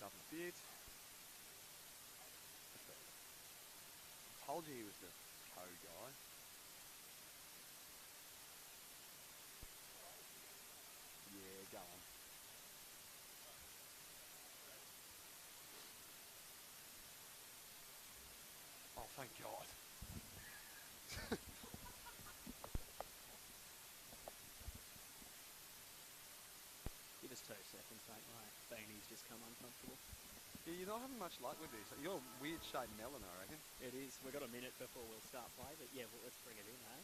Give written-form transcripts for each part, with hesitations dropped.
himself in the beard. Told you he was the co-guy. Yeah, go on. Oh, thank God. Give us 2 seconds, mate. My beanie's just come uncomfortable. Yeah, you're not having much luck with this. You're a weird shaped melon, I reckon. It is. We've got a minute before we'll start play, but yeah, well, let's bring it in, eh?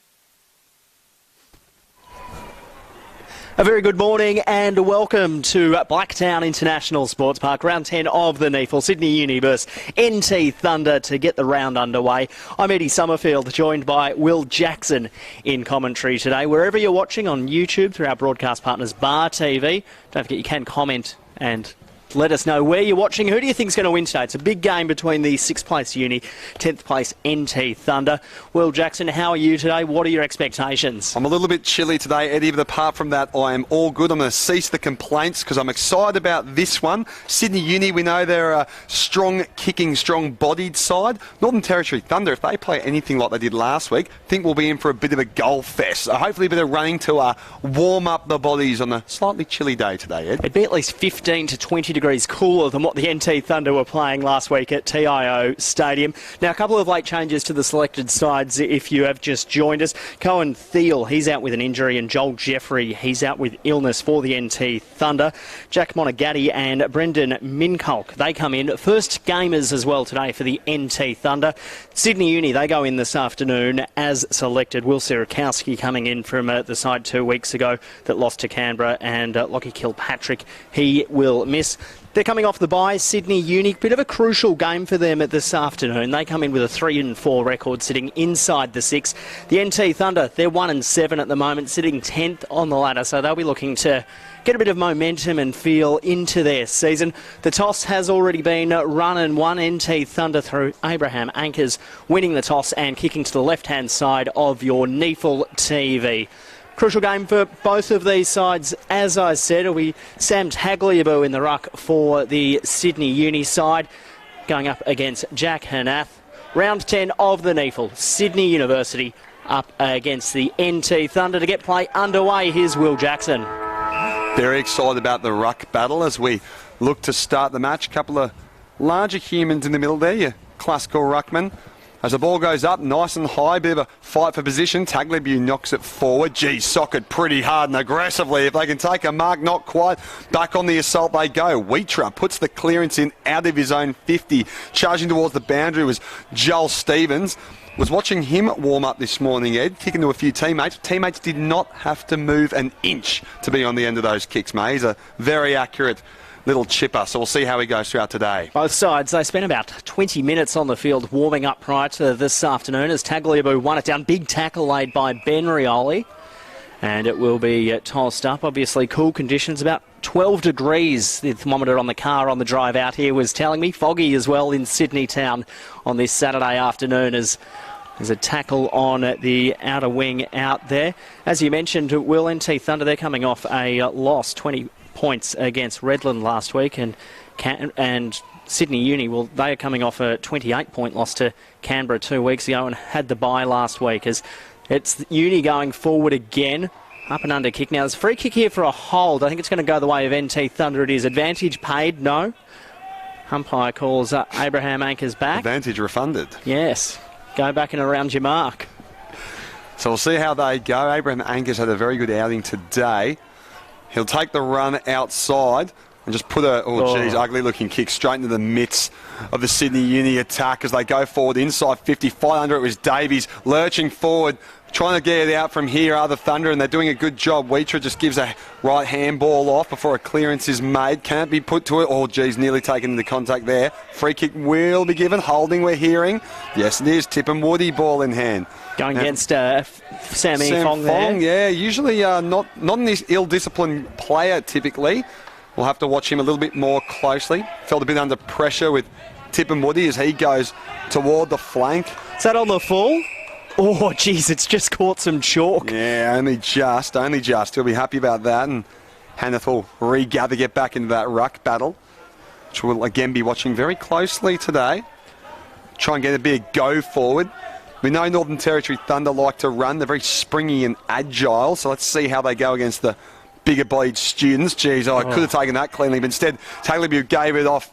A very good morning and welcome to Blacktown International Sportspark, round 10 of the NEAFL, Sydney Uni vs NT Thunder to get the round underway. I'm Eddie Summerfield, joined by Will Jackson in commentary today. Wherever you're watching on YouTube through our broadcast partners Bar TV, don't forget you can comment and let us know where you're watching. Who do you think is going to win today? It's a big game between the 6th place Uni, 10th place NT Thunder. Will Jackson, how are you today? What are your expectations? I'm a little bit chilly today, Eddie, but apart from that, I am all good. I'm going to cease the complaints because I'm excited about this one. Sydney Uni, we know they're a strong kicking, strong-bodied side. Northern Territory Thunder, if they play anything like they did last week, I think we'll be in for a bit of a goal fest. So hopefully a bit of running to warm up the bodies on a slightly chilly day today, Ed. It'd be at least 15 to 20 degrees cooler than what the NT Thunder were playing last week at TIO Stadium. Now, a couple of late changes to the selected sides if you have just joined us. Cohen Thiel, he's out with an injury, and Joel Jeffrey, he's out with illness for the NT Thunder. Jack Monagatti and Brendan Minkolk, they come in. First gamers as well today for the NT Thunder. Sydney Uni, they go in this afternoon as selected. Will Sirikowski coming in from the side 2 weeks ago that lost to Canberra, and Lockie Kilpatrick, he will miss. They're coming off the bye, Sydney Uni. Bit of a crucial game for them at this afternoon. They come in with a 3-4 record, sitting inside the 6. The NT Thunder, they're 1-7 at the moment, sitting 10th on the ladder, so they'll be looking to get a bit of momentum and feel into their season. The toss has already been run and won. NT Thunder through Abraham Anchors winning the toss and kicking to the left-hand side of your NEAFL TV. Crucial game for both of these sides. As I said, it'll be Sam Tagliabue in the ruck for the Sydney Uni side, going up against Jack Hanath. Round 10 of the NEAFL, Sydney University up against the NT Thunder. To get play underway, here's Will Jackson. Very excited about the ruck battle as we look to start the match. A couple of larger humans in the middle there, your classical ruckman. As the ball goes up, nice and high, bit of a fight for position. Tagliabue knocks it forward. Gee, socket pretty hard and aggressively. If they can take a mark, not quite. Back on the assault they go. Wheatra puts the clearance in out of his own 50. Charging towards the boundary was Joel Stevens. Was watching him warm up this morning, Ed, kicking to a few teammates. Teammates did not have to move an inch to be on the end of those kicks, mate. He's a very accurate little chipper, so we'll see how he goes throughout today. Both sides, they spent about 20 minutes on the field warming up prior to this afternoon as Tagliabue won it down. Big tackle laid by Ben Rioli, and it will be tossed up. Obviously, cool conditions, about 12 degrees. The thermometer on the car on the drive out here was telling me. Foggy as well in Sydney town on this Saturday afternoon as there's a tackle on the outer wing out there. As you mentioned, Will, NT Thunder, they're coming off a loss, 20 points against Redland last week, and Sydney Uni, well, they are coming off a 28-point loss to Canberra 2 weeks ago and had the bye last week. As it's Uni going forward again, up and under kick. Now there's a free kick here for a hold. I think it's going to go the way of NT Thunder. It is. Advantage paid, no. Umpire calls Abraham Anchors back. Advantage refunded. Yes. Go back and around your mark. So we'll see how they go. Abraham Anchors had a very good outing today. He'll take the run outside and just put a, ugly looking kick straight into the midst of the Sydney Uni attack as they go forward inside 50. 500 it was Davies lurching forward, trying to get it out from here are the Thunder, and they're doing a good job. Wheatra just gives a right handball off before a clearance is made. Can't be put to it. Oh, geez, nearly taken into contact there. Free kick will be given. Holding, we're hearing. Yes, it is. Tip and Woody, ball in hand. Going against Sam Fong there. Yeah, usually not an ill-disciplined player typically. We'll have to watch him a little bit more closely. Felt a bit under pressure with Tip and Woody as he goes toward the flank. Is that on the full? Oh, geez, it's just caught some chalk. Yeah, only just. He'll be happy about that, and Hanath will regather, get back into that ruck battle. which we'll again be watching very closely today. Try and get a bit of go forward. We know Northern Territory Thunder like to run. They're very springy and agile, so let's see how they go against the bigger-bodied students. Geez, I could have taken that cleanly, but instead Tagliabue gave it off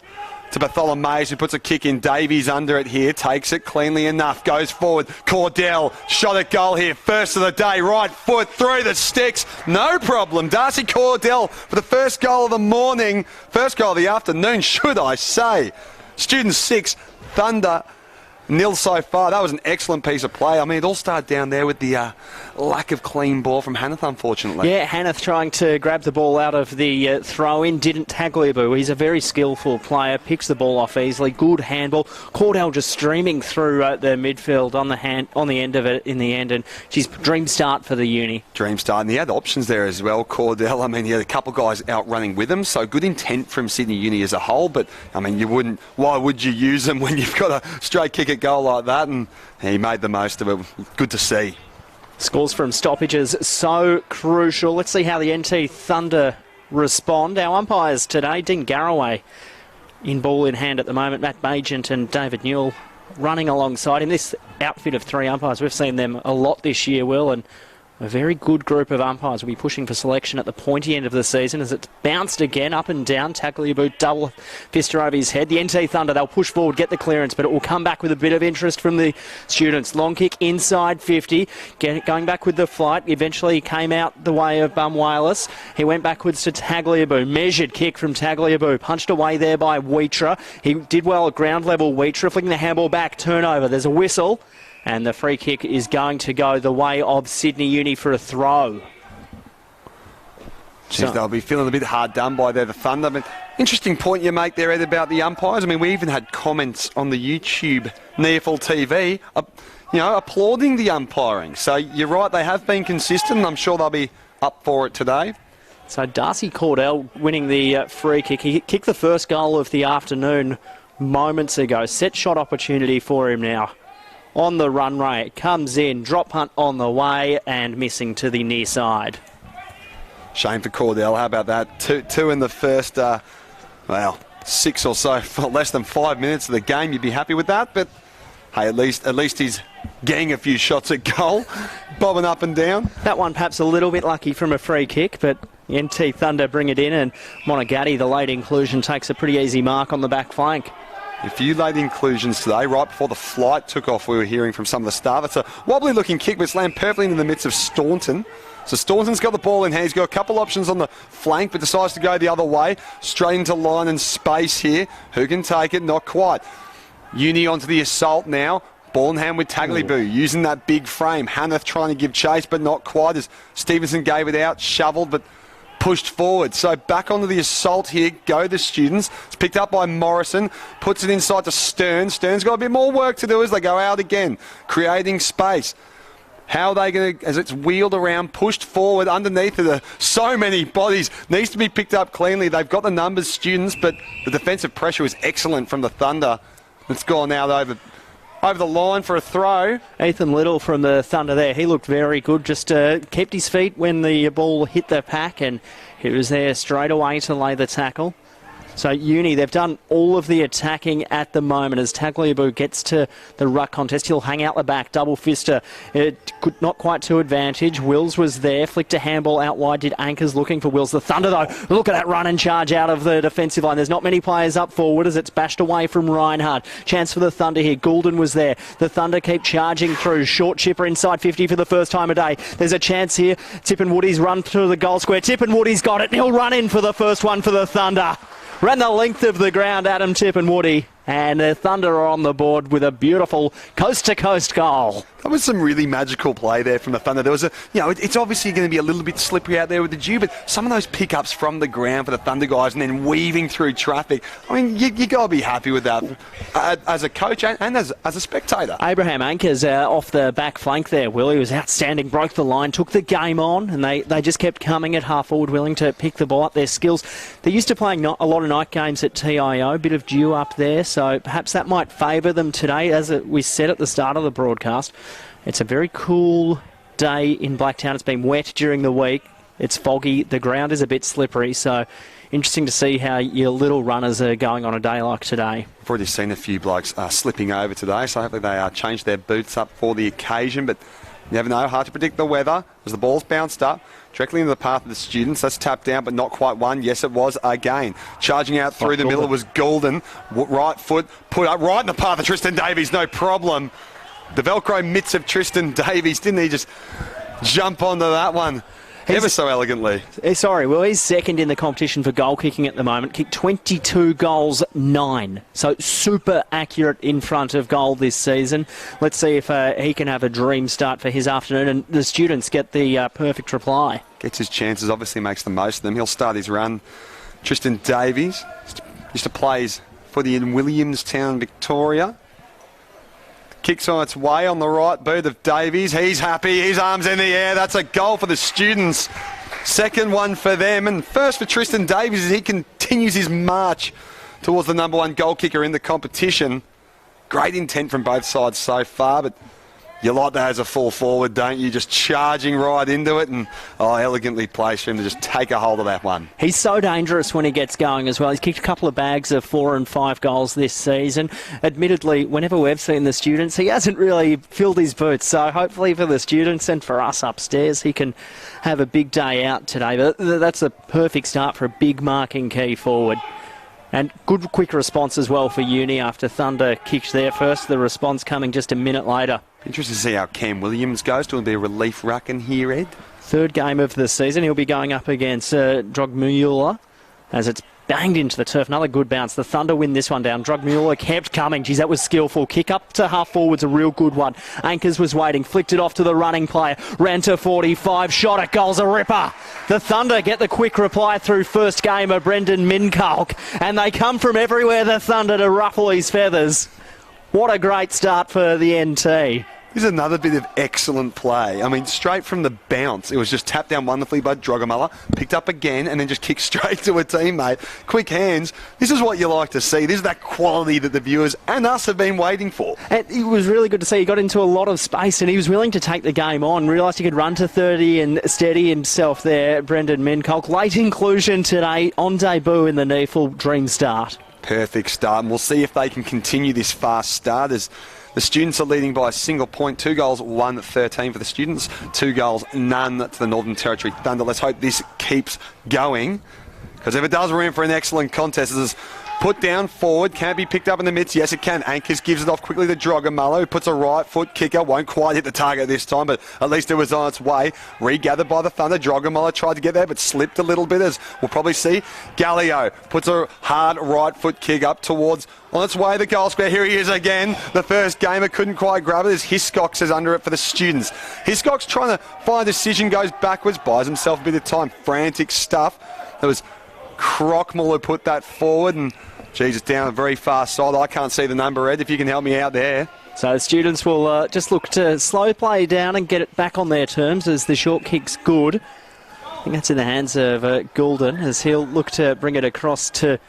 to Bartholomew, who puts a kick in. Davies under it here, takes it cleanly enough, goes forward. Cordell, shot at goal here, first of the day, right foot through the sticks, no problem. Darcy Cordell for the first goal of the morning, first goal of the afternoon, should I say. Students 6, Thunder 0 so far. That was an excellent piece of play. I mean, it all started down there with the lack of clean ball from Hanneth, unfortunately. Yeah, Hanneth trying to grab the ball out of the throw-in. Didn't Tagliabue. He's a very skillful player. Picks the ball off easily. Good handball. Cordell just streaming through the midfield on the end of it in the end. And she's dream start for the uni. Dream start. And he had options there as well, Cordell. I mean, he had a couple of guys out running with him. So good intent from Sydney Uni as a whole. But, I mean, why would you use them when you've got a straight kick at goal like that? And he made the most of it. Good to see. Scores from stoppages so crucial. Let's see how the NT Thunder respond. Our umpires today, Dean Garraway in ball in hand at the moment. Matt Magent and David Newell running alongside him. This outfit of 3 umpires, we've seen them a lot this year, Will, and a very good group of umpires will be pushing for selection at the pointy end of the season as it's bounced again up and down. Tagliabue double fister over his head. The NT Thunder, they'll push forward, get the clearance, but it will come back with a bit of interest from the students. Long kick inside 50, going back with the flight. Eventually came out the way of Bum Wireless. He went backwards to Tagliabue. Measured kick from Tagliabue. Punched away there by Wheatra. He did well at ground level, Wheatra, flicking the handball back. Turnover. There's a whistle. And the free kick is going to go the way of Sydney Uni for a throw. Jeez, they'll be feeling a bit hard done by there, the Thunder. But interesting point you make there, Ed, about the umpires. I mean, we even had comments on the YouTube NEAFL TV, applauding the umpiring. So you're right, they have been consistent, and I'm sure they'll be up for it today. So Darcy Cordell winning the free kick. He kicked the first goal of the afternoon moments ago. Set shot opportunity for him now. On the runway, it comes in, drop punt on the way and missing to the near side. Shame for Cordell, how about that? Two in the first, 6 or so, for less than 5 minutes of the game. You'd be happy with that, but hey, at least he's getting a few shots at goal, bobbing up and down. That one perhaps a little bit lucky from a free kick, but NT Thunder bring it in, and Monagatti, the late inclusion, takes a pretty easy mark on the back flank. A few late inclusions today, right before the flight took off, we were hearing from some of the staff. It's a wobbly-looking kick, but it's landed perfectly into the midst of Staunton. So Staunton's got the ball in hand. He's got a couple options on the flank, but decides to go the other way. Straight into line and space here. Who can take it? Not quite. Uni onto the assault now. Ball in hand with Tagliabue, using that big frame. Hanneth trying to give chase, but not quite, as Stevenson gave it out, shoveled, but pushed forward. So back onto the assault here go the students. It's picked up by Morrison, puts it inside to Stern. Stern's got a bit more work to do as they go out again, creating space. How are they going to, as it's wheeled around, pushed forward underneath of so many bodies, needs to be picked up cleanly. They've got the numbers, students, but the defensive pressure was excellent from the Thunder. It's gone out over the line for a throw. Ethan Little from the Thunder there. He looked very good. Just kept his feet when the ball hit the pack, and he was there straight away to lay the tackle. So Uni, they've done all of the attacking at the moment as Tagliabue gets to the ruck contest. He'll hang out the back, double fister. It could not quite to advantage. Wills was there, flicked a handball out wide, did Anchors looking for Wills. The Thunder though, look at that run and charge out of the defensive line. There's not many players up forward as it's bashed away from Reinhardt. Chance for the Thunder here. Goulden was there. The Thunder keep charging through. Short chipper inside 50 for the first time a day. There's a chance here. Tippenwoody's run to the goal square. Tippenwoody's got it and he'll run in for the first one for the Thunder. Ran the length of the ground, Adam Tippenwoody, and the Thunder are on the board with a beautiful coast-to-coast goal. That was some really magical play there from the Thunder. There was it's obviously going to be a little bit slippery out there with the dew, but some of those pickups from the ground for the Thunder guys and then weaving through traffic. I mean, you got to be happy with that as a coach and as a spectator. Abraham Anchors off the back flank there, Willie, was outstanding, broke the line, took the game on, and they just kept coming at half forward, willing to pick the ball up. Their skills. They're used to playing a lot of night games at TIO, a bit of dew up there, so perhaps that might favour them today. As we said at the start of the broadcast, it's a very cool day in Blacktown. It's been wet during the week. It's foggy. The ground is a bit slippery, so interesting to see how your little runners are going on a day like today. I've already seen a few blokes slipping over today, so hopefully they changed their boots up for the occasion, but you never know. Hard to predict the weather as the ball's bounced up directly into the path of the students. That's tapped down, but not quite one. Yes, it was again. Charging out through the middle was Goulden. Right foot put up right in the path of Tristan Davies, no problem. The Velcro mitts of Tristan Davies, didn't he just jump onto that one ever so elegantly? He's second in the competition for goal kicking at the moment. Kicked 22 goals, 9. So super accurate in front of goal this season. Let's see if he can have a dream start for his afternoon, and the students get the perfect reply. Gets his chances, obviously makes the most of them. He'll start his run. Tristan Davies used to play footy in Williamstown, Victoria. Kicks on its way on the right boot of Davies. He's happy. His arms in the air. That's a goal for the students. Second one for them. And first for Tristan Davies as he continues his march towards the number one goal kicker in the competition. Great intent from both sides so far, but you like that as a full forward, don't you? Just charging right into it, and elegantly placed for him to just take a hold of that one. He's so dangerous when he gets going as well. He's kicked a couple of bags of 4 and 5 goals this season. Admittedly, whenever we've seen the students, he hasn't really filled his boots. So hopefully for the students and for us upstairs, he can have a big day out today. But that's a perfect start for a big marking key forward. And good quick response as well for Uni after Thunder kicked there first. The response coming just a minute later. Interesting to see how Cam Williams goes. Will be a relief ruck in here, Ed? Third game of the season. He'll be going up against Drogmuller as it's banged into the turf. Another good bounce. The Thunder win this one down. Drogmuller kept coming. Geez, that was skillful. Kick up to half forwards, a real good one. Anchors was waiting. Flicked it off to the running player. Ran to 45. Shot at goal's a ripper. The Thunder get the quick reply through first gamer Brendan Minkalk. And they come from everywhere, the Thunder, to ruffle his feathers. What a great start for the NT. This is another bit of excellent play. I mean, straight from the bounce, it was just tapped down wonderfully by Drogamullah, picked up again, and then just kicked straight to a teammate. Quick hands. This is what you like to see. This is that quality that the viewers and us have been waiting for. And it was really good to see. He got into a lot of space, and he was willing to take the game on. Realised he could run to 30 and steady himself there, Brendan Minkolk. Late inclusion today on debut in the NEAFL Dream Start. Perfect start, and we'll see if they can continue this fast start as the students are leading by a single point. 2 goals, 1-13 for the students. 2 goals, none to the Northern Territory Thunder. Let's hope this keeps going, because if it does, we're in for an excellent contest. This is put down forward, can be picked up in the midst. Yes, it can. Anchors gives it off quickly to Drogamullah, who puts a right foot kicker. Won't quite hit the target this time, but at least it was on its way. Regathered by the Thunder. Drogamullah tried to get there, but slipped a little bit, as we'll probably see. Gallio puts a hard right foot kick up towards, on its way, the goal square. Here he is again. The first gamer couldn't quite grab it as Hiscox is under it for the students. Hiscox trying to find a decision, goes backwards, buys himself a bit of time. Frantic stuff. There was Crockmull who put that forward, and geez, it's down a very fast side. I can't see the number, Ed, if you can help me out there. So the students will just look to slow play down and get it back on their terms as the short kick's good. I think that's in the hands of Goulden as he'll look to bring it across to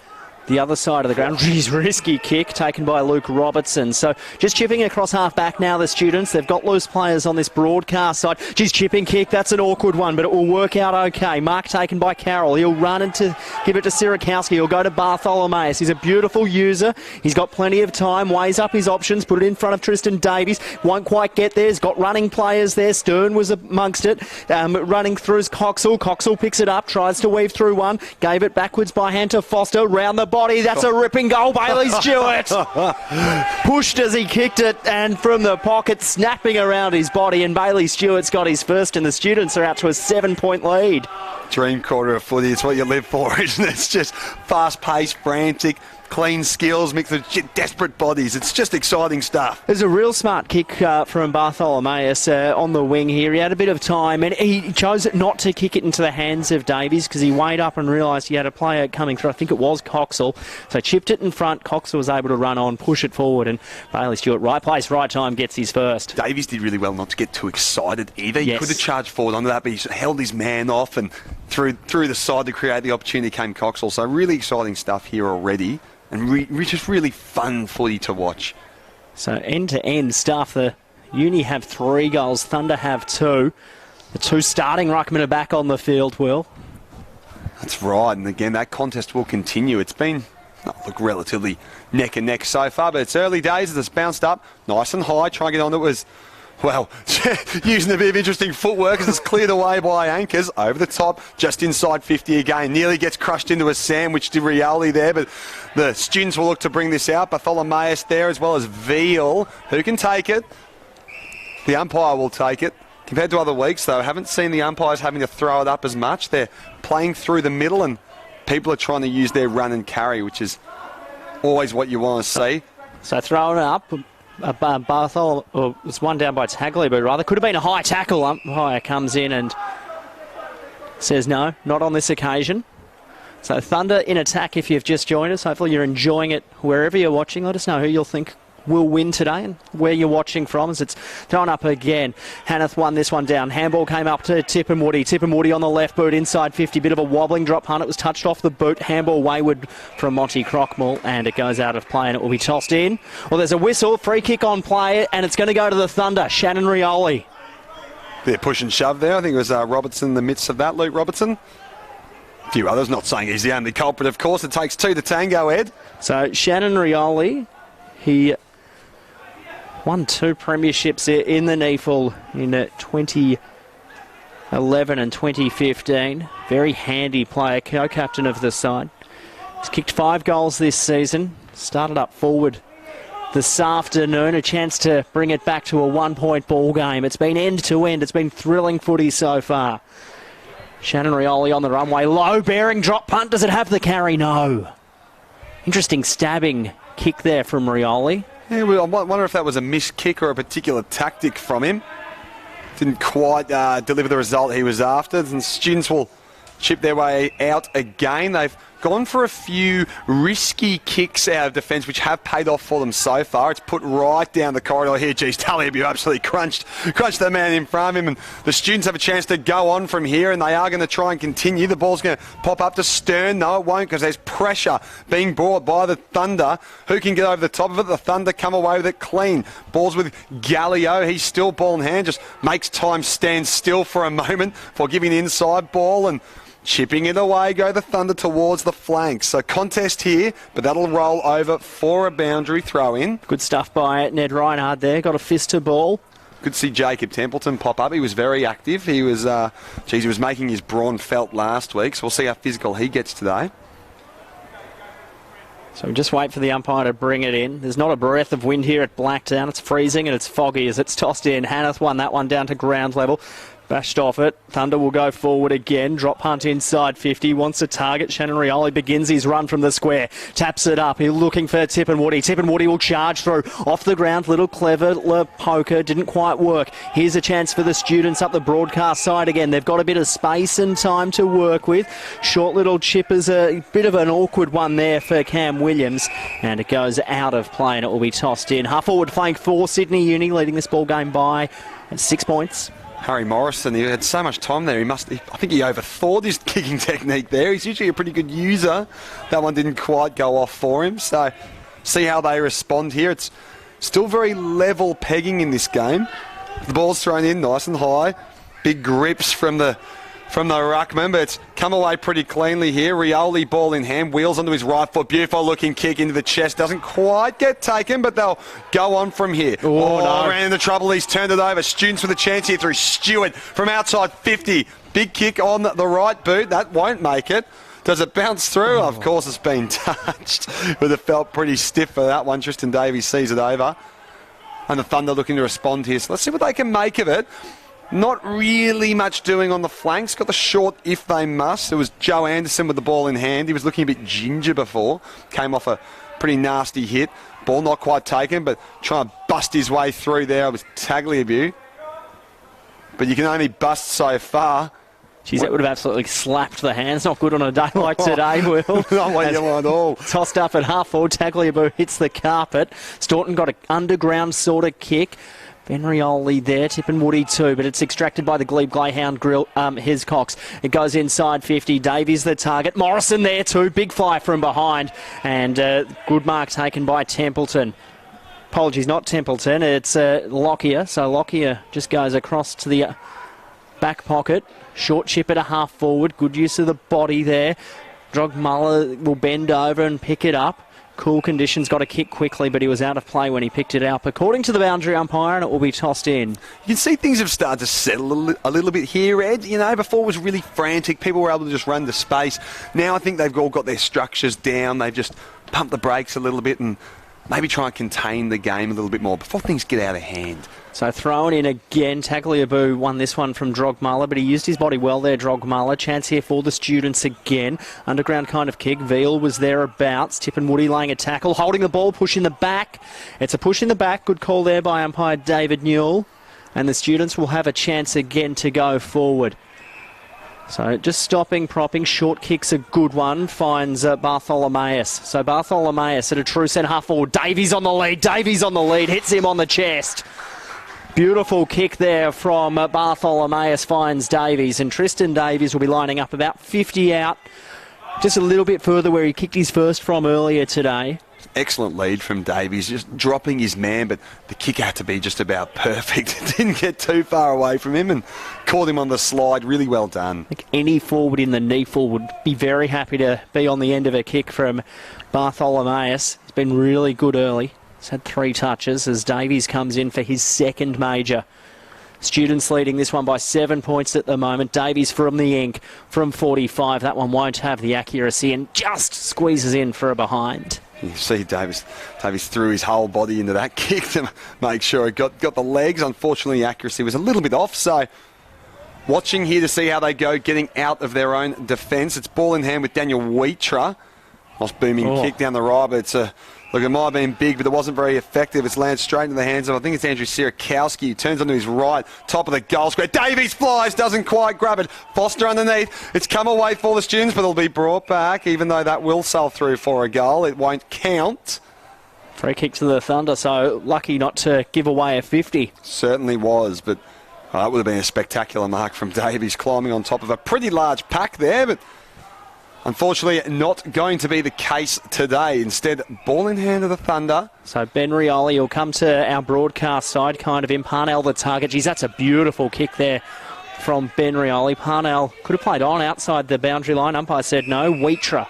the other side of the ground. Geez, risky kick taken by Luke Robertson. So just chipping across half back now, the students. They've got loose players on this broadcast side. Geez, chipping kick. That's an awkward one, but it will work out okay. Mark taken by Carroll. He'll run into, give it to Sirakowski. He'll go to Bartholomeus. He's a beautiful user. He's got plenty of time. Weighs up his options. Put it in front of Tristan Davies. Won't quite get there. He's got running players there. Stern was amongst it. Running through is Coxall. Coxall picks it up. Tries to weave through one. Gave it backwards by hand to Foster. Round the body. That's a ripping goal. Bailey Stewart pushed as he kicked it, and from the pocket, snapping around his body, and Bailey Stewart's got his first, and the students are out to a 7-point lead. Dream quarter of footy. It's what you live for, isn't it? It's just fast-paced, frantic, clean skills mixed with desperate bodies. It's just exciting stuff. There's a real smart kick from Bartholomeus on the wing here. He had a bit of time, and he chose not to kick it into the hands of Davies because he weighed up and realised he had a player coming through. I think it was Coxall. So chipped it in front. Coxall was able to run on, push it forward, and Bailey Stewart, right place, right time, gets his first. Davies did really well not to get too excited either. He could have charged forward onto that, but he held his man off and through the side to create the opportunity came Coxall. So really exciting stuff here already. And just really fun footy to watch. So end-to-end stuff. The Uni have 3 goals. Thunder have 2. The two starting ruckmen are back on the field, Will. That's right, and again, that contest will continue. It's been, relatively neck and neck so far, but it's early days as it's bounced up nice and high, trying to get on. It was, well, using a bit of interesting footwork as it's cleared away by Anchors. Over the top, just inside 50 again. Nearly gets crushed into a sandwich to Rioli there, but the students will look to bring this out. Bartholomeus there as well as Veal. Who can take it? The umpire will take it. Compared to other weeks, though, I haven't seen the umpires having to throw it up as much. They're playing through the middle and people are trying to use their run and carry, which is always what you want to see. So throwing it up, Barthol was one down by Tagley, but rather could have been a high tackle. Umpire comes in and says no, not on this occasion. So Thunder in attack if you've just joined us. Hopefully you're enjoying it wherever you're watching. Let us know who you'll think will win today and where you're watching from as it's thrown up again. Hanneth won this one down. Handball came up to Tipperwoody. Tipperwoody on the left boot inside 50. Bit of a wobbling drop punt. It was touched off the boot. Handball wayward from Monty Crockmall and it goes out of play and it will be tossed in. Well, there's a whistle. Free kick on play and it's going to go to the Thunder. Shannon Rioli. Bit of push and shove there. I think it was Robertson in the midst of that. Luke Robertson. A few others, not saying he's the only culprit, of course. It takes two to tango, Ed. So Shannon Rioli, he won 2 premierships in the NEAFL in 2011 and 2015. Very handy player, co-captain of the side. He's kicked 5 goals this season. Started up forward this afternoon. A chance to bring it back to a 1-point ball game. It's been end to end. It's been thrilling footy so far. Shannon Rioli on the runway. Low bearing drop punt. Does it have the carry? No. Interesting stabbing kick there from Rioli. Yeah, well, I wonder if that was a missed kick or a particular tactic from him. Didn't quite deliver the result he was after. And students will chip their way out again. They've gone for a few risky kicks out of defence, which have paid off for them so far. It's put right down the corridor here. Geez, Taliebu absolutely crunched the man in front of him. And the students have a chance to go on from here, and they are going to try and continue. The ball's going to pop up to Stern. No, it won't, because there's pressure being brought by the Thunder. Who can get over the top of it? The Thunder come away with it clean. Ball's with Gallio. He's still ball in hand. Just makes time stand still for a moment before giving the inside ball and chipping it away, go the Thunder towards the flanks. So contest here, but that'll roll over for a boundary throw in. Good stuff by Ned Reinhard there. Got a fist to ball. Good to see Jacob Templeton pop up. He was very active. He was, he was making his brawn felt last week. So we'll see how physical he gets today. So just wait for the umpire to bring it in. There's not a breath of wind here at Blacktown. It's freezing and it's foggy as it's tossed in. Hanneth won that one down to ground level. Bashed off it. Thunder will go forward again. Drop punt inside 50. Wants a target. Shannon Rioli begins his run from the square. Taps it up. He's looking for Tipperwoody. Tipperwoody will charge through. Off the ground. Little clever poker. Didn't quite work. Here's a chance for the students up the broadcast side again. They've got a bit of space and time to work with. Short little chip is a bit of an awkward one there for Cam Williams. And it goes out of play and it will be tossed in. Half forward flank for Sydney Uni, leading this ball game by 6 points. Harry Morrison, he had so much time there. I think he overthought his kicking technique there. He's usually a pretty good user. That one didn't quite go off for him. So see how they respond here. It's still very level pegging in this game. The ball's thrown in nice and high. Big grips from the ruckman, but it's come away pretty cleanly here. Rioli ball in hand, wheels onto his right foot. Beautiful looking kick into the chest. Doesn't quite get taken, but they'll go on from here. No. Ran into trouble. He's turned it over. Students with a chance here through Stewart from outside 50. Big kick on the right boot. That won't make it. Does it bounce through? Of course it's been touched, but it felt pretty stiff for that one. Tristan Davies sees it over. And the Thunder looking to respond here. So let's see what they can make of it. Not really much doing on the flanks. Got the short if they must. It was Joe Anderson with the ball in hand. He was looking a bit ginger before. Came off a pretty nasty hit. Ball not quite taken, but trying to bust his way through there. It was Tagliabue. But you can only bust so far. Geez, that would have absolutely slapped the hands. Not good on a day like today, Will. Not what you want at all. Tossed up at half forward. Tagliabue hits the carpet. Staunton got an underground sort of kick. Ben Rioli there, Tipperwoody too, but it's extracted by the Glebe Greyhound grill, Hiscox. It goes inside 50. Davies the target. Morrison there too. Big fly from behind. And good mark taken by Templeton. Apologies, not Templeton. It's Lockyer. So Lockyer just goes across to the Back pocket, short chip at a half forward, good use of the body there. Drogmuller will bend over and pick it up. Cool conditions, got a kick quickly, but he was out of play when he picked it up. According to the boundary umpire, and it will be tossed in. You can see things have started to settle a little bit here, Ed. You know, before it was really frantic. People were able to just run to space. Now I think they've all got their structures down. They've just pumped the brakes a little bit and maybe try and contain the game a little bit more before things get out of hand. So thrown in again. Tagliabue won this one from Drogmuller, but he used his body well there, Drogmuller. Chance here for the students again. Underground kind of kick. Veal was thereabouts. Tip and Woody laying a tackle. Holding the ball, push in the back. It's a push in the back. Good call there by umpire David Newell. And the students will have a chance again to go forward. So just stopping, propping. Short kick's a good one. Finds Bartholomeus. So Bartholomeus at a true centre half forward. Davies on the lead. Davies on the lead. Hits him on the chest. Beautiful kick there from Bartholomeus, finds Davies, and Tristan Davies will be lining up about 50 out, just a little bit further where he kicked his first from earlier today. Excellent lead from Davies, just dropping his man, but the kick had to be just about perfect. It didn't get too far away from him and caught him on the slide. Really well done. I think any forward in the NEAFL would be very happy to be on the end of a kick from Bartholomeus. He's been really good early. He's had 3 touches as Davies comes in for his second major. Students leading this one by 7 points at the moment. Davies from the ink from 45. That one won't have the accuracy and just squeezes in for a behind. You see Davies threw his whole body into that kick to make sure it got the legs. Unfortunately, accuracy was a little bit off. So watching here to see how they go, getting out of their own defence. It's ball in hand with Daniel Wheatra. Nice booming kick down the right, but it's a... Look, it might have been big, but it wasn't very effective. It's landed straight into the hands of, I think it's Andrew Sierakowski, who turns onto his right, top of the goal square. Davies flies, doesn't quite grab it. Foster underneath. It's come away for the students, but it'll be brought back, even though that will sail through for a goal. It won't count. Free kick to the Thunder, so lucky not to give away a 50. Certainly was, but that would have been a spectacular mark from Davies, climbing on top of a pretty large pack there, but... unfortunately, not going to be the case today. Instead, ball in hand of the Thunder. So Ben Rioli will come to our broadcast side, kind of in. Parnell the target. Geez, that's a beautiful kick there from Ben Rioli. Parnell could have played on outside the boundary line. Umpire said no. Wheatra.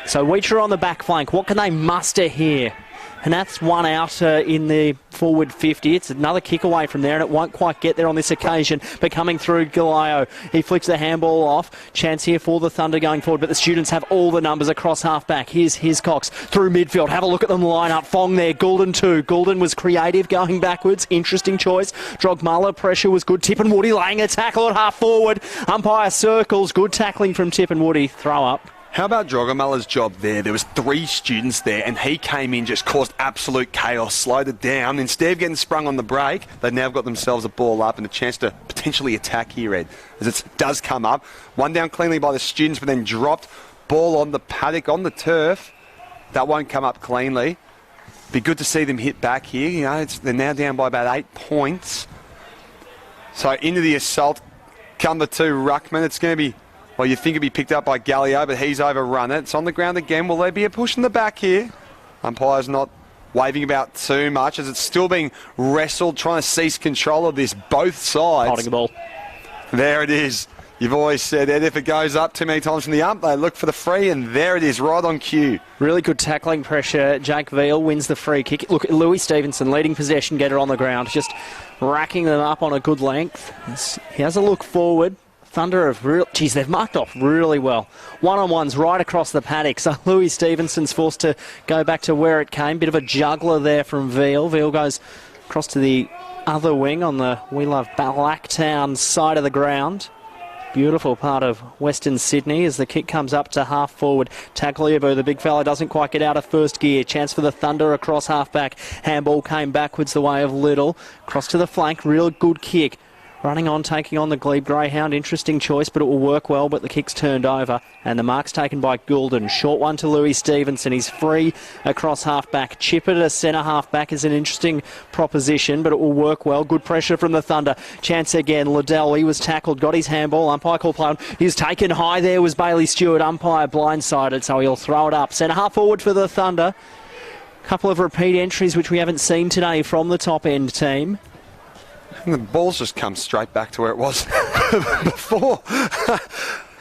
So Wheatra on the back flank. What can they muster here? And that's one out in the forward 50. It's another kick away from there, and it won't quite get there on this occasion. But coming through, Galayo, he flicks the handball off. Chance here for the Thunder going forward, but the students have all the numbers across half-back. Here's Hiscox through midfield. Have a look at them line up. Fong there, Goulden too. Goulden was creative going backwards. Interesting choice. Drogmuller, pressure was good. Tip and Woody laying a tackle at half-forward. Umpire circles. Good tackling from Tip and Woody. Throw up. How about Drogmuller's job there? There was 3 students there, and he came in, just caused absolute chaos, slowed it down. Instead of getting sprung on the break, they've now got themselves a ball up and a chance to potentially attack here, Ed, as it does come up. One down cleanly by the students, but then dropped. Ball on the paddock, on the turf. That won't come up cleanly. Be good to see them hit back here. You know, they're now down by about 8 points. So into the assault come the 2 ruckmen. It's going to be... well, you think it'd be picked up by Gallio, but he's overrun it. It's on the ground again. Will there be a push in the back here? Umpire's not waving about too much as it's still being wrestled, trying to seize control of this, both sides. Holding the ball. There it is. You've always said, Ed, if it goes up too many times from the ump, they look for the free, and there it is, right on cue. Really good tackling pressure. Jake Veal wins the free kick. Look, Louis Stevenson, leading possession getter on the ground, just racking them up on a good length. He has a look forward. Thunder have they've marked off really well. One-on-ones right across the paddock. So Louis Stevenson's forced to go back to where it came. Bit of a juggler there from Veal. Veal goes across to the other wing on the We Love Blacktown side of the ground. Beautiful part of Western Sydney as the kick comes up to half forward. Tagliabue, the big fella, doesn't quite get out of first gear. Chance for the Thunder across half back. Handball came backwards the way of Little. Cross to the flank. Real good kick. Running on, taking on the Glebe Greyhound. Interesting choice, but it will work well, but the kick's turned over. And the mark's taken by Goulden. Short one to Louis Stevenson. He's free across half-back. Chip it at a centre half-back is an interesting proposition, but it will work well. Good pressure from the Thunder. Chance again. Liddell, he was tackled, got his handball. Umpire call play on. He's taken high there was Bailey Stewart. Umpire blindsided, so he'll throw it up. Centre half forward for the Thunder. Couple of repeat entries, which we haven't seen today from the top-end team. And the ball's just come straight back to where it was before.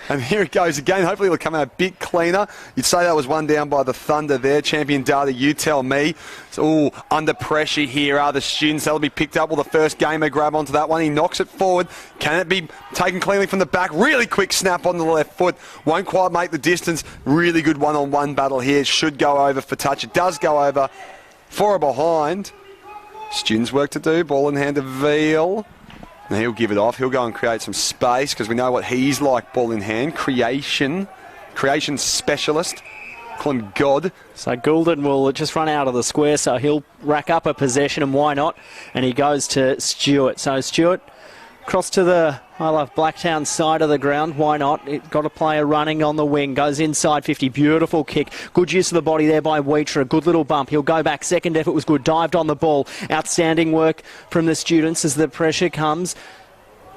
And here it goes again. Hopefully it'll come out a bit cleaner. You'd say that was one down by the Thunder there. Champion data, you tell me. So, under pressure here are the students. That'll be picked up. Will the first gamer grab onto that one? He knocks it forward. Can it be taken cleanly from the back? Really quick snap on the left foot. Won't quite make the distance. Really good one-on-one battle here. Should go over for touch. It does go over for a behind. Students work to do. Ball in hand to Veal. And he'll give it off. He'll go and create some space because we know what he's like, ball in hand. Creation specialist. Call him God. So Goulden will just run out of the square, so he'll rack up a possession, and why not? And he goes to Stewart. So Stewart across to the Blacktown side of the ground. Why not? It got a player running on the wing. Goes inside 50. Beautiful kick. Good use of the body there by Wheater. Good little bump. He'll go back. Second effort was good. Dived on the ball. Outstanding work from the students as the pressure comes.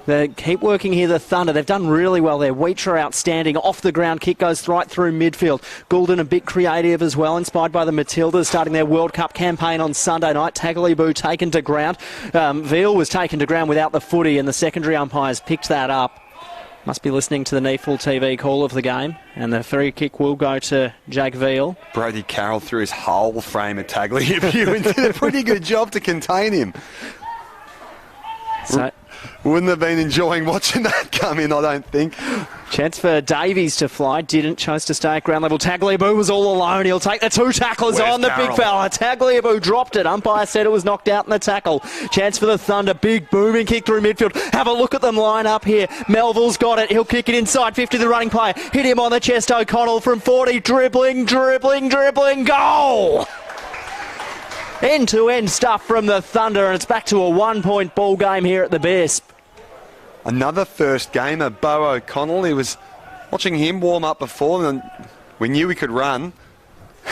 They keep working here, the Thunder. They've done really well there. Wheater outstanding. Off the ground kick goes right through midfield. Goulden a bit creative as well, inspired by the Matildas starting their World Cup campaign on Sunday night. Tagliabue taken to ground. Veal was taken to ground without the footy, and the secondary umpires picked that up. Must be listening to the NEAFL TV call of the game, and the free kick will go to Jake Veal. Brody Carroll threw his whole frame at Tagliabue and did a pretty good job to contain him. So, wouldn't have been enjoying watching that come in, I don't think. Chance for Davies to fly. Didn't. Chose to stay at ground level. Tagliabue was all alone. He'll take the two tacklers on the big fella. Tagliabue dropped it. Umpire said it was knocked out in the tackle. Chance for the Thunder. Big booming kick through midfield. Have a look at them line up here. Melville's got it. He'll kick it inside 50, the running player. Hit him on the chest. O'Connell from 40. Dribbling. Goal! End-to-end stuff from the Thunder, and it's back to a one-point ball game here at the Besp. Another first gamer, Bo O'Connell. He was watching him warm up before, and we knew he could run.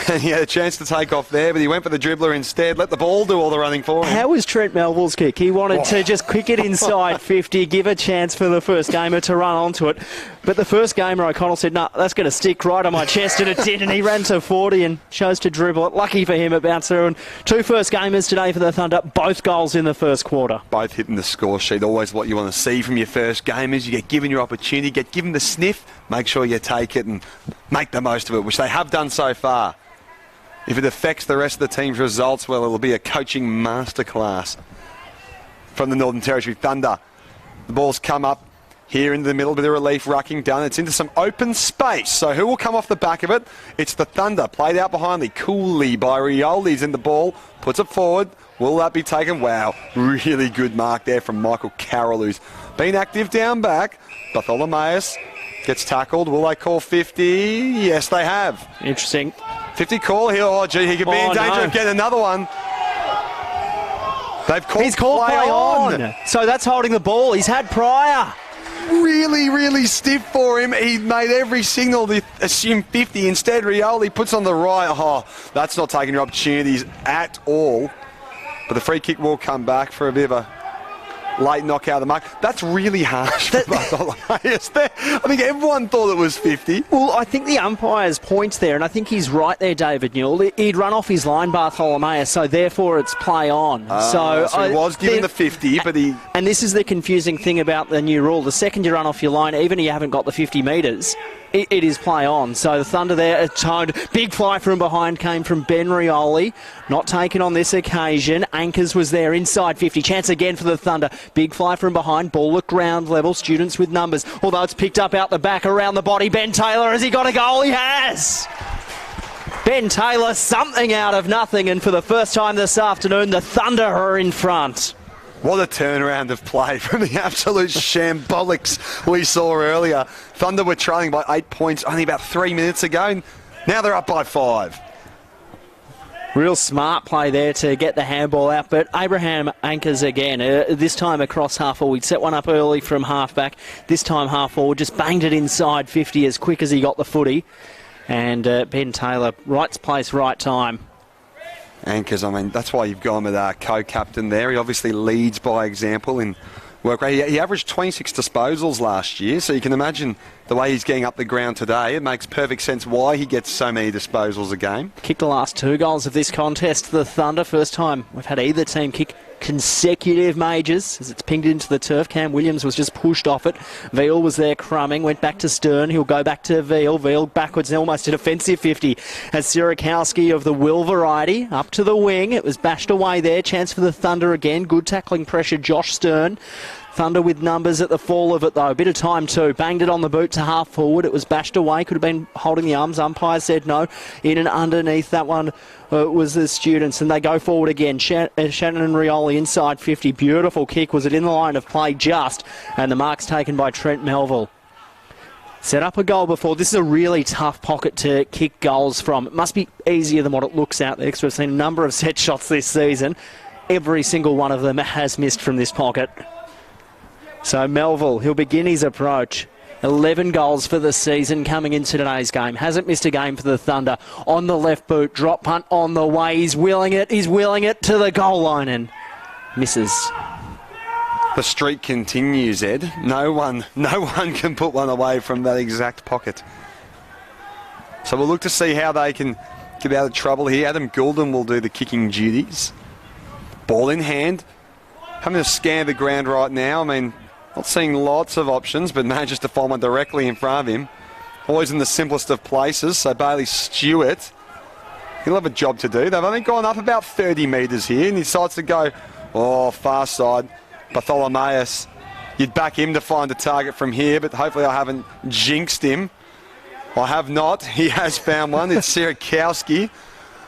And he had a chance to take off there, but he went for the dribbler instead. Let the ball do all the running for him. How was Trent Melville's kick? He wanted to just kick it inside 50, give a chance for the first gamer to run onto it. But the first gamer, O'Connell said, no, that's going to stick right on my chest, and it did. And he ran to 40 and chose to dribble it. Lucky for him, it bounced through. And two first gamers today for the Thunder, both goals in the first quarter. Both hitting the score sheet. Always what you want to see from your first gamers. You get given your opportunity, get given the sniff, make sure you take it and make the most of it, which they have done so far. If it affects the rest of the team's results, well, it'll be a coaching masterclass from the Northern Territory Thunder. The ball's come up here into the middle, bit of relief, rucking down. It's into some open space. So who will come off the back of it? It's the Thunder, played out behindly, coolly by Rioli's in the ball, puts it forward. Will that be taken? Wow, really good mark there from Michael Carroll, who's been active down back. Bartholomeus gets tackled. Will they call 50? Yes, they have. Interesting. 50 call here. Oh, gee, he could be in danger of getting another one. They've called, He's called play on. So that's holding the ball. He's had prior. Really stiff for him. He made every signal to assume 50. Instead, Rioli puts on the right. Oh, that's not taking your opportunities at all. But the free kick will come back for a bit of a late knockout of the mark. That's really harsh for Bartholomeus there. I think everyone thought it was 50. Well, I think the umpire's point there, and I think he's right there, David Newell. He'd run off his line, Bartholomeus, so therefore it's play on. So he was given the 50, but he... And this is the confusing thing about the new rule. The second you run off your line, even if you haven't got the 50 metres, it is play on. So the Thunder there atoned. Big fly from behind came from Ben Rioli. Not taken on this occasion. Anchors was there inside 50. Chance again for the Thunder. Big fly from behind. Ball at ground level. Students with numbers. Although it's picked up out the back around the body. Ben Taylor, has he got a goal? He has! Ben Taylor, something out of nothing. And for the first time this afternoon, the Thunder are in front. What a turnaround of play from the absolute shambolics we saw earlier. Thunder were trailing by 8 points only about 3 minutes ago, and now they're up by 5. Real smart play there to get the handball out, but Abraham anchors again, this time across half forward. Set one up early from half back, this time half forward, just banged it inside 50 as quick as he got the footy. And Ben Taylor, right place, right time. Anchors, I mean, that's why you've gone with our co-captain there. He obviously leads by example in work rate. He averaged 26 disposals last year, so you can imagine the way he's getting up the ground today. It makes perfect sense why he gets so many disposals a game. Kicked the last 2 goals of this contest, the Thunder. First time we've had either team kick consecutive majors as it's pinged into the turf. Cam Williams was just pushed off it. Veal was there crumbing, went back to Stern. He'll go back to Veal. Veal backwards and almost a defensive 50 as Sierakowski of the Will variety up to the wing. It was bashed away there. Chance for the Thunder again. Good tackling pressure, Josh Stern. Thunder with numbers at the fall of it, though. A bit of time, too. Banged it on the boot to half forward. It was bashed away. Could have been holding the arms. Umpire said no. In and underneath that one was the Students, and they go forward again. Shannon and Rioli inside 50. Beautiful kick. Was it in the line of play just? And the mark's taken by Trent Melville. Set up a goal before. This is a really tough pocket to kick goals from. It must be easier than what it looks out there, because we've seen a number of set shots this season. Every single one of them has missed from this pocket. So Melville, he'll begin his approach. 11 goals for the season coming into today's game. Hasn't missed a game for the Thunder. On the left boot, drop punt on the way. He's willing it to the goal line and misses. The streak continues, Ed. No one can put one away from that exact pocket. So we'll look to see how they can get out of trouble here. Adam Goulden will do the kicking duties. Ball in hand. Having to scan the ground right now. I mean, not seeing lots of options, but manages to find one directly in front of him. Always in the simplest of places. So Bailey Stewart, he'll have a job to do. They've only gone up about 30 metres here, and he decides to go, far side. Bartholomeus, you'd back him to find a target from here, but hopefully I haven't jinxed him. I have not. He has found one. It's Sierakowski,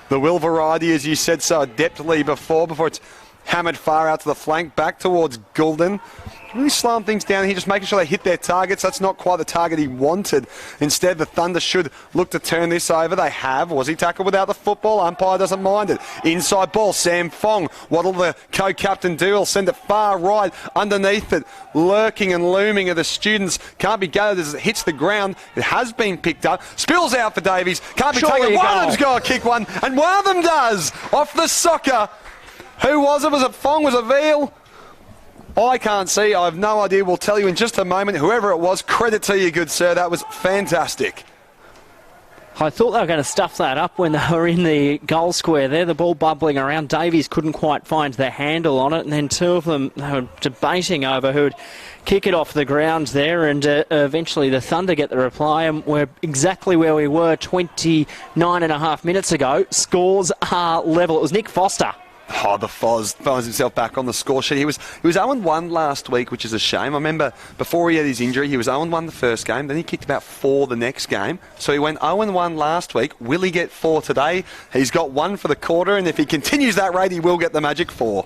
the Will variety, as you said so adeptly before it's hammered far out to the flank, back towards Goulden. Really slowing things down here, just making sure they hit their targets. That's not quite the target he wanted. Instead, the Thunder should look to turn this over. They have. Was he tackled without the football? Umpire doesn't mind it. Inside ball, Sam Fong. What'll the co-captain do? He'll send it far right. Underneath it, lurking and looming are the Students. Can't be gathered as it hits the ground. It has been picked up. Spills out for Davies. Can't be taken. One of them's got to kick one, and one of them does. Off the soccer. Who was it? Was it Fong? Was it Veal? I can't see. I have no idea. We'll tell you in just a moment. Whoever it was, credit to you, good sir. That was fantastic. I thought they were going to stuff that up when they were in the goal square there. The ball bubbling around. Davies couldn't quite find the handle on it, and then two of them they were debating over who'd kick it off the ground there, and eventually the Thunder get the reply, and we're exactly where we were 29 and a half minutes ago. Scores are level. It was Nick Foster. Oh, the Foz finds himself back on the score sheet. He was 0-1 last week, which is a shame. I remember before he had his injury, he was 0-1 the first game. Then he kicked about 4 the next game. So he went 0-1 last week. Will he get 4 today? He's got 1 for the quarter, and if he continues that rate, he will get the magic 4.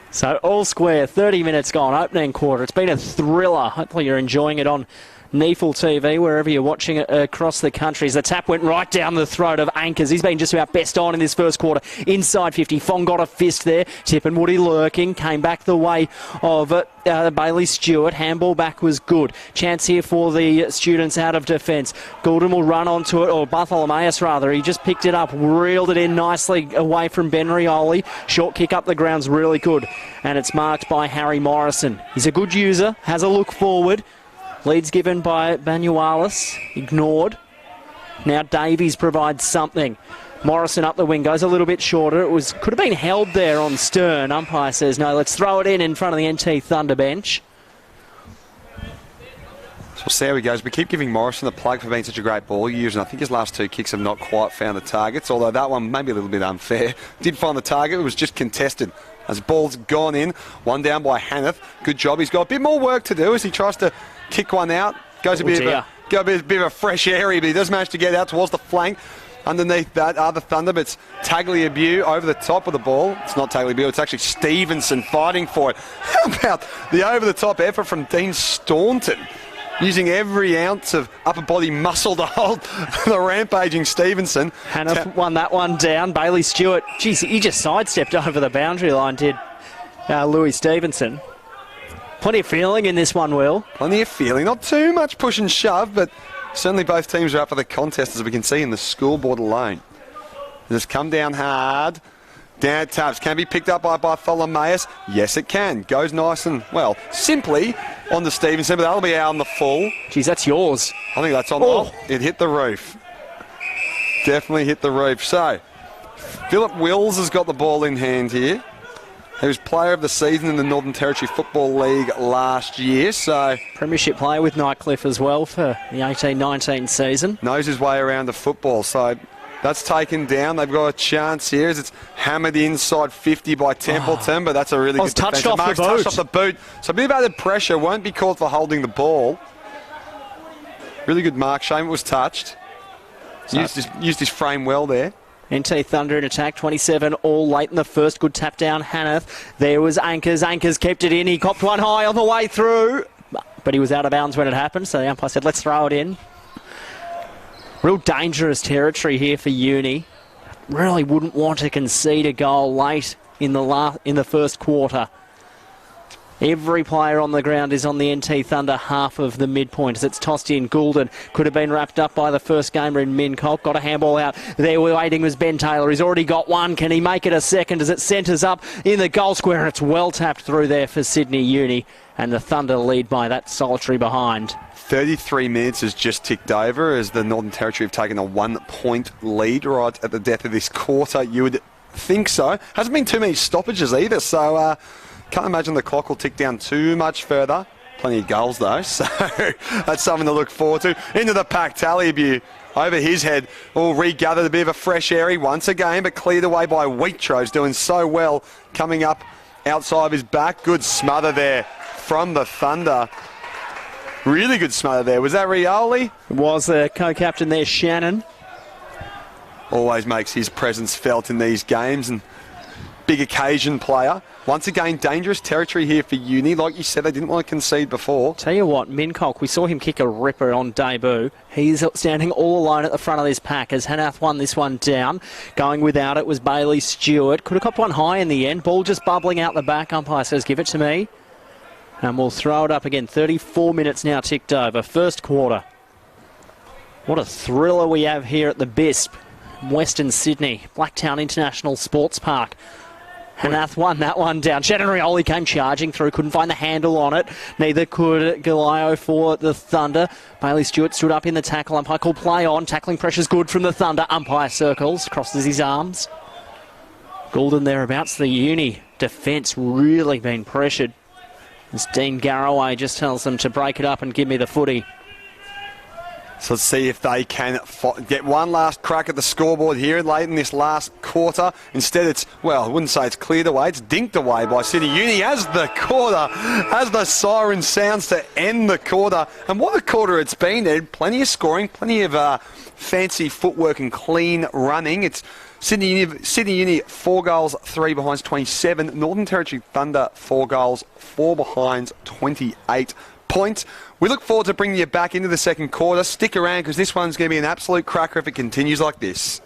So all square, 30 minutes gone, opening quarter. It's been a thriller. Hopefully you're enjoying it on NEAFL TV, wherever you're watching it across the country. As the tap went right down the throat of Anchors. He's been just about best on in this first quarter. Inside 50. Fong got a fist there. Tip and Woody lurking. Came back the way of Bailey Stewart. Handball back was good. Chance here for the Students out of defence. Goulden will run onto it, or Bartholomeus rather. He just picked it up, reeled it in nicely away from Ben Rioli. Short kick up the ground's really good. And it's marked by Harry Morrison. He's a good user. Has a look forward. Leads given by Banualis, ignored. Now Davies provides something. Morrison up the wing, goes a little bit shorter. Could have been held there on Stern. Umpire says no, let's throw it in front of the NT Thunder bench. So we'll see how he goes. We keep giving Morrison the plug for being such a great ball user, and I think his last 2 kicks have not quite found the targets, although that one may be a little bit unfair. Did find the target, it was just contested. As the ball's gone in, one down by Hanneth. Good job. He's got a bit more work to do as he tries to kick one out. Goes a bit of a fresh area, but he does manage to get out towards the flank. Underneath that are the Thunder, but it's Tagliabue over the top of the ball. It's not Tagliabue, it's actually Stevenson fighting for it. How about the over-the-top effort from Dean Staunton? Using every ounce of upper body muscle to hold the rampaging Stevenson. Hannah won that one down. Bailey Stewart, geez, he just sidestepped over the boundary line, did Louis Stevenson. Plenty of feeling in this one, Will. Plenty of feeling. Not too much push and shove, but certainly both teams are up for the contest, as we can see in the scoreboard alone. Just come down hard. Down it taps. Can be picked up by Bartholomeus. Yes, it can. Goes nice and, well, simply on the Stevenson, but that'll be out on the full. Geez, that's yours. I think that's on the... It hit the roof. Definitely hit the roof. So, Philip Wills has got the ball in hand here. He was player of the season in the Northern Territory Football League last year, so... Premiership player with Nightcliff as well for the 18-19 season. Knows his way around the football, so that's taken down. They've got a chance here as it's hammered inside 50 by Templeton, but that's a really good defense. Touched off the boot. Touched off the boot. So a bit of added pressure. Won't be called for holding the ball. Really good mark. Shame it was touched. Used his frame well there. NT Thunder in attack, 27 all late in the first. Good tap down, Hanneth. There was Anchors. Anchors kept it in. He copped one high on the way through, but he was out of bounds when it happened, so the umpire said, let's throw it in. Real dangerous territory here for Uni. Really wouldn't want to concede a goal late in the first quarter. Every player on the ground is on the NT Thunder half of the midpoint as it's tossed in. Goulden could have been wrapped up by the first gamer in Mincock. Got a handball out. There waiting was Ben Taylor. He's already got one. Can he make it a second as it centres up in the goal square? And it's well tapped through there for Sydney Uni. And the Thunder lead by that solitary behind. 33 minutes has just ticked over as the Northern Territory have taken a 1-point lead right at the death of this quarter. You would think so. Hasn't been too many stoppages either, so... can't imagine the clock will tick down too much further. Plenty of goals though, so that's something to look forward to. Into the pack, Tallybu over his head. All regathered, a bit of a fresh airy once again, but cleared away by Wheatrose, doing so well coming up outside of his back. Good smother there from the Thunder. Really good smother there. Was that Rioli? It was the co-captain there, Shannon. Always makes his presence felt in these games and big occasion player. Once again, dangerous territory here for Uni. Like you said, they didn't want to concede before. Tell you what, Mincock, we saw him kick a ripper on debut. He's standing all alone at the front of this pack as Hanath won this one down. Going without it was Bailey Stewart. Could have copped one high in the end. Ball just bubbling out the back. Umpire says, give it to me. And we'll throw it up again. 34 minutes now ticked over. First quarter. What a thriller we have here at the BISP. Western Sydney. Blacktown International Sportspark. Hanath won that one down. Shannon Rioli came charging through, couldn't find the handle on it. Neither could Galio for the Thunder. Bailey Stewart stood up in the tackle. Umpire called play on. Tackling pressure's good from the Thunder. Umpire circles, crosses his arms. Goulden thereabouts. The Uni defence really been pressured. As Dean Garraway just tells them to break it up and give me the footy. So let's see if they can get one last crack at the scoreboard here late in this last quarter. Instead, it's, well, I wouldn't say it's cleared away. It's dinked away by Sydney Uni as the siren sounds to end the quarter. And what a quarter it's been, Ed. Plenty of scoring, plenty of fancy footwork and clean running. It's Sydney Uni 4 goals, 3 behinds, 27. Northern Territory Thunder 4 goals, 4 behinds, 28 points. We look forward to bringing you back into the second quarter. Stick around because this one's going to be an absolute cracker if it continues like this.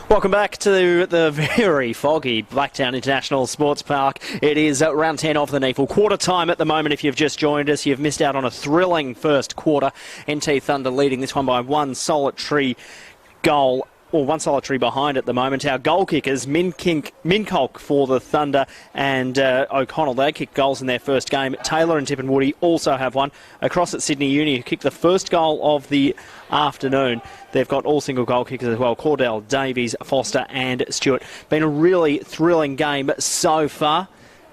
Welcome back to the very foggy Blacktown International Sportspark. It is round 10 of the NEAFL quarter time at the moment. If you've just joined us, you've missed out on a thrilling first quarter. NT Thunder leading this one by one solitary goal, or one solitary behind at the moment. Our goal kickers, Minkolk for the Thunder and O'Connell, they kicked goals in their first game. Taylor and Tippenwoody also have one. Across at Sydney Uni, who kicked the first goal of the afternoon. They've got all single goal kickers as well. Cordell, Davies, Foster and Stewart. Been a really thrilling game so far.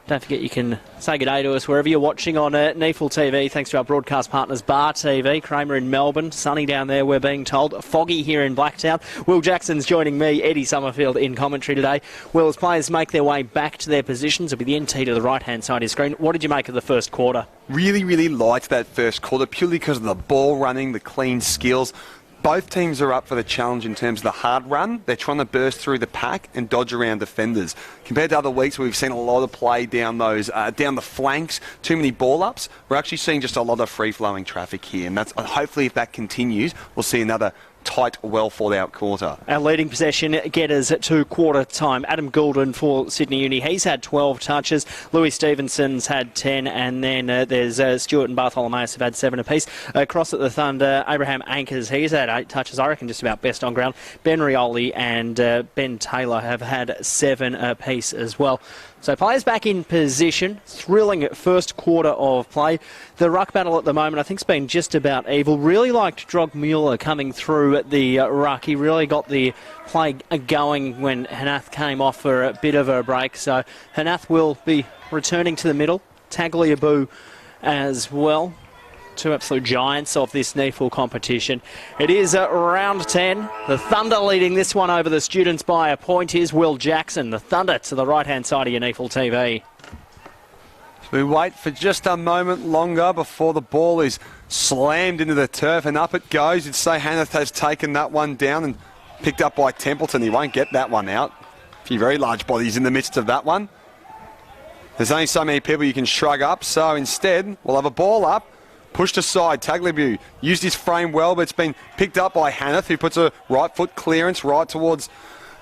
Don't forget you can say good day to us wherever you're watching on NEAFL TV. Thanks to our broadcast partners, Bar TV. Kramer in Melbourne. Sunny down there, we're being told. Foggy here in Blacktown. Will Jackson's joining me, Eddie Summerfield, in commentary today. Will, as players make their way back to their positions, it'll be the NT to the right-hand side of your screen. What did you make of the first quarter? Really liked that first quarter, purely because of the ball running, the clean skills. Both teams are up for the challenge in terms of the hard run. They're trying to burst through the pack and dodge around defenders. Compared to other weeks where we've seen a lot of play down those down the flanks, too many ball ups, we're actually seeing just a lot of free-flowing traffic here. And that's hopefully if that continues, we'll see another tight, well-thought-out quarter. Our leading possession getters to quarter time. Adam Goulden for Sydney Uni. He's had 12 touches. Louis Stevenson's had 10. And then there's Stewart and Bartholomeus have had 7 apiece. Across at the Thunder, Abraham Anchors, he's had 8 touches. I reckon just about best on ground. Ben Rioli and Ben Taylor have had 7 apiece as well. So players back in position. Thrilling first quarter of play. The ruck battle at the moment I think has been just about evil. Really liked Drogmuller coming through at the ruck. He really got the play going when Hanath came off for a bit of a break. So Hanath will be returning to the middle. Tagliabue as well. 2 absolute giants of this NEAFL competition. It is round 10. The Thunder leading this one over the Students by a point. Here's Will Jackson. The Thunder to the right-hand side of your NEAFL TV. We wait for just a moment longer before the ball is slammed into the turf and up it goes. You'd say Hanath has taken that one down and picked up by Templeton. He won't get that one out. A few very large bodies in the midst of that one. There's only so many people you can shrug up, so instead we'll have a ball up. Pushed aside, Tagliabue used his frame well, but it's been picked up by Hanath, who puts a right foot clearance right towards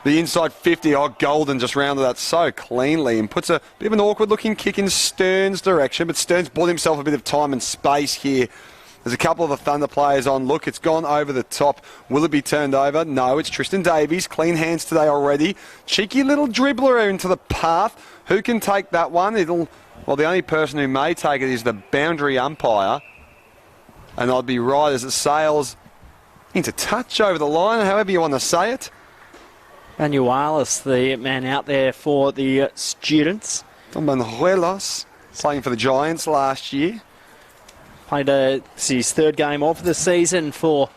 the inside 50. Oh, Golden just rounded that so cleanly and puts a bit of an awkward looking kick in Stern's direction, but Stern's bought himself a bit of time and space here. There's a couple of the Thunder players on. Look, it's gone over the top. Will it be turned over? No, it's Tristan Davies. Clean hands today already. Cheeky little dribbler into the path. Who can take that one? Well, the only person who may take it is the boundary umpire. And I'd be right as it sails into touch over the line, however you want to say it. Manuelis, the man out there for the Students. Manuelis, playing for the Giants last year. Played his 3rd game of the season for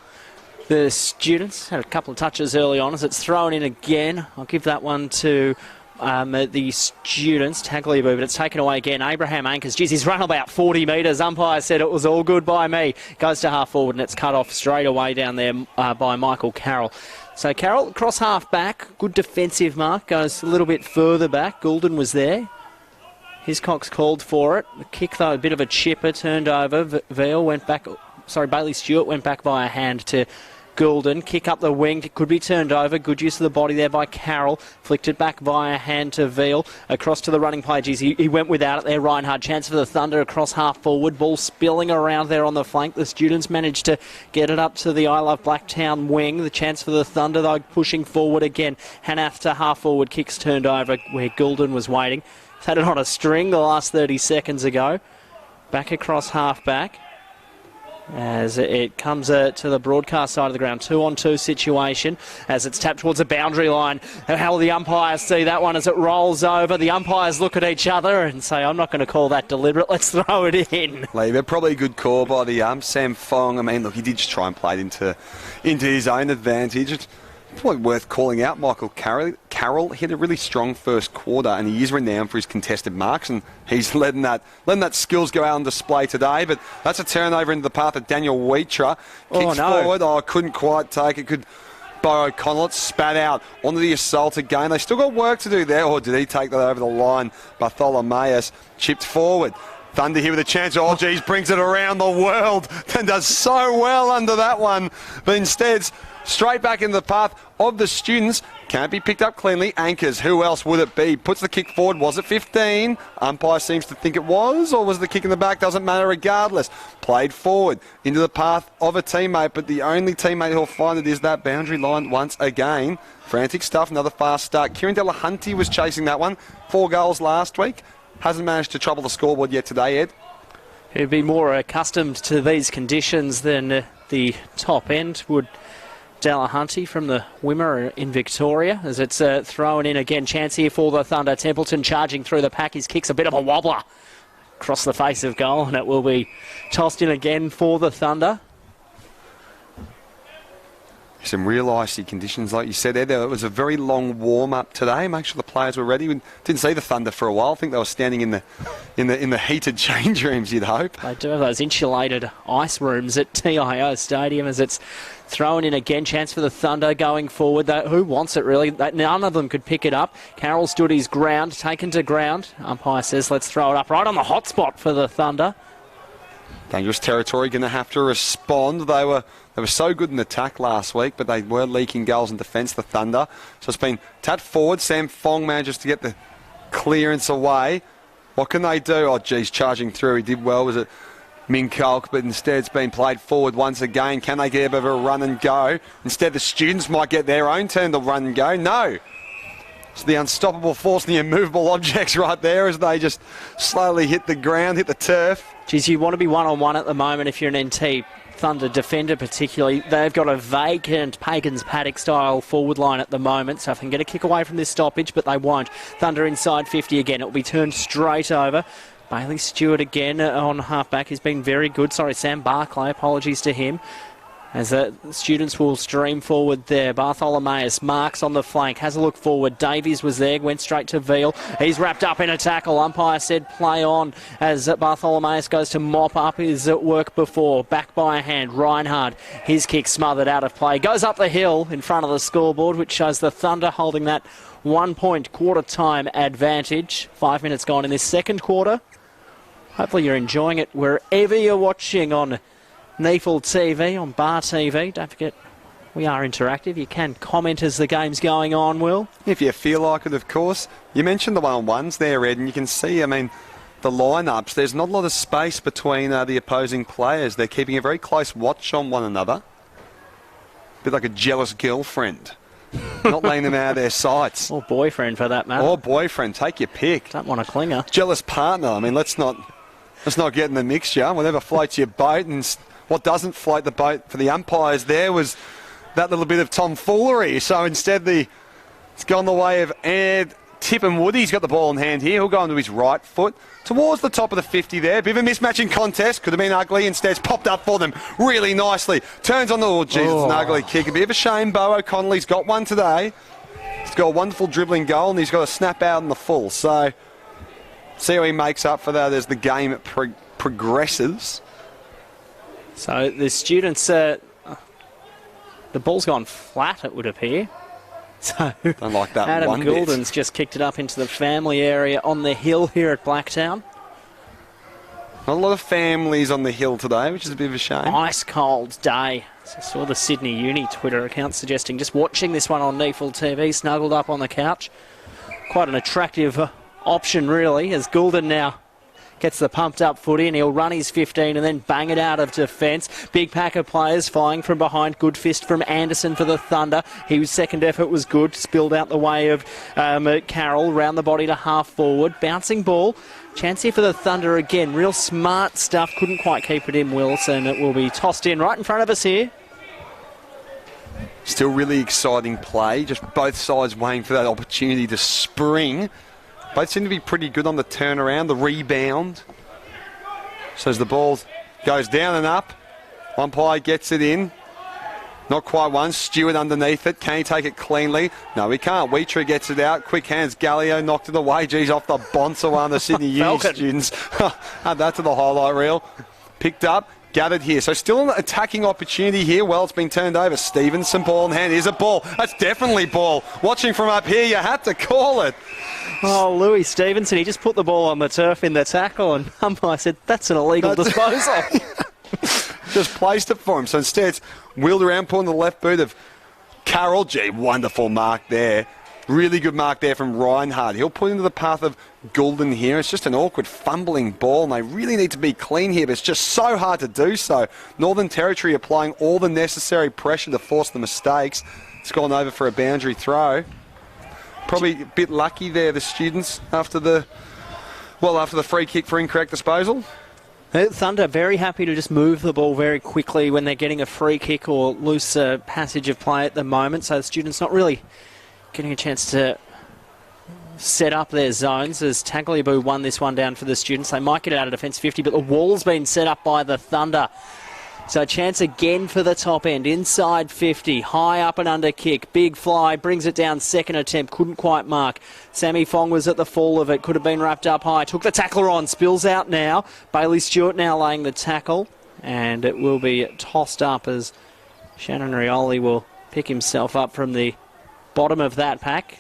the Students. Had a couple of touches early on as it's thrown in again. I'll give that one to the Students, Tagliabue, but it's taken away again. Abraham Anchors, geez, he's run about 40 metres. Umpire said it was all good by me. Goes to half forward and it's cut off straight away down there by Michael Carroll. So Carroll across half back, good defensive mark, goes a little bit further back. Goulden was there. Hiscock's called for it. The kick though, a bit of a chipper, turned over. Bailey Stewart went back by a hand to Goulden. Kick up the wing, it could be turned over. Good use of the body there by Carroll. Flicked it back by a hand to Veal. Across to the running play. Geez, he went without it there. Reinhard, chance for the Thunder across half forward. Ball spilling around there on the flank. The Students managed to get it up to the I Love Blacktown wing. The chance for the Thunder though pushing forward again. Hanath to half forward. Kicks turned over where Goulden was waiting. He's had it on a string the last 30 seconds ago. Back across half back. As it comes to the broadcast side of the ground. 2-on-2 situation as it's tapped towards the boundary line. How will the umpires see that one as it rolls over? The umpires look at each other and say, I'm not going to call that deliberate. Let's throw it in. Leave it. Probably a good call by the Sam Fong. I mean, look, he did just try and play it into his own advantage. It's probably worth calling out Michael Carroll. He had a really strong first quarter and he is renowned for his contested marks and he's letting that skills go out on display today. But that's a turnover into the path of Daniel Wheatra. Kicks forward. Oh, couldn't quite take it. Could Bo O'Connell. It spat out onto the assault again. They still got work to do there. Or did he take that over the line? Bartholomeus chipped forward. Thunder here with a chance. Oh, geez, brings it around the world and does so well under that one. But instead, straight back into the path of the students. Can't be picked up cleanly. Anchors, who else would it be? Puts the kick forward. Was it 15? Umpire seems to think it was, or was the kick in the back? Doesn't matter regardless. Played forward into the path of a teammate, but the only teammate who'll find it is that boundary line once again. Frantic stuff, another fast start. Kieran Delahunty was chasing that one. 4 goals last week. Hasn't managed to trouble the scoreboard yet today, Ed. He'd be more accustomed to these conditions than the top end would Delahunty from the Wimmer in Victoria, as it's thrown in again. Chance here for the Thunder. Templeton charging through the pack. His kick's a bit of a wobbler across the face of goal, and it will be tossed in again for the Thunder. Some real icy conditions, like you said, Ed. It was a very long warm-up today. Make sure the players were ready. We didn't see the Thunder for a while. I think they were standing in the heated change rooms, you'd hope. They do have those insulated ice rooms at TIO Stadium, as it's thrown in again. Chance for the Thunder going forward. Who wants it, really? None of them could pick it up. Carroll stood his ground, taken to ground. Umpire says, let's throw it up right on the hot spot for the Thunder. Dangerous territory, going to have to respond. They were so good in attack last week, but they were leaking goals in defence, the Thunder. So it's been tapped forward. Sam Fong manages to get the clearance away. What can they do? Oh, geez, charging through. He did well. Was it Minkolk? But instead it's been played forward once again. Can they get a bit of a run and go? Instead, the students might get their own turn to run and go. No. It's the unstoppable force and the immovable objects right there as they just slowly hit the ground, hit the turf. Geez, you want to be one-on-one at the moment if you're an NT Thunder defender particularly. They've got a vacant Pagans Paddock style forward line at the moment, so if they can get a kick away from this stoppage, but they won't. Thunder inside 50 again. It will be turned straight over. Bailey Stewart again on halfback. He's been very good. Sorry, Sam Barclay. Apologies to him. As the students will stream forward there. Bartholomeus marks on the flank, has a look forward. Davies was there, went straight to Veal. He's wrapped up in a tackle. Umpire said play on as Bartholomeus goes to mop up his work before. Back by a hand, Reinhard. His kick smothered out of play. Goes up the hill in front of the scoreboard, which shows the Thunder holding that 1 point quarter time advantage. 5 minutes gone in this second quarter. Hopefully you're enjoying it wherever you're watching on NEAFL TV, on Bar TV. Don't forget, we are interactive. You can comment as the game's going on, Will. If you feel like it, of course. You mentioned the one-on-ones there, Ed, and you can see, the lineups. There's not a lot of space between the opposing players. They're keeping a very close watch on one another. A bit like a jealous girlfriend. Not letting them out of their sights. Or boyfriend, for that matter. Or boyfriend. Take your pick. Don't want to cling her. Jealous partner. Let's not get in the mixture. Whatever floats your boat, and what doesn't float the boat for the umpires there was that little bit of tomfoolery. So instead, it's gone the way of Ed Tippenwood. He's got the ball in hand here. He'll go onto his right foot towards the top of the 50 there. Bit of a mismatching contest. Could have been ugly. Instead, it's popped up for them really nicely. Turns on the... it's an ugly kick. A bit of a shame. Bo O'Connelly's got one today. He's got a wonderful dribbling goal, and he's got a snap out in the full. So see how he makes up for that as the game progresses. So the students, the ball's gone flat, it would appear. So don't like that. Adam Goulden's just kicked it up into the family area on the hill here at Blacktown. Not a lot of families on the hill today, which is a bit of a shame. Ice cold day. So I saw the Sydney Uni Twitter account suggesting just watching this one on NEAFL TV, snuggled up on the couch. Quite an attractive option, really, as Goulden now gets the pumped up foot in. He'll run his 15 and then bang it out of defence. Big pack of players firing from behind. Good fist from Anderson for the Thunder. His second effort was good. Spilled out the way of Carroll. Round the body to half forward. Bouncing ball. Chance here for the Thunder again. Real smart stuff. Couldn't quite keep it in, Wilson. It will be tossed in right in front of us here. Still really exciting play. Just both sides waiting for that opportunity to spring. Both seem to be pretty good on the turnaround, the rebound. So as the ball goes down and up, umpire gets it in. Not quite one. Stewart underneath it. Can he take it cleanly? No, he can't. Wheatree gets it out. Quick hands. Gallio knocked it away. Geez, off the boncer one of the Sydney Uni students. Add that to the highlight reel. Picked up. gathered here. So still an attacking opportunity here. Well, it's been turned over. Stevenson, ball in hand. Here's a ball. That's definitely ball. Watching from up here, you had to call it. Oh, Louis Stevenson, he just put the ball on the turf in the tackle, and umpire said, that's an illegal disposal. Just placed it for him. So instead, it's wheeled around, pulling the left boot of Carroll. Gee, wonderful mark there. Really good mark there from Reinhardt. He'll put into the path of Goulden here. It's just an awkward fumbling ball, and they really need to be clean here, but it's just so hard to do so. Northern Territory applying all the necessary pressure to force the mistakes. It's gone over for a boundary throw. Probably a bit lucky there, the students, after the free kick for incorrect disposal. Thunder very happy to just move the ball very quickly when they're getting a free kick or loose passage of play at the moment, so the students not really getting a chance to set up their zones as Tagliabue won this one down for the students. They might get it out of defence 50, but the wall's been set up by the Thunder. So a chance again for the top end, inside 50, high up and under kick, big fly, brings it down, second attempt, couldn't quite mark. Sammy Fong was at the fall of it, could have been wrapped up high, took the tackler on, spills out now. Bailey Stewart now laying the tackle, and it will be tossed up as Shannon Rioli will pick himself up from the bottom of that pack.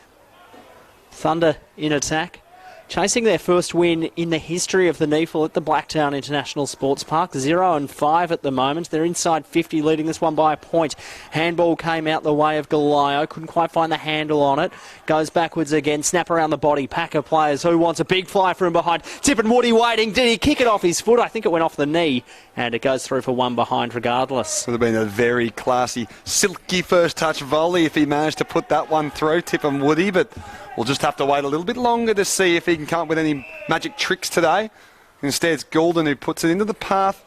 Thunder in attack, chasing their first win in the history of the NEAFL at the Blacktown International Sportspark. 0-5 at the moment. They're inside 50, leading this one by a point. Handball came out the way of Galayo. Couldn't quite find the handle on it. Goes backwards again. Snap around the body. Pack of players who wants a big fly from behind. Tip and Woody waiting. Did he kick it off his foot? I think it went off the knee. And it goes through for one behind regardless. Would have been a very classy, silky first touch volley if he managed to put that one through, Tip and Woody, but we'll just have to wait a little bit longer to see if he can come up with any magic tricks today. Instead, it's Goulden who puts it into the path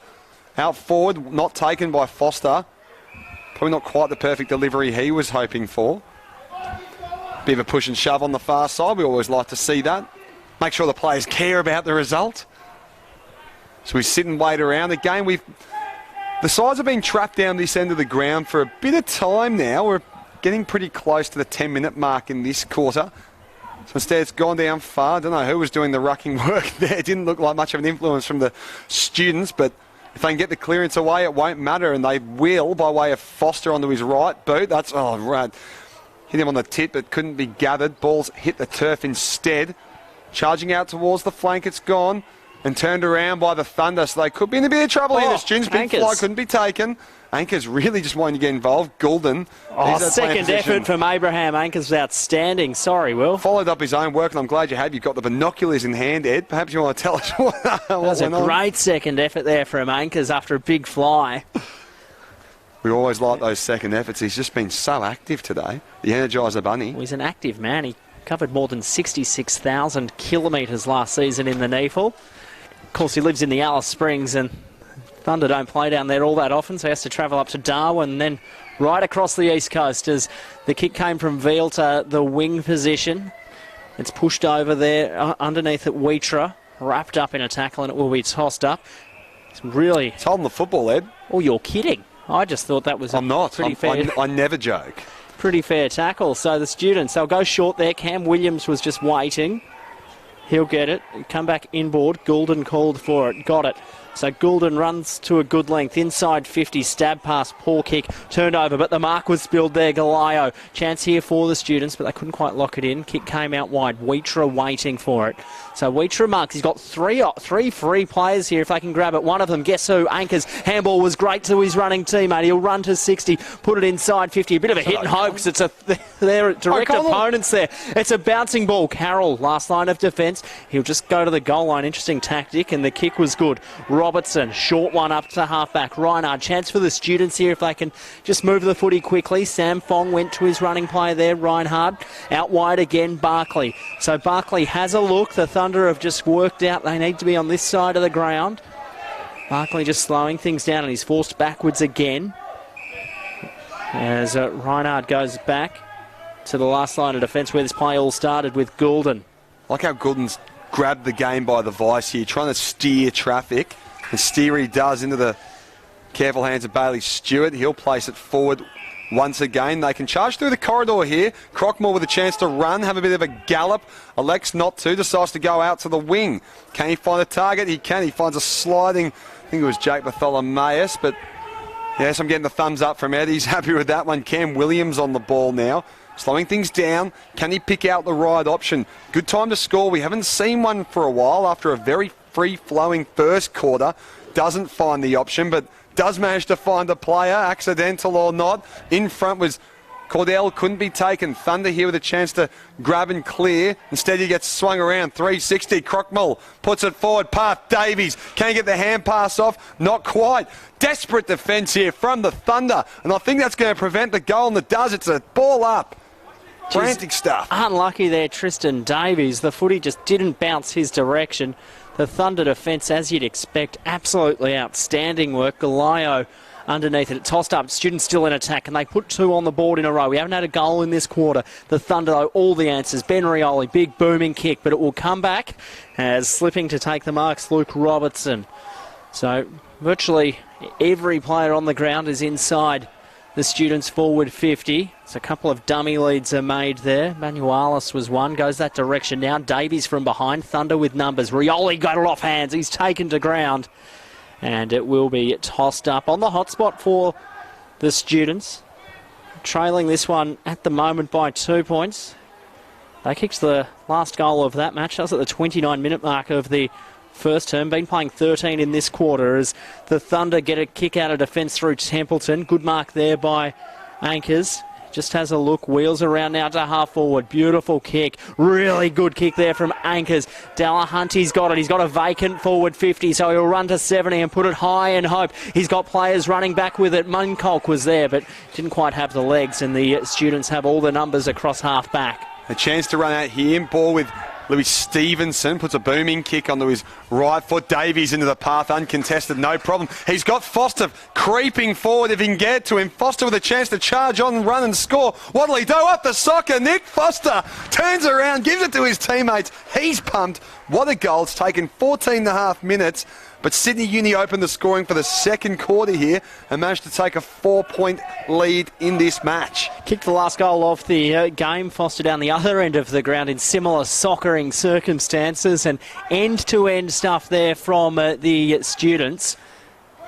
out forward, not taken by Foster. Probably not quite the perfect delivery he was hoping for. Bit of a push and shove on the far side. We always like to see that. Make sure the players care about the result. So we sit and wait around. Again, the sides have been trapped down this end of the ground for a bit of time now. We're getting pretty close to the 10-minute mark in this quarter. So instead, it's gone down far. I don't know who was doing the rucking work there. It didn't look like much of an influence from the students, but if they can get the clearance away, it won't matter, and they will by way of Foster onto his right boot. That's, right. Hit him on the tit, but couldn't be gathered. Ball's hit the turf instead. Charging out towards the flank, it's gone, and turned around by the Thunder, so they could be in a bit of trouble here. The students' big fly couldn't be taken. Anchors really just wanting to get involved. Goulden. Second effort from Abraham Anchors was outstanding. Sorry, Will. Followed up his own work, and I'm glad you have. You've got the binoculars in hand, Ed. Perhaps you want to tell us what was a great second effort there from Anchors after a big fly. We always like those second efforts. He's just been so active today. The Energizer Bunny. Well, he's an active man. He covered more than 66,000 kilometres last season in the NEAFL. Of course, he lives in the Alice Springs, and Thunder don't play down there all that often, so he has to travel up to Darwin and then right across the east coast as the kick came from Veal to the wing position. It's pushed over there underneath at Wheatra, wrapped up in a tackle, and it will be tossed up. It's really... It's holding the football, Ed. Oh, you're kidding. I just thought that was pretty fair. I never joke. Pretty fair tackle. So the students, they'll go short there. Cam Williams was just waiting. He'll get it. Come back inboard. Goulden called for it. Got it. So Goulden runs to a good length. Inside 50. Stab pass. Poor kick. Turned over. But the mark was spilled there. Galayo. Chance here for the students, but they couldn't quite lock it in. Kick came out wide. Wheatra waiting for it. So Wheatra marks. He's got three free players here if they can grab it. One of them, guess who? Anchors. Handball was great to his running teammate. He'll run to 60. Put it inside 50. A bit of a hit and hope. It's their direct opponents there. It's a bouncing ball. Carroll, last line of defence. He'll just go to the goal line. Interesting tactic, and the kick was good. Robertson, short one up to halfback. Reinhardt, chance for the students here if they can just move the footy quickly. Sam Fong went to his running play there. Reinhardt out wide again. Barkley. So Barkley has a look. The Thunder have just worked out they need to be on this side of the ground. Barkley just slowing things down, and he's forced backwards again as Reinhardt goes back to the last line of defence where this play all started with Goulden. I like how Goulden's grabbed the game by the vice here, trying to steer traffic. And steer he does into the careful hands of Bailey Stewart. He'll place it forward once again. They can charge through the corridor here. Crockmore with a chance to run, have a bit of a gallop. Elects not to, decides to go out to the wing. Can he find a target? He can. He finds a sliding I think it was Jake Bartholomaeus, but yes, I'm getting the thumbs up from Ed. He's happy with that one. Cam Williams on the ball now, slowing things down. Can he pick out the right option? Good time to score. We haven't seen one for a while after a very free-flowing first quarter. Doesn't find the option, but does manage to find a player, accidental or not. In front was Cordell, couldn't be taken. Thunder here with a chance to grab and clear. Instead, he gets swung around. 360. Crockmull puts it forward. Past Davies. Can't get the hand pass off. Not quite. Desperate defence here from the Thunder. And I think that's going to prevent the goal, and it does. It's a ball up. Frantic stuff. Unlucky there, Tristan Davies. The footy just didn't bounce his direction. The Thunder defence, as you'd expect, absolutely outstanding work. Galio underneath it, tossed up. Students still in attack, and they put 2 on the board in a row. We haven't had a goal in this quarter. The Thunder, though, all the answers. Ben Rioli, big booming kick, but it will come back as slipping to take the marks, Luke Robertson. So virtually every player on the ground is inside the Students' forward 50. So a couple of dummy leads are made there. Manuelis was one, goes that direction now. Davies from behind, Thunder with numbers. Rioli got it off hands. He's taken to ground. And it will be tossed up on the hotspot for the Students. Trailing this one at the moment by 2 points. They kicked the last goal of that match. That was at the 29-minute mark of the first term. Been playing 13 in this quarter as the Thunder get a kick out of defence through Templeton. Good mark there by Anchors. Just has a look, wheels around now to half forward. Beautiful kick. Really good kick there from Anchors. Delahunty's got it. He's got a vacant forward 50, so he'll run to 70 and put it high and hope. He's got players running back with it. Munkolk was there, but didn't quite have the legs, and the Students have all the numbers across half back. A chance to run out here. Ball with Louis Stevenson, puts a booming kick onto his right foot. Davies into the path, uncontested, no problem. He's got Foster creeping forward if he can get to him. Foster with a chance to charge on, run and score. What'll he do? Up the soccer. Nick Foster turns around, gives it to his teammates. He's pumped. What a goal. It's taken 14 and a half minutes. But Sydney Uni opened the scoring for the second quarter here and managed to take a 4-point lead in this match. Kicked the last goal off the game. Foster down the other end of the ground in similar soccering circumstances, and end-to-end stuff there from the Students.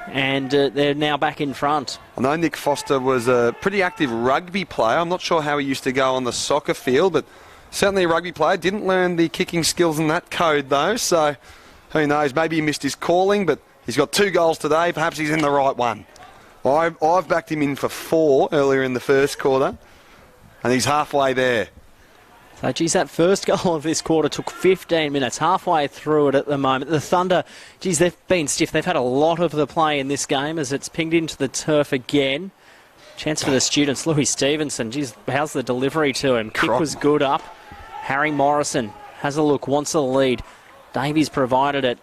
And they're now back in front. I know Nick Foster was a pretty active rugby player. I'm not sure how he used to go on the soccer field, but certainly a rugby player. Didn't learn the kicking skills in that code, though, so who knows? Maybe he missed his calling, but he's got 2 goals today. Perhaps he's in the right one. I've backed him in for 4 earlier in the first quarter, and he's halfway there. So, geez, that first goal of this quarter took 15 minutes, halfway through it at the moment. The Thunder, geez, they've been stiff. They've had a lot of the play in this game as it's pinged into the turf again. Chance for the Students. Louis Stevenson, geez, how's the delivery to him? Kick was good up. Harry Morrison has a look, wants a lead. Davies provided it.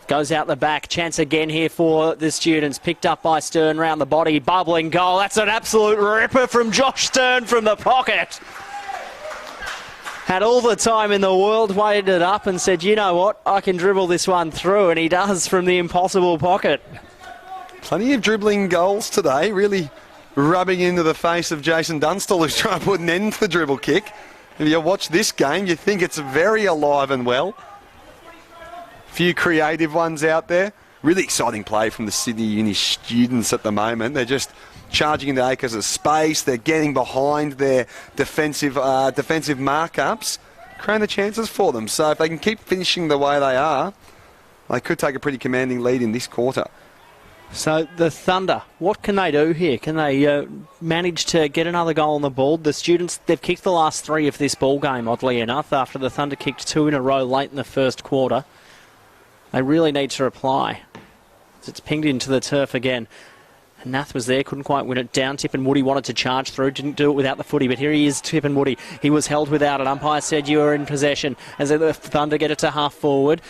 Goes out the back. Chance again here for the Students. Picked up by Stern round the body. Bubbling goal. That's an absolute ripper from Josh Stern from the pocket. Had all the time in the world, weighted it up and said, you know what, I can dribble this one through, and he does from the impossible pocket. Plenty of dribbling goals today, really rubbing into the face of Jason Dunstall, who's trying to put an end to the dribble kick. If you watch this game, you think it's very alive and well. Few creative ones out there. Really exciting play from the Sydney Uni Students at the moment. They're just charging into acres of space. They're getting behind their defensive markups, creating the chances for them. So if they can keep finishing the way they are, they could take a pretty commanding lead in this quarter. So the Thunder, what can they do here? Can they manage to get another goal on the board? The Students, they've kicked the last 3 of this ball game, oddly enough, after the Thunder kicked 2 in a row late in the first quarter. They really need to reply. It's pinged into the turf again. And Nath was there, couldn't quite win it down. Tippenwoody wanted to charge through, didn't do it without the footy, but here he is, Tippenwoody. He was held without it. Umpire said you were in possession as the Thunder get it to half forward.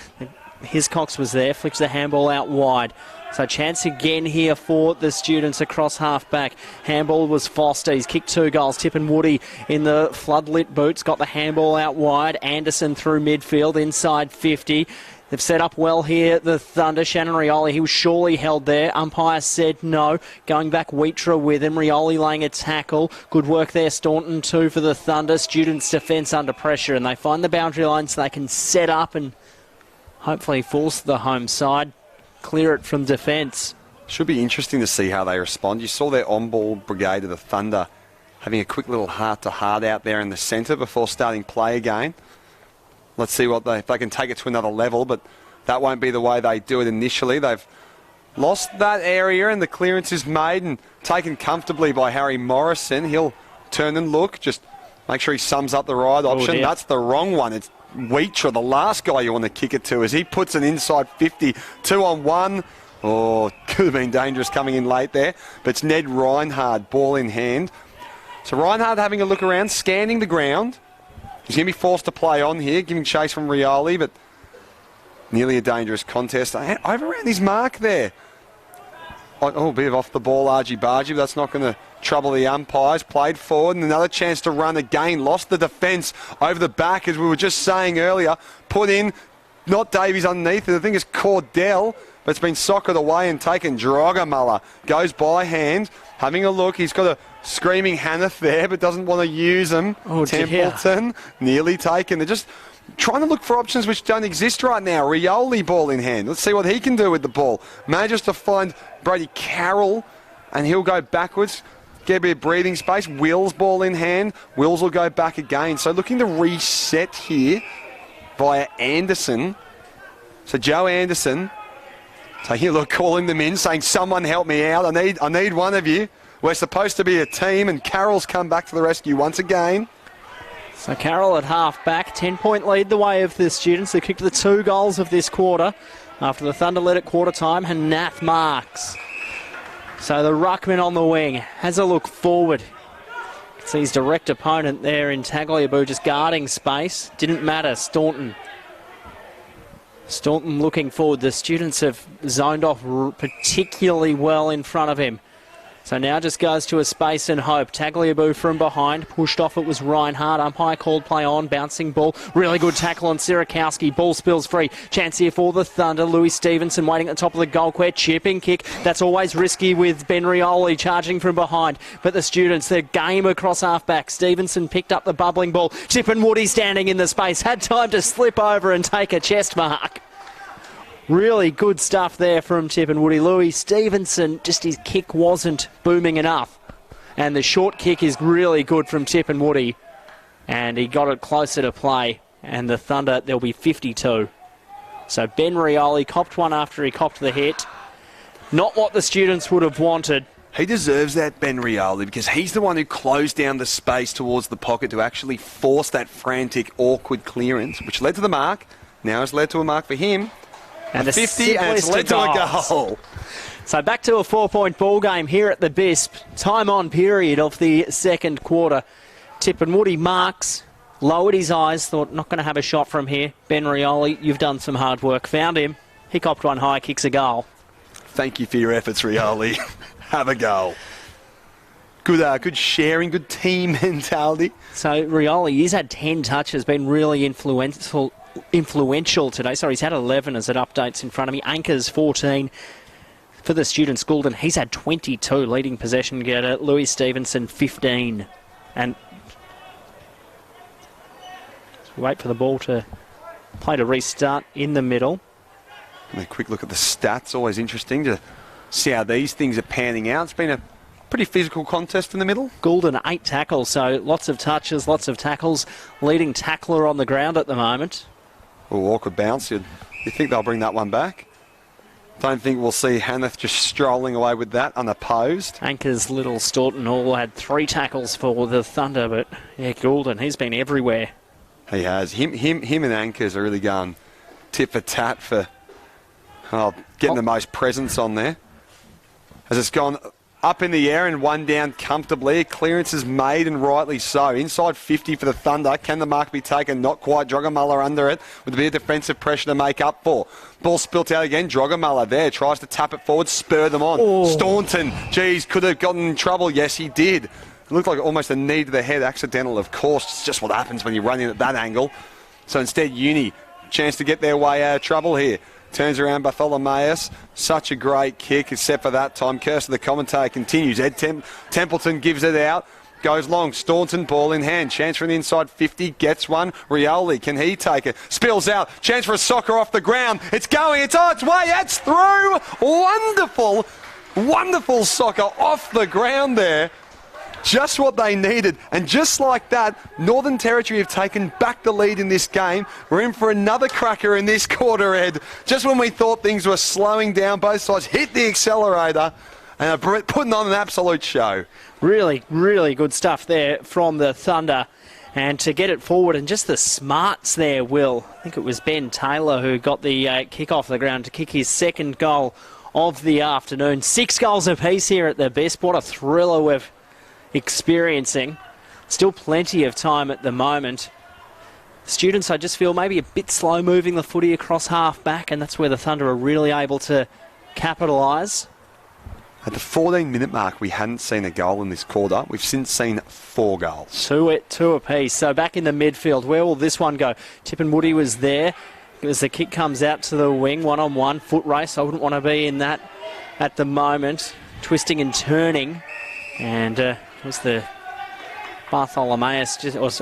Hiscox was there, flicks the handball out wide. So chance again here for the Students across half back. Handball was Foster. He's kicked 2 goals. Tippenwoody in the floodlit boots got the handball out wide. Anderson through midfield inside 50. They've set up well here, the Thunder. Shannon Rioli, he was surely held there. Umpire said no. Going back, Wheatra with him. Rioli laying a tackle. Good work there, Staunton too for the Thunder. Students' defence under pressure, and they find the boundary line so they can set up and hopefully force the home side. clear it from defence. Should be interesting to see how they respond. You saw their on-ball brigade of the Thunder having a quick little heart-to-heart out there in the centre before starting play again. Let's see if they can take it to another level, but that won't be the way they do it initially. They've lost that area and the clearance is made and taken comfortably by Harry Morrison. He'll turn and look, just make sure he sums up the right option. Dear. That's the wrong one. It's Weecher, the last guy you want to kick it to, as he puts an inside 50, 2-on-1. Oh, could have been dangerous coming in late there. But it's Ned Reinhard, ball in hand. So Reinhard having a look around, scanning the ground. He's going to be forced to play on here, giving chase from Rioli, but nearly a dangerous contest. Over around his mark there. Oh, a bit of off the ball, argy-bargy, but that's not going to trouble the umpires. Played forward and another chance to run again. Lost the defence over the back, as we were just saying earlier. Put in, not Davies underneath it. I think it's Cordell, but it's been socked away and taken. Drogamuller goes by hand, having a look. He's got a screaming Hanneth there, but doesn't want to use them. Oh, Templeton, nearly taken. They're just trying to look for options which don't exist right now. Rioli, ball in hand. Let's see what he can do with the ball. Manages to find Brady Carroll, and he'll go backwards. Get a bit of breathing space. Wills, ball in hand. Wills will go back again. So looking to reset here via Anderson. So Joe Anderson taking a look, calling them in, saying, someone help me out. I need one of you. We're supposed to be a team, and Carroll's come back to the rescue once again. So Carroll at half-back, 10-point lead the way of the Students. They kicked the 2 goals of this quarter. After the Thunder led at quarter-time, Hanath marks. So the ruckman on the wing has a look forward. Sees direct opponent there in Tagliabue just guarding space. Didn't matter, Staunton. Staunton looking forward. The Students have zoned off particularly well in front of him. So now just goes to a space and hope. Tagliabue from behind. Pushed off, it was Reinhardt. Umpire called play on. Bouncing ball. Really good tackle on Sirakowski. Ball spills free. Chance here for the Thunder. Louis Stevenson waiting at the top of the goal square. Chipping kick. That's always risky with Ben Rioli charging from behind. But the Students, their game across half-back. Stevenson picked up the bubbling ball. Tip and Woody standing in the space. Had time to slip over and take a chest mark. Really good stuff there from Tip and Woody. Louis Stevenson, just his kick wasn't booming enough. And the short kick is really good from Tip and Woody. And he got it closer to play. And the Thunder, there'll be 52. So Ben Rioli copped one after he copped the hit. Not what the Students would have wanted. He deserves that, Ben Rioli, because he's the one who closed down the space towards the pocket to actually force that frantic, awkward clearance, which led to the mark. Now it's led to a mark for him. And a 50, and it's led to a goal. So back to a 4-point ball game here at the Bisp. Time on period of the second quarter. Tip and Woody marks, lowered his eyes, thought not going to have a shot from here. Ben Rioli, you've done some hard work. Found him. He copped one high, kicks a goal. Thank you for your efforts, Rioli. Have a goal. Good sharing, good team mentality. So Rioli, he's had 10 touches, been really influential today. Sorry, he's had 11 as it updates in front of me. Anchors 14 for the Students. Goulden, he's had 22, leading possession getter. Louis Stevenson 15. And wait for the ball to play to restart in the middle. And a quick look at the stats. Always interesting to see how these things are panning out. It's been a pretty physical contest in the middle. Goulden 8 tackles, so lots of touches, lots of tackles. Leading tackler on the ground at the moment. Oh, awkward bounce. You think they'll bring that one back? Don't think we'll see Hanneth just strolling away with that unopposed. Anchors, Little, Staunton all had 3 tackles for the Thunder, but yeah, Goulden, he's been everywhere. He has. Him and Anchors are really going tit for tat for getting the most presence on there. As it's gone up in the air and one down comfortably. Clearance is made, and rightly so. Inside 50 for the Thunder. Can the mark be taken? Not quite. Drogamuller under it with a bit of defensive pressure to make up for. Ball spilt out again. Drogamuller there. Tries to tap it forward. Spur them on. Oh. Staunton. Geez, could have gotten in trouble. Yes, he did. It looked like almost a knee to the head. Accidental, of course. It's just what happens when you run in at that angle. So instead, Uni. Chance to get their way out of trouble here. Turns around Bartholomeus. Such a great kick, except for that time. Curse of the commentator continues. Ed Templeton gives it out. goes long. Staunton, ball in hand. Chance for an inside 50, gets one. Rioli, can he take it? Spills out. Chance for a soccer off the ground. It's going. It's on its way. It's through. Wonderful, wonderful soccer off the ground there. Just what they needed. And just like that, Northern Territory have taken back the lead in this game. We're in for another cracker in this quarter, Ed. Just when we thought things were slowing down, both sides hit the accelerator and are putting on an absolute show. Really, really good stuff there from the Thunder. And to get it forward, and just the smarts there, Will. I think it was Ben Taylor who got the kick off the ground to kick his second goal of the afternoon. 6 goals apiece here at the best. What a thriller we've experiencing. Still plenty of time at the moment. Students, I just feel maybe a bit slow moving the footy across half back, and that's where the Thunder are really able to capitalise. At the 14-minute mark, we hadn't seen a goal in this quarter. We've since seen 4 goals. Two apiece. So back in the midfield, where will this one go? Tippenwoody was there as the kick comes out to the wing, one-on-one, foot race. I wouldn't want to be in that at the moment. Twisting and turning, and it was the Bartholomeus, it was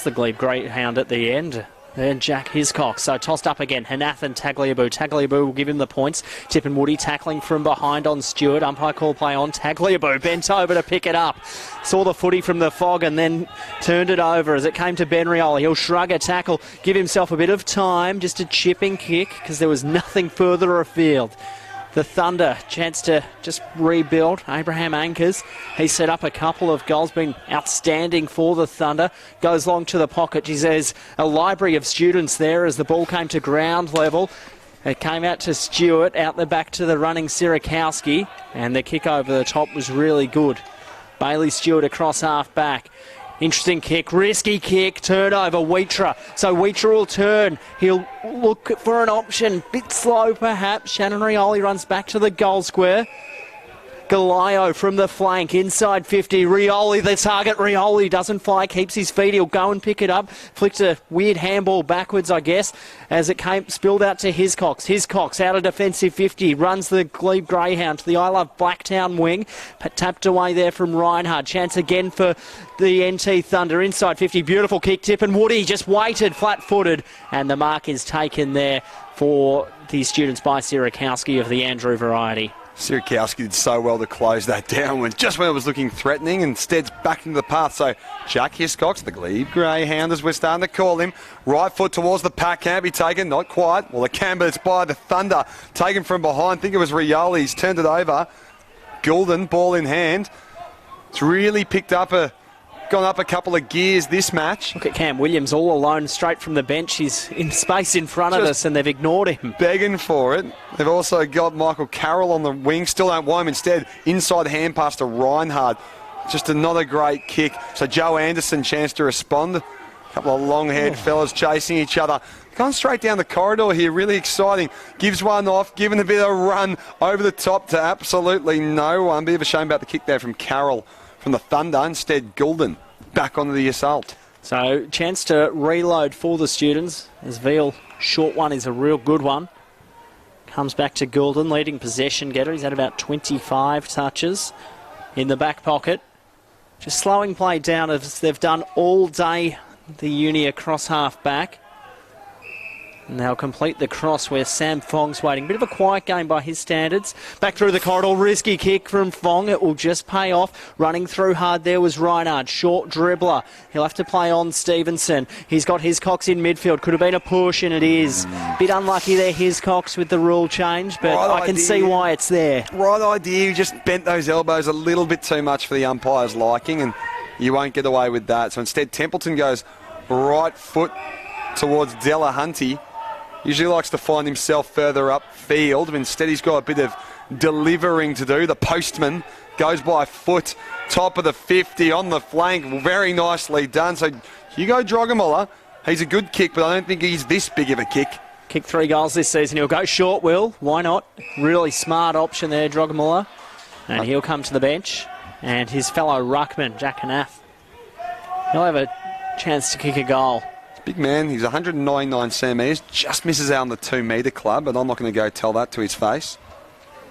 the Glebe Greyhound at the end. Then Jack Hiscox. So tossed up again. Hanathan Tagliabue. Tagliabue will give him the points. Tippenwoody tackling from behind on Stewart. Umpire call play on Tagliabue. Bent over to pick it up. Saw the footy from the fog and then turned it over as it came to Ben Rioli. He'll shrug a tackle, give himself a bit of time, just a chipping kick because there was nothing further afield. The Thunder, chance to just rebuild. Abraham Anchors, he set up a couple of goals, been outstanding for the Thunder. Goes long to the pocket. There's a library of students there as the ball came to ground level. It came out to Stewart, out the back to the running Sierakowski, and the kick over the top was really good. Bailey Stewart across half back. Interesting kick, risky kick, turnover, Wheatra. So Wheatra will turn. He'll look for an option. Bit slow perhaps. Shannon Rioli runs back to the goal square. Galaio from the flank, inside 50. Rioli, the target. Rioli doesn't fly, keeps his feet. He'll go and pick it up. Flicked a weird handball backwards, I guess, as it came spilled out to Hiscox. Hiscox out of defensive 50, runs the Glebe Greyhound to the I Love Blacktown wing. Tapped away there from Reinhard. Chance again for the NT Thunder. Inside 50, beautiful kick. Tippenwoody just waited flat-footed, and the mark is taken there for the students by Sierakowski of the Andrew variety. Sierakowski did so well to close that down just when it was looking threatening, and instead back into the path. So Jack Hiscox, the Glebe Greyhound as we're starting to call him, right foot towards the pack, can't be taken, not quite. Well, it can, but it's by the Thunder, taken from behind. I think it was Rioli, he's turned it over. Goulden, ball in hand. It's really gone up a couple of gears this match. Look at Cam Williams all alone straight from the bench. He's in space in front of us and they've ignored him. Begging for it. They've also got Michael Carroll on the wing. Still don't want him. Instead, inside hand pass to Reinhard. Just another great kick. So Joe Anderson, chance to respond. A couple of long-haired fellas chasing each other. Going straight down the corridor here, really exciting. Gives one off, giving a bit of a run over the top to absolutely no one. Bit of a shame about the kick there from Carroll from the Thunder. Instead, Goulden back onto the assault. So, chance to reload for the students as Veal short one is a real good one. Comes back to Goulden, leading possession getter. He's had about 25 touches in the back pocket. Just slowing play down as they've done all day, the uni across half back. And they'll complete the cross where Sam Fong's waiting. Bit of a quiet game by his standards. Back through the corridor, risky kick from Fong. It will just pay off. Running through hard there was Reinhard. Short dribbler. He'll have to play on Stevenson. He's got Hiscox in midfield. Could have been a push, and it is. Bit unlucky there, Hiscox, with the rule change, but I can see why it's there. Right idea. You just bent those elbows a little bit too much for the umpire's liking, and you won't get away with that. So instead, Templeton goes right foot towards Delahunty. Usually likes to find himself further upfield, but instead he's got a bit of delivering to do. The postman goes by foot, top of the 50 on the flank. Very nicely done. So Hugo Drogamuller, he's a good kick, but I don't think he's this big of a kick. Kicked 3 goals this season. He'll go short, Will. Why not? Really smart option there, Drogamuller. And he'll come to the bench. And his fellow ruckman, Jack Hanath, he'll have a chance to kick a goal. Big man, he's 199 centimetres, just misses out on the 2 metre club, but I'm not going to go tell that to his face.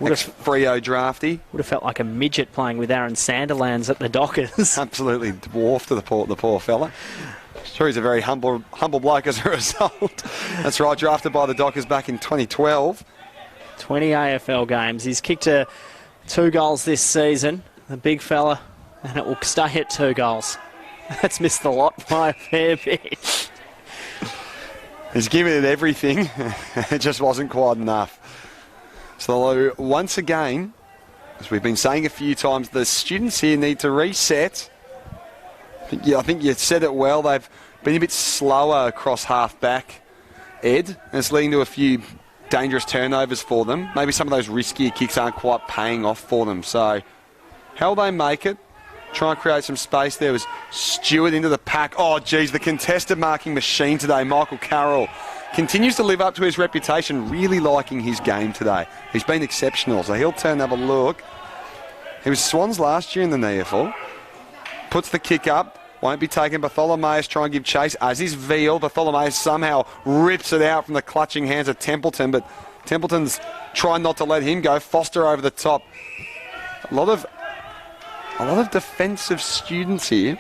Ex-Freo drafty. Would have felt like a midget playing with Aaron Sanderlands at the Dockers. Absolutely dwarfed the poor fella. Sure, he's a very humble bloke as a result. That's right, drafted by the Dockers back in 2012. 20 AFL games. He's kicked 2 goals this season, the big fella, and it will stay at 2 goals. That's missed the lot by a fair bit. He's given it everything. It just wasn't quite enough. So once again, as we've been saying a few times, the students here need to reset. I think you said it well. They've been a bit slower across half-back, Ed, and it's leading to a few dangerous turnovers for them. Maybe some of those riskier kicks aren't quite paying off for them. So how will they make it? Try and create some space. There was Stewart into the pack. Oh, geez, the contested marking machine today, Michael Carroll, continues to live up to his reputation, really liking his game today. He's been exceptional, so he'll turn and have a look. He was Swans last year in the NEAFL. Puts the kick up. Won't be taken. Bartholomeus try and give chase, as is Veal. Bartholomeus somehow rips it out from the clutching hands of Templeton, but Templeton's trying not to let him go. Foster over the top. A lot of defensive students here.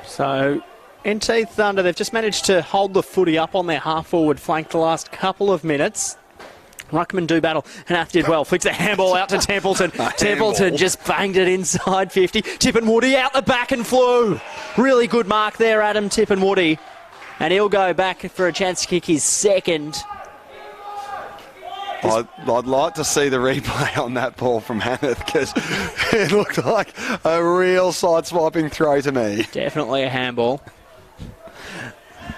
So NT Thunder, they've just managed to hold the footy up on their half-forward flank the last couple of minutes. Ruckman do battle, and Ath did well. Flicks a handball out to Templeton. Templeton just banged it inside 50. Tippenwoody out the back and flew. Really good mark there, Adam Tippenwoody. And he'll go back for a chance to kick his second. I'd like to see the replay on that ball from Hanneth, because it looked like a real side-swiping throw to me. Definitely a handball.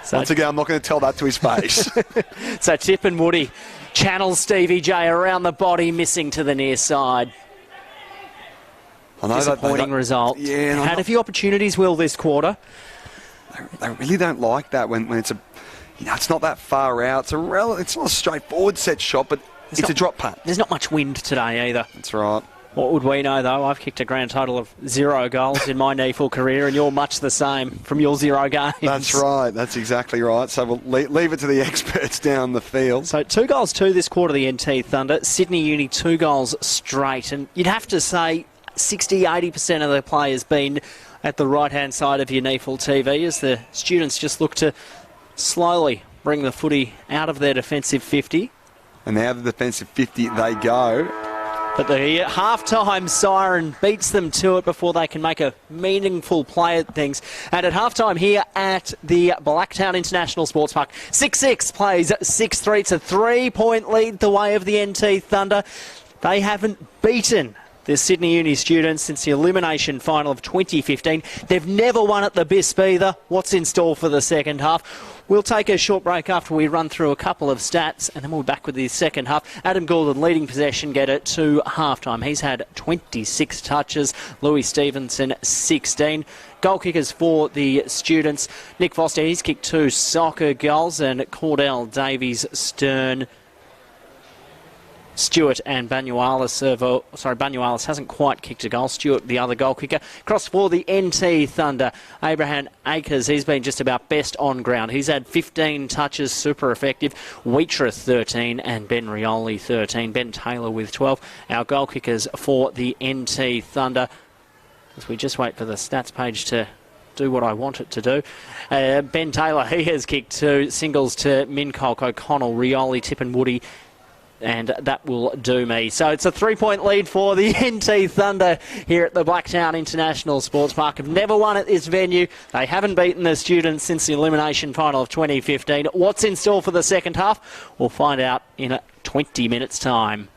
So once again, I'm not going to tell that to his face. So Tippenwoody channels Stevie J around the body, missing to the near side. I know disappointing result. Yeah, had a few opportunities, Will, this quarter. They really don't like that when it's a, it's not that far out. It's not a straightforward set shot, but it's a drop punt. There's not much wind today either. That's right. What would we know, though? I've kicked a grand total of 0 goals in my NEAFL career, and you're much the same from your 0 games. That's right. That's exactly right. So we'll leave it to the experts down the field. So 2 goals, 2 this quarter, the NT Thunder. Sydney Uni, 2 goals straight. And you'd have to say 60-80% of the play has been at the right-hand side of your NEAFL TV as the students just look to slowly bring the footy out of their defensive 50. And now the defensive 50 they go. But the half-time siren beats them to it before they can make a meaningful play at things. And at half-time here at the Blacktown International Sportspark, 6-6 plays 6-3. It's a 3-point lead the way of the NT Thunder. They haven't beaten the Sydney Uni students since the elimination final of 2015. They've never won at the BISP either. What's in store for the second half? We'll take a short break after we run through a couple of stats, and then we'll be back with the second half. Adam Goulden leading possession getter to half-time. He's had 26 touches. Louis Stevenson, 16. Goal kickers for the students. Nick Foster, he's kicked 2 soccer goals, and Cordell Davies, Stern, Stewart and Banualis hasn't quite kicked a goal. Stewart, the other goal kicker. Cross for the NT Thunder. Abraham Akers, he's been just about best on ground. He's had 15 touches, super effective. Wheatreth, 13, and Ben Rioli, 13. Ben Taylor with 12. Our goal kickers for the NT Thunder. As we just wait for the stats page to do what I want it to do. Ben Taylor, he has kicked 2 singles to Mincock, O'Connell, Rioli, Tippenwoody, and that will do me. So it's a 3-point lead for the NT Thunder here at the Blacktown International Sportspark. Have never won at this venue. They haven't beaten the students since the elimination final of 2015. What's in store for the second half? We'll find out in 20 minutes' time.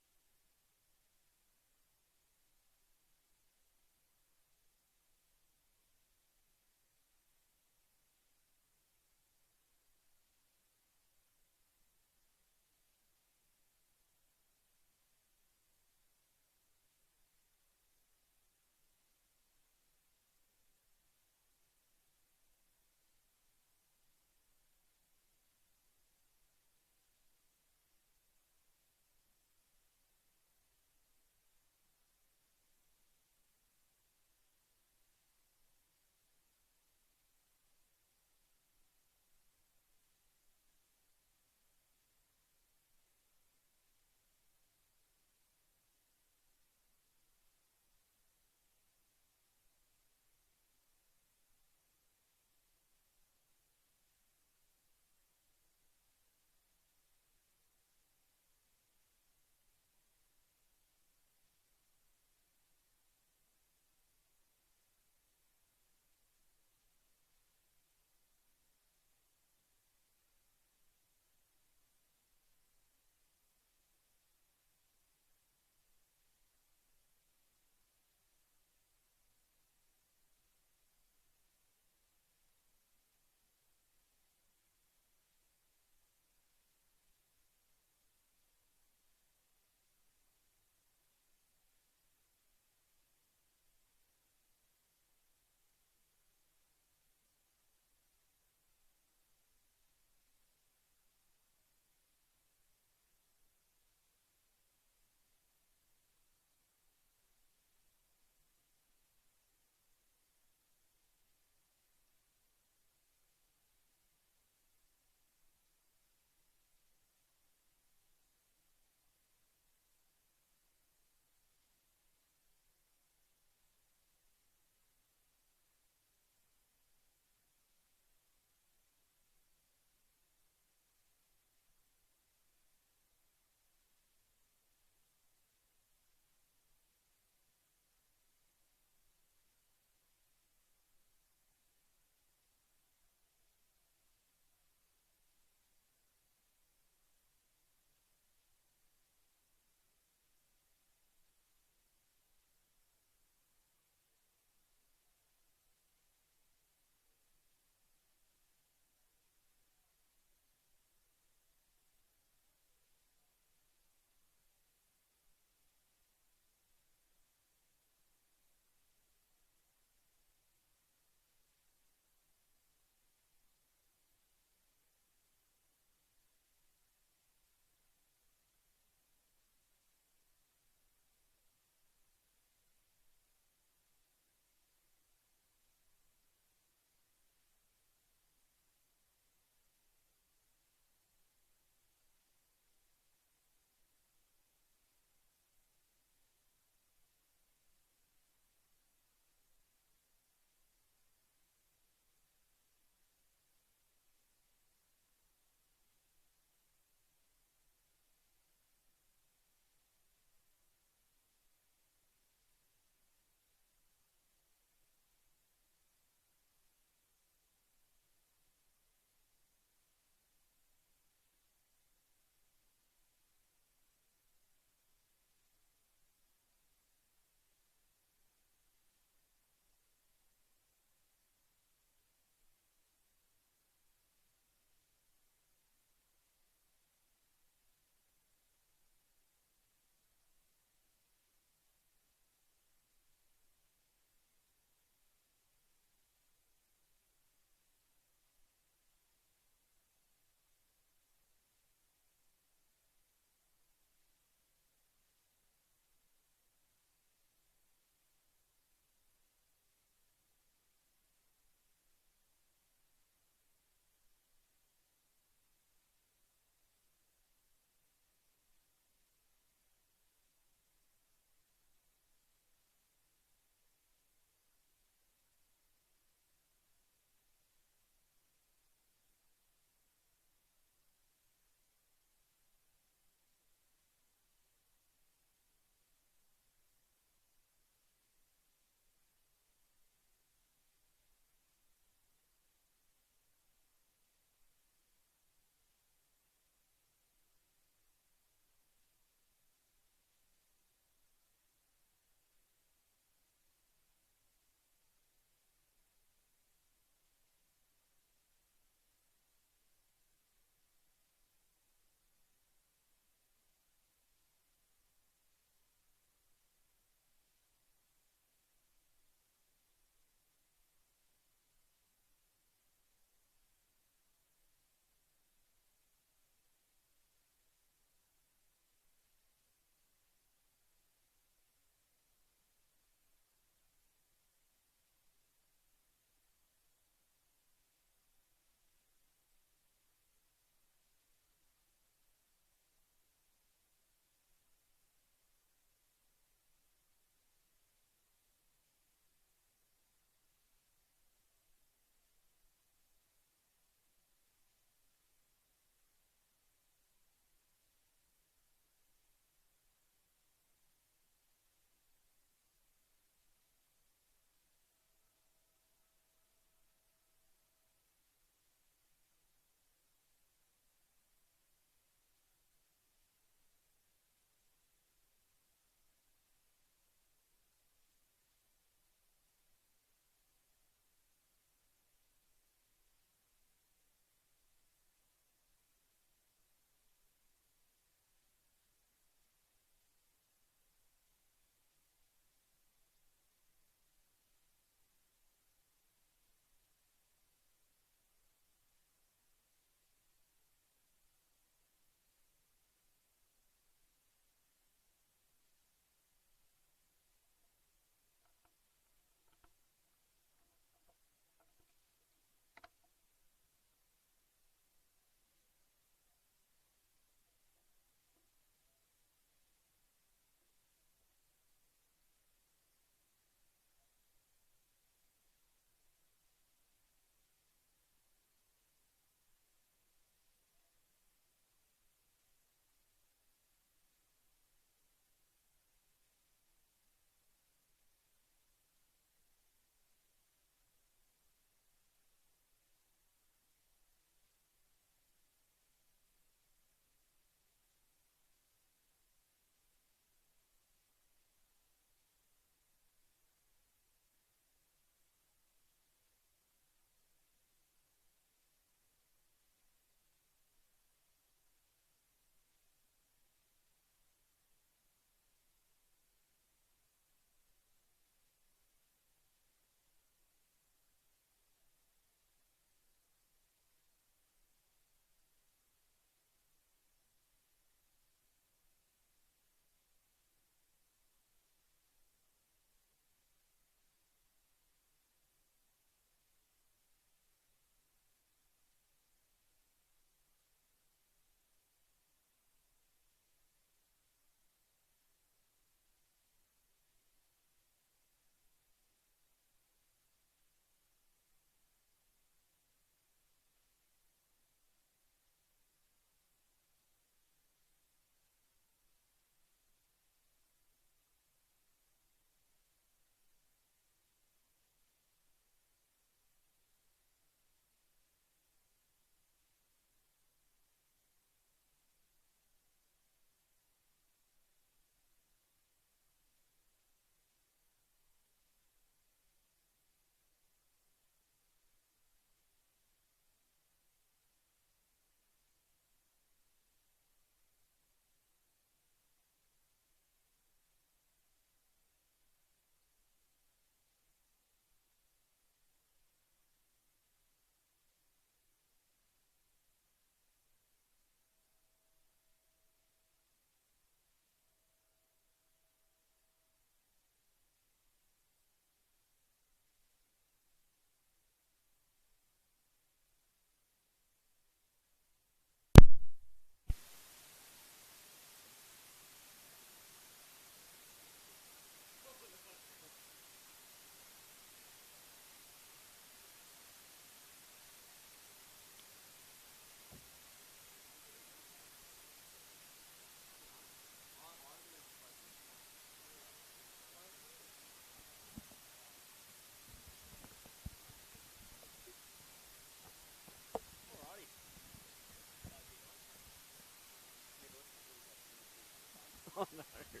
Oh, no. Give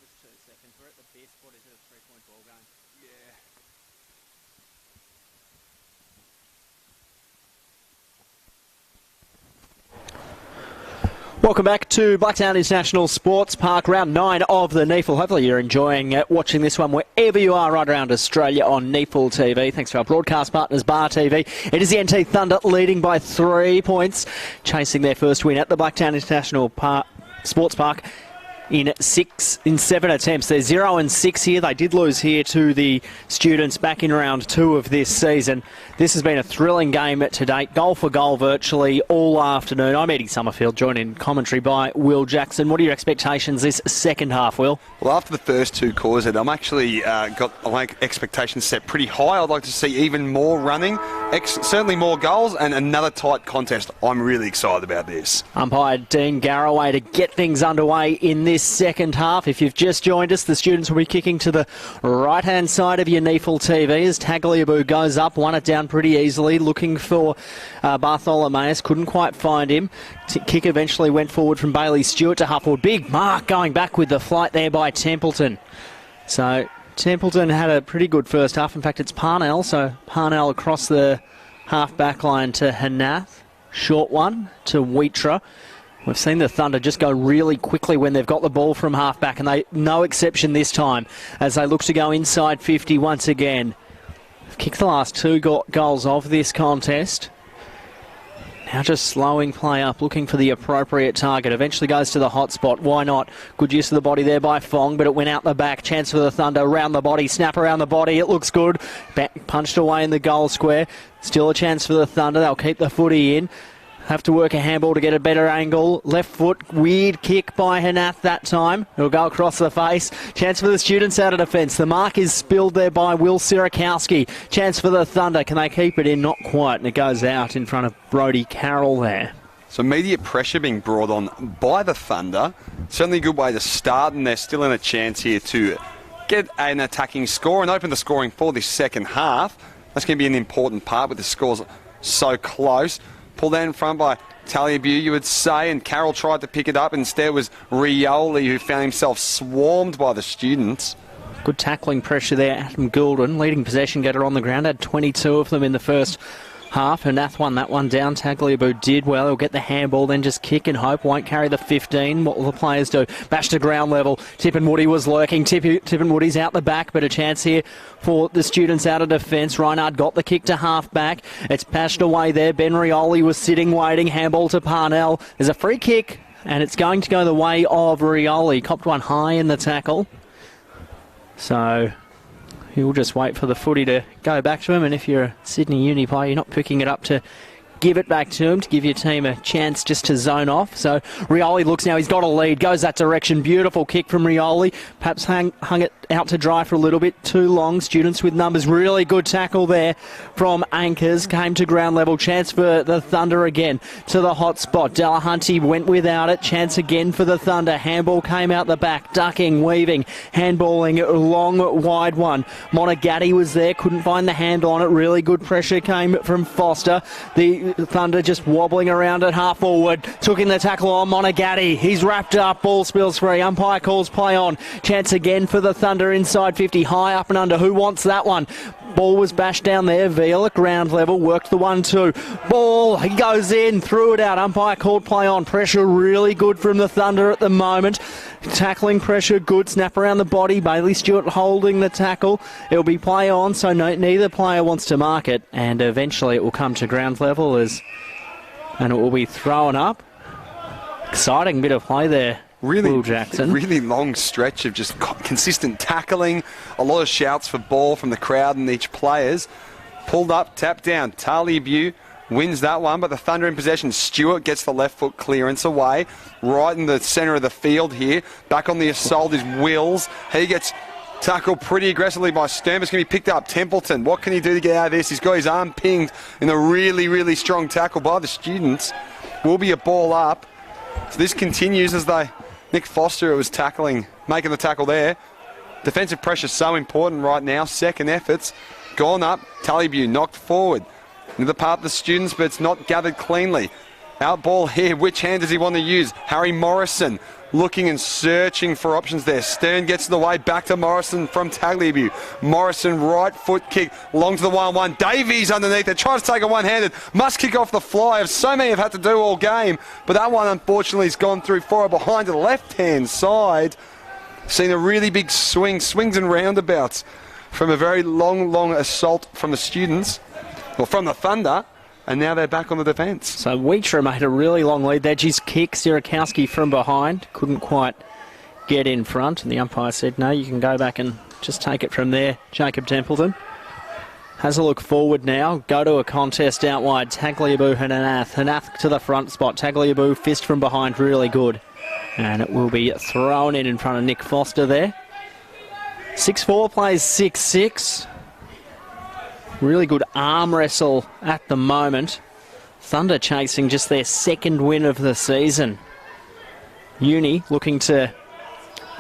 us 2 seconds. We're at the best. What is it, a 3-point ball game? Yeah. Welcome back to Blacktown International Sportspark, round 9 of the NEAFL. Hopefully you're enjoying watching this one wherever you are right around Australia on NEAFL TV. Thanks to our broadcast partners, Bar TV. It is the NT Thunder leading by 3 points, chasing their first win at the Blacktown International Sportspark in 7 attempts. They're 0-6 here. They did lose here to the students back in round 2 of this season. This has been a thrilling game to date. Goal for goal virtually all afternoon. I'm Eddie Summerfield, joined in commentary by Will Jackson. What are your expectations this second half, Will? Well, after the first 2 quarters, I'm actually got my expectations set pretty high. I'd like to see even more running, certainly more goals, and another tight contest. I'm really excited about this. Umpire Dean Garraway to get things underway in this second half. If you've just joined us, the students will be kicking to the right-hand side of your NEAFL TV as Tagliabue goes up, won it down pretty easily, looking for Bartholomeus, couldn't quite find him. Kick eventually went forward from Bailey Stewart to Hufford. Big mark going back with the flight there by Templeton. So Templeton had a pretty good first half. In fact, it's Parnell, so Parnell across the half-back line to Hanath. Short one to Wheatra. We've seen the Thunder just go really quickly when they've got the ball from half-back, and they no exception this time as they look to go inside 50 once again. They've kicked the last 2 goals of this contest. Now just slowing play up, looking for the appropriate target. Eventually goes to the hot spot. Why not? Good use of the body there by Fong, but it went out the back. Chance for the Thunder around the body. Snap around the body. It looks good. Back, punched away in the goal square. Still a chance for the Thunder. They'll keep the footy in. Have to work a handball to get a better angle. Left foot, weird kick by Hanath that time. It'll go across the face. Chance for the students out of defence. The mark is spilled there by Will Sirakowski. Chance for the Thunder. Can they keep it in? Not quite. And it goes out in front of Brodie Carroll there. So immediate pressure being brought on by the Thunder. Certainly a good way to start, and they're still in a chance here to get an attacking score and open the scoring for this second half. That's going to be an important part with the scores so close. Pulled out in front by Tagliabue, you would say, and Carroll tried to pick it up. Instead it was Rioli who found himself swarmed by the students. Good tackling pressure there. Adam Goulden, leading possession getter on the ground, had 22 of them in the first half. Hanath won that one down. Tagliabue did well. He'll get the handball, then just kick and hope. Won't carry the 15. What will the players do? Bash to ground level. Tippin Woody was lurking. Tippin Woody's out the back, but a chance here for the students out of defence. Reinhard got the kick to half back. It's pashed away there. Ben Rioli was sitting waiting. Handball to Parnell. There's a free kick, and it's going to go the way of Rioli. Copped one high in the tackle. So he'll just wait for the footy to go back to him, and if you're a Sydney Uni player, you're not picking it up to give it back to him, to give your team a chance just to zone off. So Rioli looks now, he's got a lead, goes that direction. Beautiful kick from Rioli. Perhaps hung it out to dry for a little bit too long. Students with numbers. Really good tackle there from Anchors. Came to ground level. Chance for the Thunder again to the hot spot. Delahunty went without it. Chance again for the Thunder. Handball came out the back. Ducking, weaving, handballing, long, wide one. Monagatti was there. Couldn't find the handle on it. Really good pressure came from Foster. The Thunder just wobbling around at half forward. Took in the tackle on Monagatti. He's wrapped up. Ball spills free. Umpire calls play on. Chance again for the Thunder inside 50. High up and under. Who wants that one? Ball was bashed down there. Veal at ground level. Worked the 1-2. Ball. He goes in. Threw it out. Umpire called play on. Pressure really good from the Thunder at the moment. Tackling pressure good. Snap around the body. Bailey Stewart holding the tackle. It'll be play on, so neither player wants to mark it. And eventually it will come to ground level and it will be thrown up. Exciting bit of play there. Will Jackson. Really long stretch of just consistent tackling. A lot of shouts for ball from the crowd and each players. Pulled up, tapped down. Tagliabue wins that one, but the Thunder in possession. Stewart gets the left foot clearance away. Right in the centre of the field here. Back on the assault is Wills. He gets tackled pretty aggressively by Sturm. It's going to be picked up. Templeton, what can he do to get out of this? He's got his arm pinged in a really, really strong tackle by the students. Will be a ball up. So this continues as Nick Foster was making the tackle there. Defensive pressure so important right now. Second efforts gone up. Tagliabue knocked forward into the path of the students, but it's not gathered cleanly. Out ball here. Which hand does he want to use? Harry Morrison looking and searching for options there. Stern gets in the way. Back to Morrison from Tagliabue. Morrison, right foot kick. Long to the 1-1. Davies underneath it. Tries to take a one-handed. Must kick off the fly, as so many have had to do all game. But that one, unfortunately, has gone through for a behind to the left-hand side. Seen a really big swings and roundabouts from a very long assault from the students, or from the Thunder. And now they're back on the defence. So Wheatra made a really long lead there. Geez, kick, Sierakowski from behind. Couldn't quite get in front. And the umpire said, no, you can go back and just take it from there. Jacob Templeton has a look forward now. Go to a contest out wide. Tagliabue and Hanath. Hanath to the front spot. Tagliabue, fist from behind, really good. And it will be thrown in front of Nick Foster there. 6-4 plays 6-6. Really good arm wrestle at the moment. Thunder chasing just their second win of the season. Uni looking to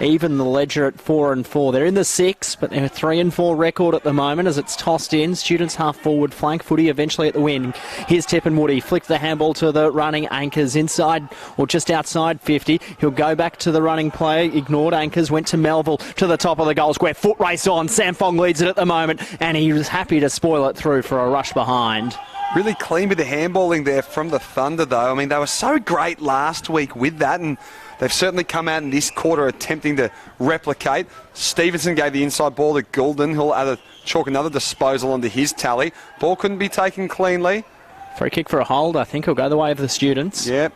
even the ledger at 4-4. They're in the 6, but they're a 3-4 record at the moment as it's tossed in. Students half forward flank footy eventually at the win. Here's Tippenwoody. Flick the handball to the running Anchors inside or just outside 50. He'll go back to the running play. Ignored Anchors. Went to Melville to the top of the goal square. Foot race on. Sam Fong leads it at the moment and he was happy to spoil it through for a rush behind. Really clean with the handballing there from the Thunder, though. I mean, they were so great last week with that, and they've certainly come out in this quarter attempting to replicate. Stevenson gave the inside ball to Goulden. He'll chalk another disposal onto his tally. Ball couldn't be taken cleanly. Free kick for a hold, I think. He'll go the way of the students. Yep.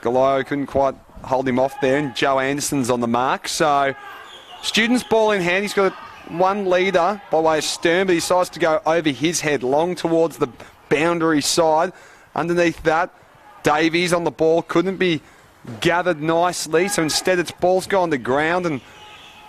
Galayo couldn't quite hold him off there, and Joe Anderson's on the mark. So, students ball in hand. He's got one leader by way of Stern, but he decides to go over his head, long towards the boundary side. Underneath that, Davies on the ball couldn't be gathered nicely, so instead its ball's gone to ground and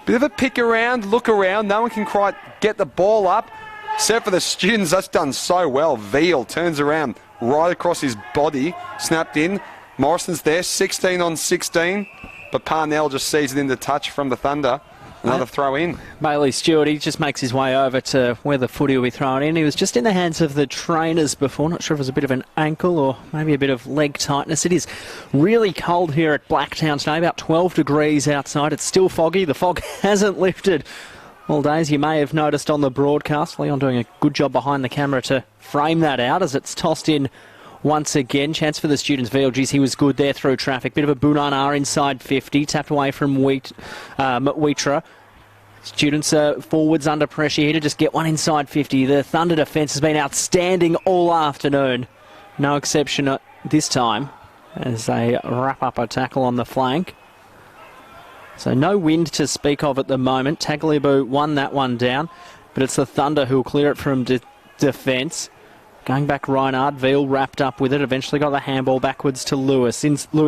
bit of a pick around, look around. No one can quite get the ball up, except for the students. That's done so well. Veal turns around right across his body, snapped in. Morrison's there, 16 on 16, but Parnell just sees it into touch from the Thunder. Another throw in. Bailey Stewart, he just makes his way over to where the footy will be thrown in. He was just in the hands of the trainers before. Not sure if it was a bit of an ankle or maybe a bit of leg tightness. It is really cold here at Blacktown today, about 12 degrees outside. It's still foggy. The fog hasn't lifted all day, as you may have noticed on the broadcast. Leon doing a good job behind the camera to frame that out as it's tossed in once again. Chance for the students. VLGs, he was good there through traffic. Bit of a Bunanar inside 50. Tapped away from Wheatra. Students forwards under pressure here to just get one inside 50. The Thunder defence has been outstanding all afternoon. No exception this time as they wrap up a tackle on the flank. So no wind to speak of at the moment. Tagliabue won that one down, but it's the Thunder who'll clear it from defence. Going back, Reinhard. Veal wrapped up with it. Eventually got the handball backwards to Louis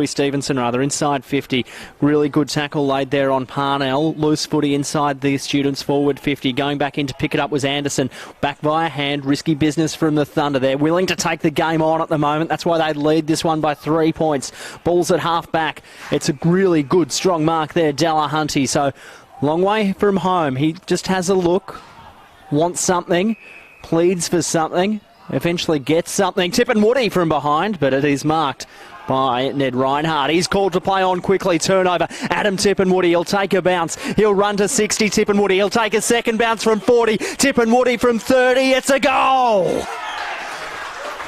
Stevenson, inside 50. Really good tackle laid there on Parnell. Loose footy inside the students' forward 50. Going back in to pick it up was Anderson. Back via hand. Risky business from the Thunder. They're willing to take the game on at the moment. That's why they lead this one by 3 points. Ball's at half back. It's a really good, strong mark there, Delahunty. So, long way from home. He just has a look, wants something, pleads for something. Eventually gets something. Tippenwoody from behind, but it is marked by Ned Reinhardt. He's called to play on quickly. Turnover. Adam Tippenwoody. He'll take a bounce. He'll run to 60. Tippenwoody. He'll take a second bounce from 40. Tippenwoody from 30. It's a goal!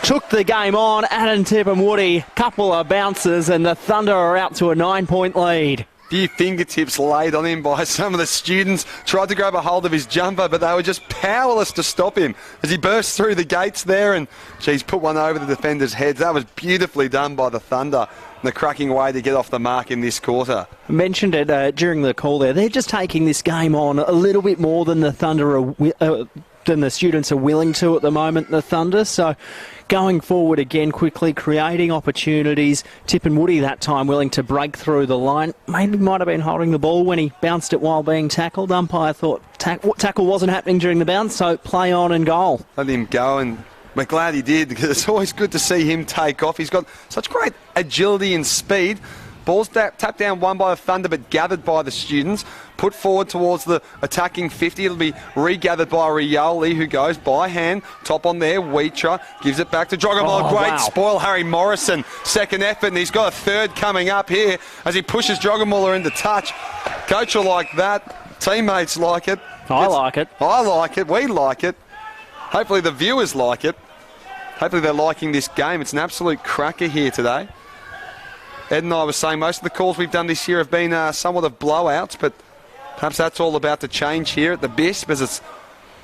Took the game on. Adam Tippenwoody. Couple of bounces and the Thunder are out to a 9-point lead. Few fingertips laid on him by some of the students. Tried to grab a hold of his jumper, but they were just powerless to stop him as he burst through the gates there and, geez, put one over the defenders' heads. That was beautifully done by the Thunder. The cracking way to get off the mark in this quarter. Mentioned it during the call there. They're just taking this game on a little bit more than the Thunder than the students are willing to at the moment, the Thunder. So going forward again quickly, creating opportunities. Tippenwoody that time willing to break through the line. Maybe might have been holding the ball when he bounced it while being tackled. Umpire thought tackle wasn't happening during the bounce, so play on and goal. Let him go, and we're glad he did, because it's always good to see him take off. He's got such great agility and speed. Ball's tapped down one by the Thunder, but gathered by the students. Put forward towards the attacking 50. It'll be regathered by Rioli, who goes by hand. Top on there, Wheatra gives it back to Drogomolo. Great spoil, Harry Morrison. Second effort, and he's got a third coming up here as he pushes Drogomolo into touch. Coach will like that. Teammates like it. I like it. I like it. We like it. Hopefully the viewers like it. Hopefully they're liking this game. It's an absolute cracker here today. Ed and I were saying most of the calls we've done this year have been somewhat of blowouts, but perhaps that's all about to change here at the Bisp as it's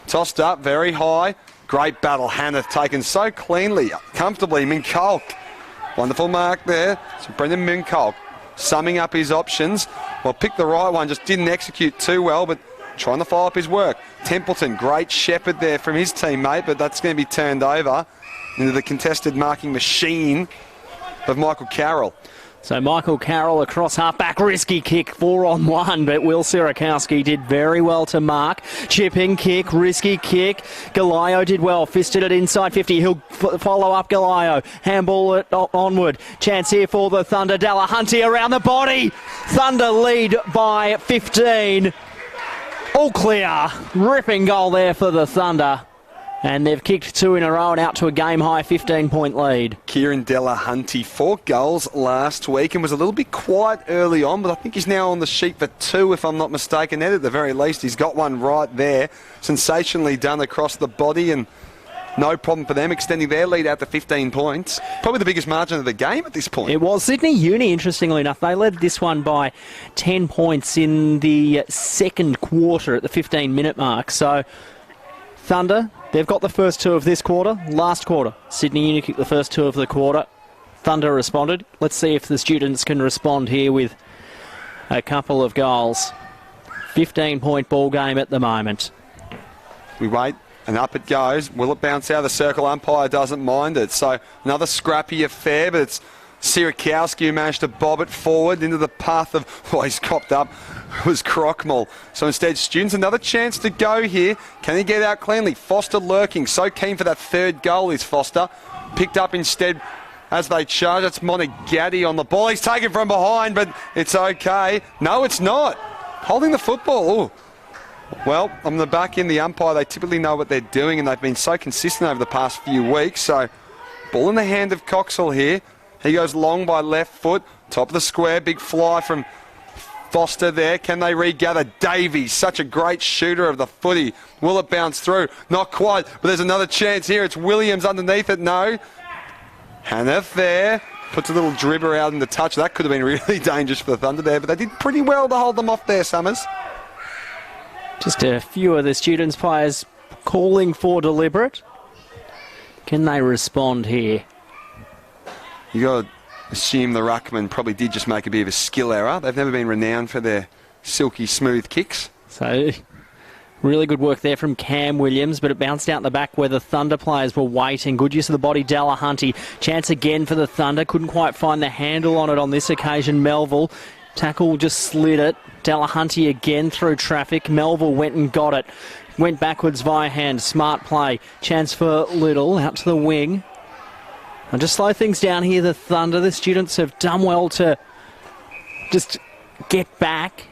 tossed up very high. Great battle, Hannah taken so cleanly, comfortably. Minkolk, wonderful mark there. So Brendan Minkolk summing up his options. Well, picked the right one, just didn't execute too well, but trying to follow up his work. Templeton, great shepherd there from his teammate, but that's going to be turned over into the contested marking machine of Michael Carroll. So Michael Carroll across half-back, risky kick, 4-on-1, but Will Sirakowski did very well to mark. Chipping kick, risky kick. Galayo did well, fisted it inside 50. He'll follow up Galayo. Handball it onward. Chance here for the Thunder. Delahunty around the body. Thunder lead by 15. All clear. Ripping goal there for the Thunder. And they've kicked 2 in a row and out to a game-high 15-point lead. Kieran Delahunty, 4 goals last week and was a little bit quiet early on, but I think he's now on the sheet for 2, if I'm not mistaken. Ed, at the very least, he's got one right there. Sensationally done across the body, and no problem for them extending their lead out to 15 points. Probably the biggest margin of the game at this point. It was. Sydney Uni, interestingly enough, they led this one by 10 points in the second quarter at the 15-minute mark. So Thunder, they've got the first 2 of this quarter. Last quarter, Sydney Uni kicked the first 2 of the quarter. Thunder responded. Let's see if the students can respond here with a couple of goals. 15-point ball game at the moment. We wait, and up it goes. Will it bounce out of the circle? Umpire doesn't mind it. So another scrappy affair, but it's Sirakowski who managed to bob it forward into the path of, he's copped up, was Crockmall. So instead, students, another chance to go here. Can he get out cleanly? Foster lurking, so keen for that third goal is Foster. Picked up instead as they charge. It's Monagatti on the ball. He's taken from behind, but it's okay. No, it's not. Holding the football. Ooh. Well, on the back end, the umpire, they typically know what they're doing, and they've been so consistent over the past few weeks. So, ball in the hand of Coxall here. He goes long by left foot. Top of the square, big fly from Foster there. Can they regather? Davies, such a great shooter of the footy. Will it bounce through? Not quite, but there's another chance here. It's Williams underneath it. No. Hanneth there. Puts a little dribber out in the touch. That could have been really dangerous for the Thunder there, but they did pretty well to hold them off there, Summers. Just a few of the students' players calling for deliberate. Can they respond here? You got to assume the ruckman probably did just make a bit of a skill error. They've never been renowned for their silky smooth kicks. So really good work there from Cam Williams, but it bounced out the back where the Thunder players were waiting. Good use of the body, Delahunty. Chance again for the Thunder. Couldn't quite find the handle on it on this occasion. Melville. Tackle just slid it. Delahunty again through traffic. Melville went and got it. Went backwards via hand. Smart play. Chance for Little out to the wing. And just slow things down here, the Thunder. The students have done well to just get back.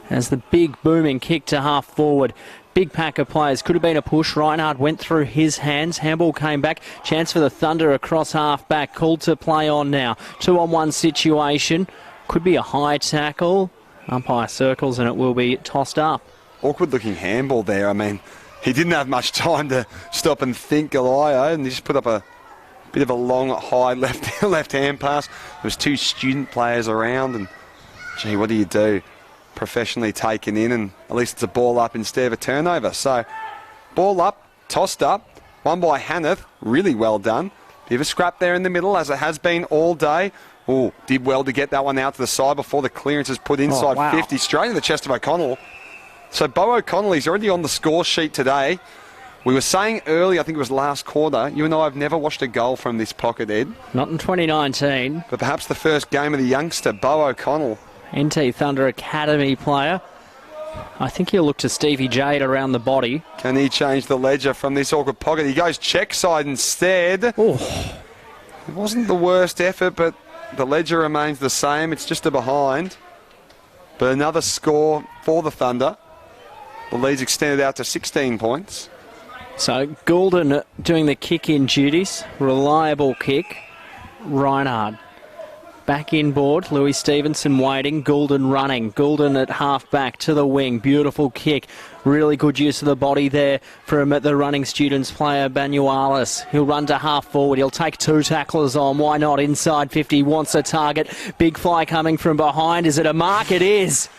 As the big booming kick to half forward. Big pack of players. Could have been a push. Reinhardt went through his hands. Handball came back. Chance for the Thunder across half back. Called to play on now. 2-on-1 situation. Could be a high tackle. Umpire circles and it will be tossed up. Awkward looking handball there. I mean, he didn't have much time to stop and think, Galayo, and he just put up a bit of a long, high left hand pass. There was 2 student players around, and gee, what do you do? Professionally taken in, and at least it's a ball up instead of a turnover. So, ball up, tossed up, won by Hanneth, really well done. Bit of a scrap there in the middle, as it has been all day. Oh, did well to get that one out to the side before the clearance is put inside 50, straight in the chest of O'Connell. So Bo O'Connell, he's already on the score sheet today. We were saying earlier, I think it was last quarter, you and I have never watched a goal from this pocket, Ed. Not in 2019. But perhaps the first game of the youngster, Bo O'Connell. NT Thunder Academy player. I think he'll look to Stevie Jade around the body. Can he change the ledger from this awkward pocket? He goes check side instead. Ooh. It wasn't the worst effort, but The ledger remains the same. It's just a behind. But another score for the Thunder. The lead's extended out to 16 points. So Goulden doing the kick-in duties. Reliable kick. Reinhard back inboard. Louis Stevenson waiting. Goulden running. Goulden at half-back to the wing. Beautiful kick. Really good use of the body there from the running students player, Banualis. He'll run to half-forward. He'll take 2 tacklers on. Why not? Inside 50. Wants a target. Big fly coming from behind. Is it a mark? It is.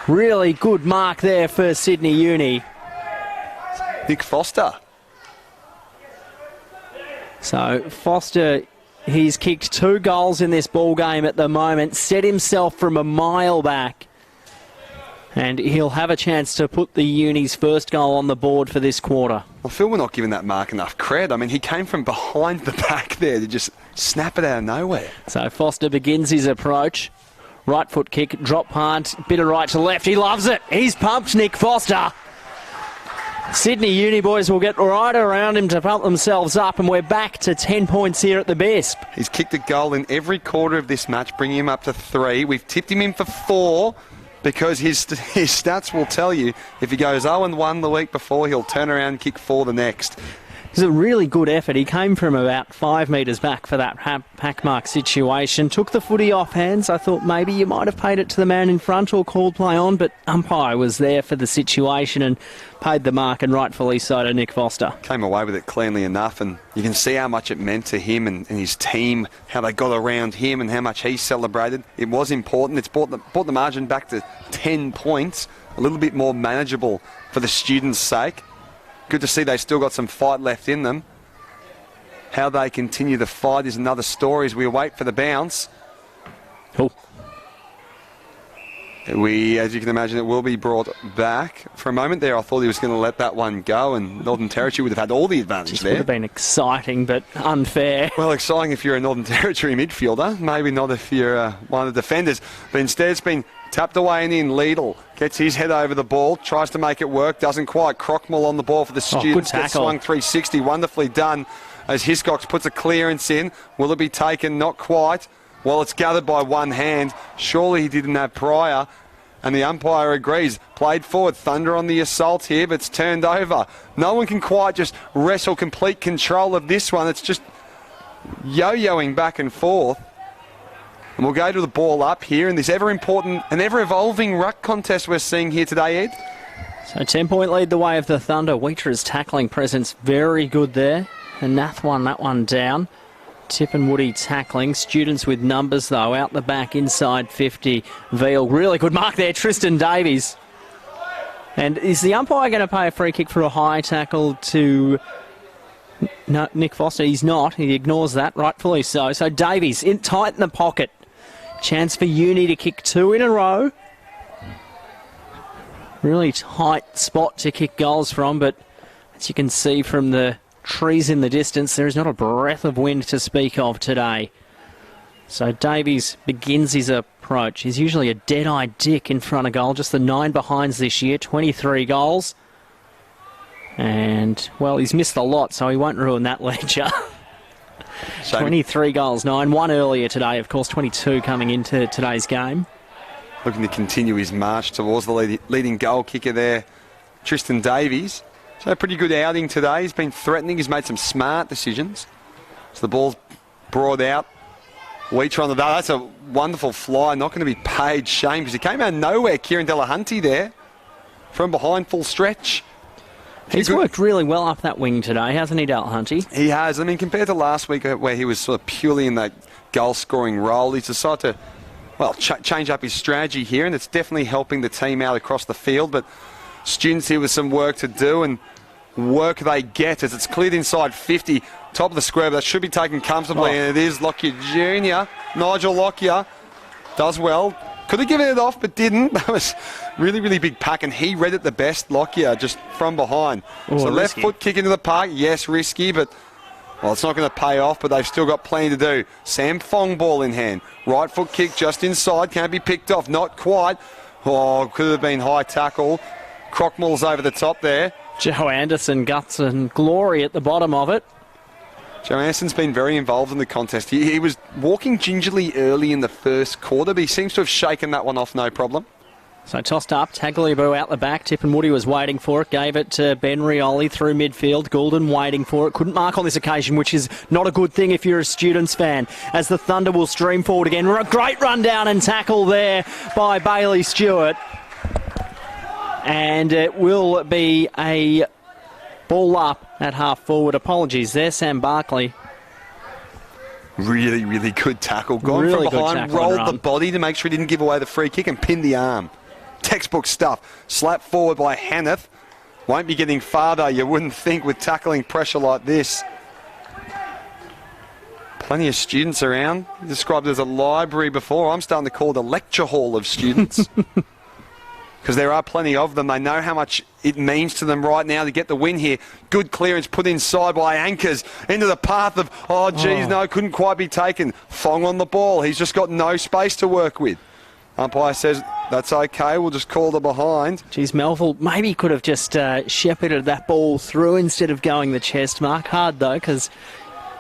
Really good mark there for Sydney Uni. Nick Foster. So Foster, he's kicked 2 goals in this ball game at the moment. Set himself from a mile back. And he'll have a chance to put the Uni's first goal on the board for this quarter. I feel we're not giving that mark enough cred. I mean, he came from behind the back there to just snap it out of nowhere. So Foster begins his approach. Right foot kick, drop punt, bit of right to left. He loves it. He's pumped Nick Foster. Sydney Uni boys will get right around him to pump themselves up, and we're back to 10 points here at the Bisp. He's kicked a goal in every quarter of this match, bringing him up to 3. We've tipped him in for 4 because his stats will tell you if he goes 0-1 the week before, he'll turn around and kick 4 the next. It was a really good effort. He came from about 5 metres back for that pack mark situation. Took the footy off hands. I thought maybe you might have paid it to the man in front or called play on, but umpire was there for the situation and paid the mark, and rightfully so, to Nick Foster. Came away with it cleanly enough, and you can see how much it meant to him and his team, how they got around him and how much he celebrated. It was important. It's brought the margin back to 10 points, a little bit more manageable for the students' sake. Good to see they still got some fight left in them. How they continue the fight is another story as we wait for the bounce. Cool. As you can imagine, it will be brought back. For a moment there, I thought he was going to let that one go, and Northern Territory would have had all the advantage there. Would have been exciting, but unfair. Well, exciting if you're a Northern Territory midfielder. Maybe not if you're one of the defenders. But instead, it's been tapped away and in. Lidl gets his head over the ball, tries to make it work, doesn't quite. Crockmall on the ball for the students. Good gets swung 360, wonderfully done as Hiscox puts a clearance in. Will it be taken? Not quite. Well, it's gathered by one hand. Surely he didn't have prior. And the umpire agrees. Played forward. Thunder on the assault here, but it's turned over. No one can quite just wrestle complete control of this one. It's just yo-yoing back and forth. And we'll go to the ball up here in this ever-important and ever-evolving ruck contest we're seeing here today, Ed. So 10-point lead the way of the Thunder. Wheater's tackling presence very good there. And Nath won that one down. Tip and Woody tackling. Students with numbers, though, out the back, inside 50. Veal, really good mark there. Tristan Davies. And is the umpire going to pay a free kick for a high tackle to Nick Foster? He's not. He ignores that, rightfully so. So Davies in tight in the pocket. Chance for Uni to kick 2 in a row. Really tight spot to kick goals from, but as you can see from the trees in the distance, there is not a breath of wind to speak of today. So Davies begins his approach. He's usually a dead-eyed dick in front of goal, just the 9 behinds this year, 23 goals. And, well, he's missed a lot, so he won't ruin that ledger. 23 goals, 9. 1 earlier today, of course, 22 coming into today's game. Looking to continue his march towards the leading goal kicker there, Tristan Davies. So a pretty good outing today. He's been threatening. He's made some smart decisions. So the ball's brought out. Wheater on the day. That's a wonderful fly. Not going to be paid. Shame because he came out of nowhere. Kieran Delahunty there from behind, full stretch. He's worked really well up that wing today, hasn't he, Delahunty? He has. I mean, compared to last week where he was sort of purely in that goal-scoring role, he's decided to, well, change up his strategy here, and it's definitely helping the team out across the field. But students here with some work to do, and work they get as it's cleared inside 50, top of the square, but that should be taken comfortably, and it is Lockyer Jr. Nigel Lockyer does well. Could have given it off, but didn't. That was really, really big pack, and he read it the best, Lockyer, just from behind. So left foot kick into the park, yes, risky, but, well, it's not going to pay off, but they've still got plenty to do. Sam Fong ball in hand. Right foot kick just inside, can't be picked off, not quite. Oh, could have been high tackle. Crockmall's over the top there. Joe Anderson, guts and glory at the bottom of it. Johansson's been very involved in the contest. He was walking gingerly early in the first quarter, but he seems to have shaken that one off no problem. So tossed up, Tagliabue out the back. Tip and Woody was waiting for it. Gave it to Ben Rioli through midfield. Goulden waiting for it. Couldn't mark on this occasion, which is not a good thing if you're a Students fan. As the Thunder will stream forward again. Great run down and tackle there by Bailey Stewart. And it will be a ball up at half forward. Apologies there, Sam Barkley. Really, really good tackle. Gone Really from behind, rolled the body to make sure he didn't give away the free kick and pinned the arm. Textbook stuff. Slapped forward by Hanneth. Won't be getting farther, you wouldn't think, with tackling pressure like this. Plenty of students around. Described as a library before. I'm starting to call it a lecture hall of students. Because there are plenty of them. They know how much it means to them right now to get the win here. Good clearance put inside by Anchors into the path of, no, couldn't quite be taken. Fong on the ball. He's just got no space to work with. Umpire says, that's okay, we'll just call the behind. Geez, Melville maybe could have just shepherded that ball through instead of going the chest mark. Hard, though, because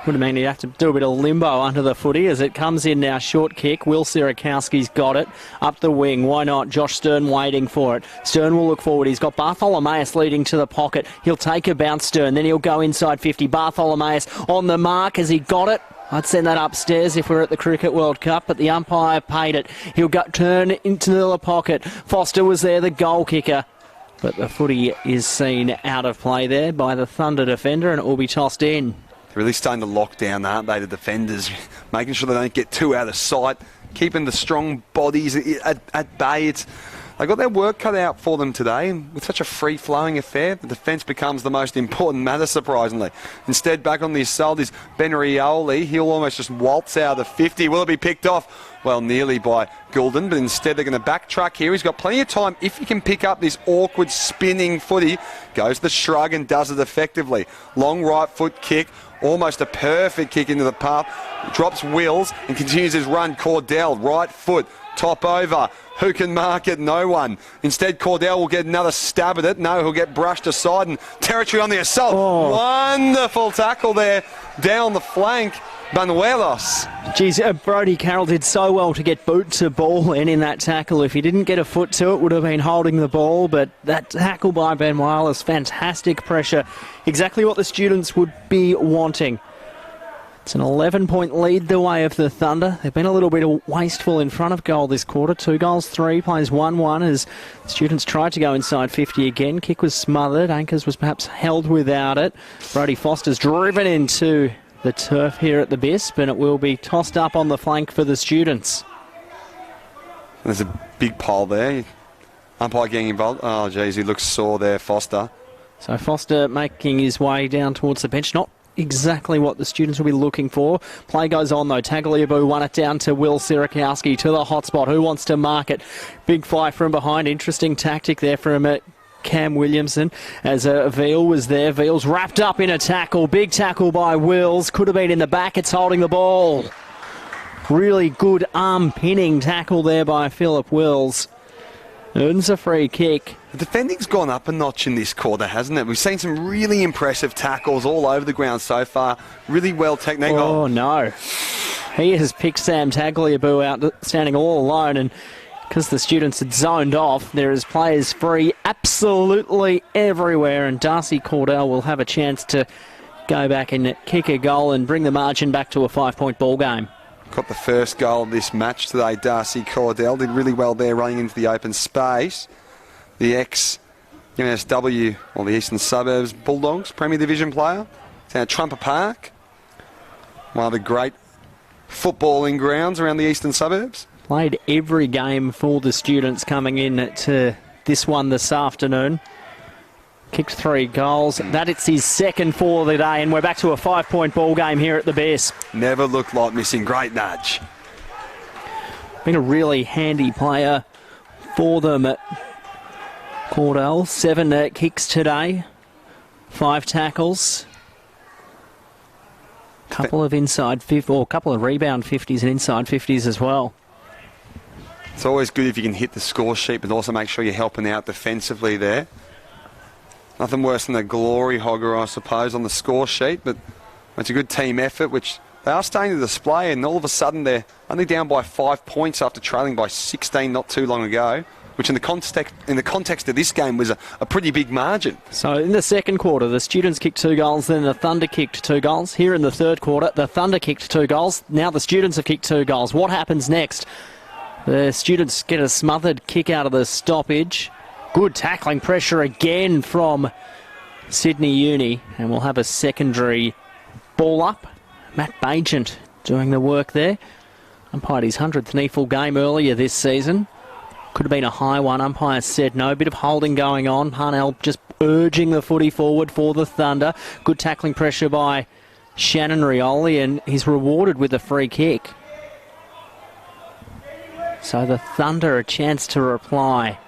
would have meant he'd have to do a bit of limbo under the footy as it comes in now. Short kick. Will Sierakowski's got it. Up the wing. Why not? Josh Stern waiting for it. Stern will look forward. He's got Bartholomeus leading to the pocket. He'll take a bounce, Stern. Then he'll go inside 50. Bartholomeus on the mark. Has he got it? I'd send that upstairs if we're at the Cricket World Cup, but the umpire paid it. He'll turn into the pocket. Foster was there, the goal kicker. But the footy is seen out of play there by the Thunder defender, and it will be tossed in. They're really starting to lock down, aren't they, the defenders? Making sure they don't get too out of sight. Keeping the strong bodies at bay. They got their work cut out for them today. With such a free-flowing affair, the defence becomes the most important matter, surprisingly. Instead, back on the assault is Ben Rioli. He'll almost just waltz out of the 50. Will it be picked off? Well, nearly by Goulden, but instead they're going to backtrack here. He's got plenty of time. If he can pick up this awkward spinning footy, goes the shrug and does it effectively. Long right foot kick. Almost a perfect kick into the path. Drops Wills and continues his run. Cordell, right foot, top over. Who can mark it? No one. Instead, Cordell will get another stab at it. No, he'll get brushed aside and territory on the assault. Wonderful tackle there down the flank. Banuelos. Geez, Brodie Carroll did so well to get boot to ball in that tackle. If he didn't get a foot to it, would have been holding the ball. But that tackle by Banuelos, fantastic pressure. Exactly what the Students would be wanting. It's an 11-point lead the way of the Thunder. They've been a little bit wasteful in front of goal this quarter. 2 goals, 3, plays 1-1 as Students tried to go inside 50 again. Kick was smothered. Anchors was perhaps held without it. Brodie Foster's driven into the turf here at the Bisp, and it will be tossed up on the flank for the Students. There's a big pile there. Umpire getting involved. Oh, geez, he looks sore there, Foster. So Foster making his way down towards the bench. Not exactly what the Students will be looking for. Play goes on, though. Tagliabue won it down to Will Sierakowski to the hotspot. Who wants to mark it? Big fly from behind. Interesting tactic there from Cam Williamson as Veal was there. Veal's wrapped up in a tackle. Big tackle by Wills. Could have been in the back. It's holding the ball. Really good arm pinning tackle there by Philip Wills. Earns a free kick. The defending's gone up a notch in this quarter, hasn't it? We've seen some really impressive tackles all over the ground so far. Really well technical. Oh, no. He has picked Sam Tagliabue out standing all alone, and because the Students had zoned off, there is players free absolutely everywhere, and Darcy Cordell will have a chance to go back and kick a goal and bring the margin back to a 5-point ball game. Got the first goal of this match today, Darcy Cordell. Did really well there running into the open space. The ex-MSW, or the Eastern Suburbs Bulldogs Premier Division player. It's at Trumper Park, one of the great footballing grounds around the Eastern Suburbs. Played every game for the Students coming in to this one this afternoon. Kicked 3 goals. That it's his second for the day, and we're back to a 5-point ball game here at the Bears. Never looked like missing. Great nudge. Been a really handy player for them at Cordell. 7 kicks today. 5 tackles. Couple of inside 50, or a couple of rebound 50s and inside 50s as well. It's always good if you can hit the score sheet, but also make sure you're helping out defensively there. Nothing worse than a glory hogger, I suppose, on the score sheet, but It's a good team effort, which they are starting to display, and all of a sudden they're only down by 5 points after trailing by 16 not too long ago, which in the context of this game was a pretty big margin. So in the second quarter, the Students kicked 2 goals, then the Thunder kicked 2 goals. Here in the third quarter, the Thunder kicked 2 goals. Now the Students have kicked 2 goals. What happens next? The Students get a smothered kick out of the stoppage. Good tackling pressure again from Sydney Uni, and we'll have a secondary ball up. Matt Bagent doing the work there. Umpired his 100th NEAFL game earlier this season. Could have been a high one. Umpire said no. Bit of holding going on. Parnell just urging the footy forward for the Thunder. Good tackling pressure by Shannon Rioli, and he's rewarded with a free kick. So the Thunder a chance to reply.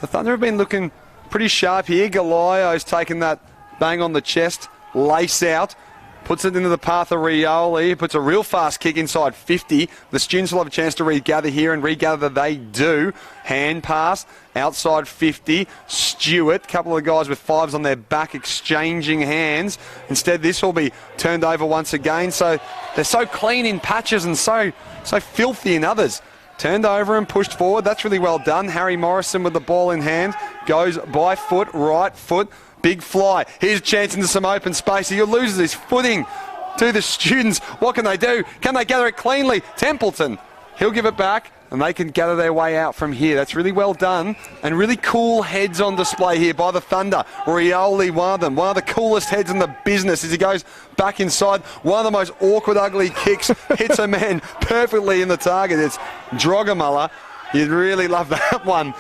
The Thunder have been looking pretty sharp here. Galaio's taken that bang on the chest, lace out, puts it into the path of Rioli, puts a real fast kick inside 50. The Students will have a chance to regather here, and regather they do. Hand pass, outside 50. Stewart, couple of guys with 5s on their back exchanging hands. Instead, this will be turned over once again. So they're so clean in patches and so filthy in others. Turned over and pushed forward. That's really well done. Harry Morrison with the ball in hand. Goes by foot, right foot. Big fly. Here's a chance into some open space. He loses his footing to the Students. What can they do? Can they gather it cleanly? Templeton, he'll give it back, and they can gather their way out from here. That's really well done, and really cool heads on display here by the Thunder. Rioli, one of them, one of the coolest heads in the business as he goes back inside. One of the most awkward, ugly kicks. Hits a man perfectly in the target. It's Drogamuller. You'd really love that one.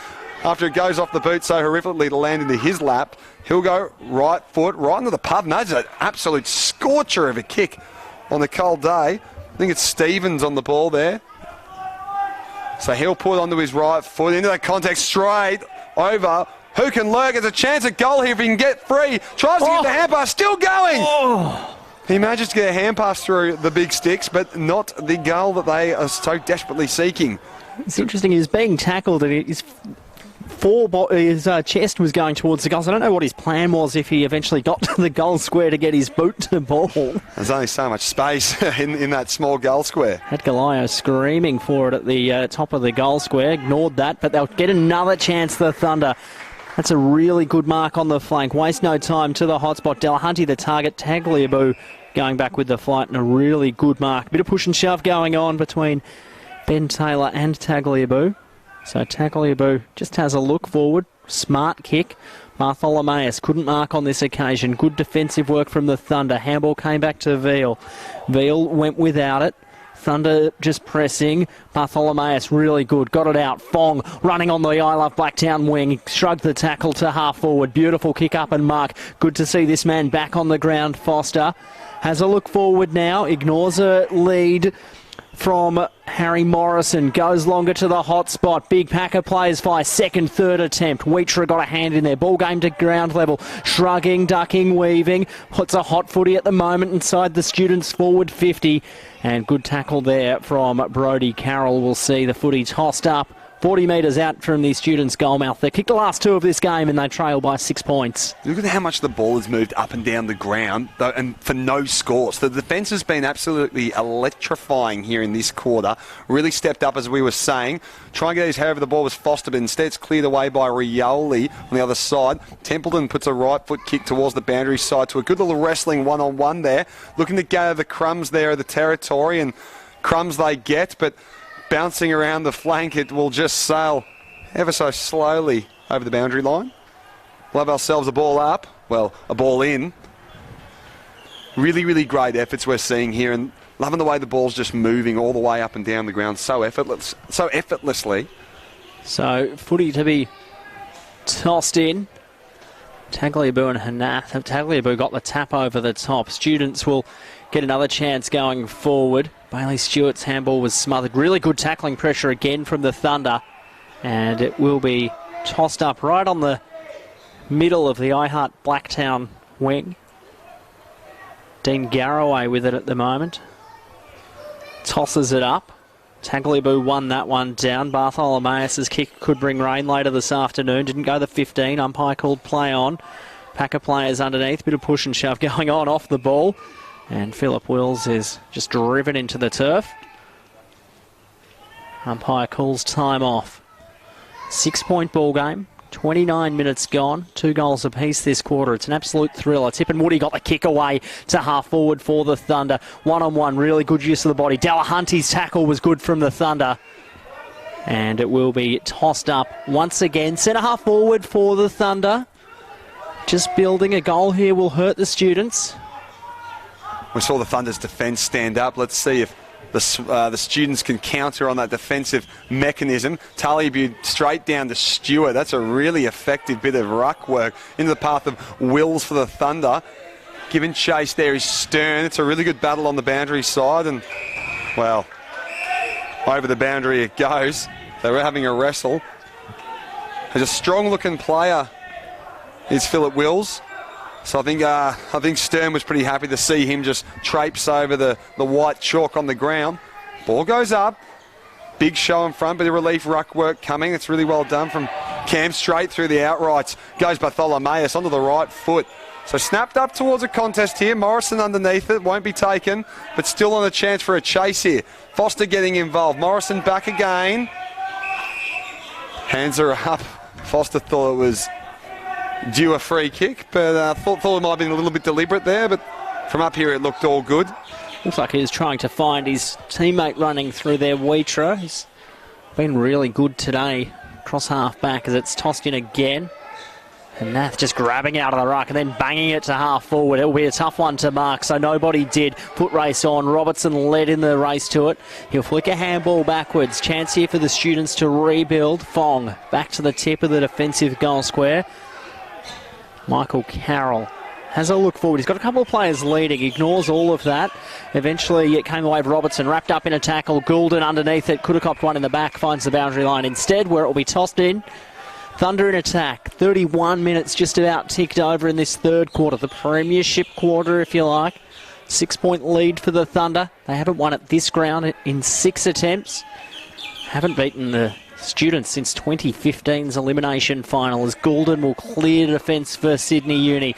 After it goes off the boot so horrifically to land into his lap, he'll go right foot, right into the pub. And that's an absolute scorcher of a kick on the cold day. I think it's Stevens on the ball there. So he'll put onto his right foot, into that contact, straight over. Who can lurk? There's a chance at goal here if he can get free. Tries to get the hand pass, still going. He manages to get a hand pass through the big sticks, but not the goal that they are so desperately seeking. It's interesting, he's being tackled and his chest was going towards the goals. I don't know what his plan was if he eventually got to the goal square to get his boot to the ball. There's only so much space in that small goal square. Had Galaio screaming for it at the top of the goal square. Ignored that, but they'll get another chance, the Thunder. That's a really good mark on the flank. Waste no time to the hotspot. Delahunty the target. Tagliabue going back with the fight, and a really good mark. Bit of push and shove going on between Ben Taylor and Tagliabue. So Tagliabue just has a look forward. Smart kick. Bartholomeus couldn't mark on this occasion. Good defensive work from the Thunder. Handball came back to Veal. Veal went without it. Thunder just pressing. Bartholomeus really good. Got it out. Fong running on the I Love Blacktown wing. Shrugged the tackle to half forward. Beautiful kick up and mark. Good to see this man back on the ground. Foster has a look forward now. Ignores a lead from Harry Morrison. Goes longer to the hot spot. Big pack of players by second, third attempt. Wheatra got a hand in there. Ball game to ground level. Shrugging, ducking, weaving. Puts a hot footy at the moment inside the Students' forward 50. And good tackle there from Brodie Carroll. We'll see the footy tossed up 40 metres out from the Students' goalmouth. They kicked the last 2 of this game and they trail by 6 points. Look at how much the ball has moved up and down the ground, though, and for no score. So the defence has been absolutely electrifying here in this quarter. Really stepped up, as we were saying. Trying to get his head over the ball was Foster, but instead it's cleared away by Rioli on the other side. Templeton puts a right foot kick towards the boundary side to a good little wrestling one-on-one there. Looking to gather the crumbs there of the territory, and crumbs they get, but bouncing around the flank, it will just sail ever so slowly over the boundary line. We'll have ourselves a ball up, well, a ball in. Really, really great efforts we're seeing here, and loving the way the ball's just moving all the way up and down the ground so effortlessly. So, footy to be tossed in. Tagliabue and Hanath. Tagliabue got the tap over the top. Students will get another chance going forward. Bailey Stewart's handball was smothered. Really good tackling pressure again from the Thunder. And it will be tossed up right on the middle of the I Heart Blacktown wing. Dean Garraway with it at the moment. Tosses it up. Tagliabue won that one down. Bartholomeus' kick could bring rain later this afternoon. Didn't go the 15. Umpire called play on. Pack of players underneath, bit of push and shove going on off the ball. And Philip Wills is just driven into the turf. Umpire calls time off. 6-point ball game. 29 minutes gone. 2 goals apiece this quarter. It's an absolute thriller. Tip and Woody got the kick away to half forward for the Thunder. One-on-one, really good use of the body. Delahunty's tackle was good from the Thunder. And it will be tossed up once again. Centre half forward for the Thunder. Just building a goal here will hurt the students. We saw the Thunder's defence stand up. Let's see if the students can counter on that defensive mechanism. Tallybu straight down to Stewart. That's a really effective bit of ruck work into the path of Wills for the Thunder. Giving chase there is Stern. It's a really good battle on the boundary side, and, well, over the boundary it goes. They were having a wrestle. There's a strong-looking player is Philip Wills. So I think Stern was pretty happy to see him just traipse over the white chalk on the ground. Ball goes up. Big show in front, bit of relief ruck work coming. It's really well done from Cam, straight through the outrights. Goes Bartholomeus onto the right foot. So snapped up towards a contest here. Morrison underneath it, won't be taken, but still on a chance for a chase here. Foster getting involved. Morrison back again. Hands are up. Foster thought it was due a free kick, but thought it might have been a little bit deliberate there, but from up here it looked all good. Looks like he's trying to find his teammate running through there, Wheatra. He's been really good today, cross half back as it's tossed in again. And Nath just grabbing out of the ruck and then banging it to half forward. It'll be a tough one to mark, so nobody did put race on. Robertson led in the race to it. He'll flick a handball backwards. Chance here for the students to rebuild. Fong back to the tip of the defensive goal square. Michael Carroll has a look forward. He's got a couple of players leading, ignores all of that. Eventually it came away with Robertson, wrapped up in a tackle. Goulden underneath it, could have copped one in the back, finds the boundary line instead, where it will be tossed in. Thunder in attack. 31 minutes just about ticked over in this third quarter, the premiership quarter, if you like. 6-point lead for the Thunder. They haven't won at this ground in 6 attempts. Haven't beaten the students since 2015's elimination final, as Goulden will clear defence for Sydney Uni.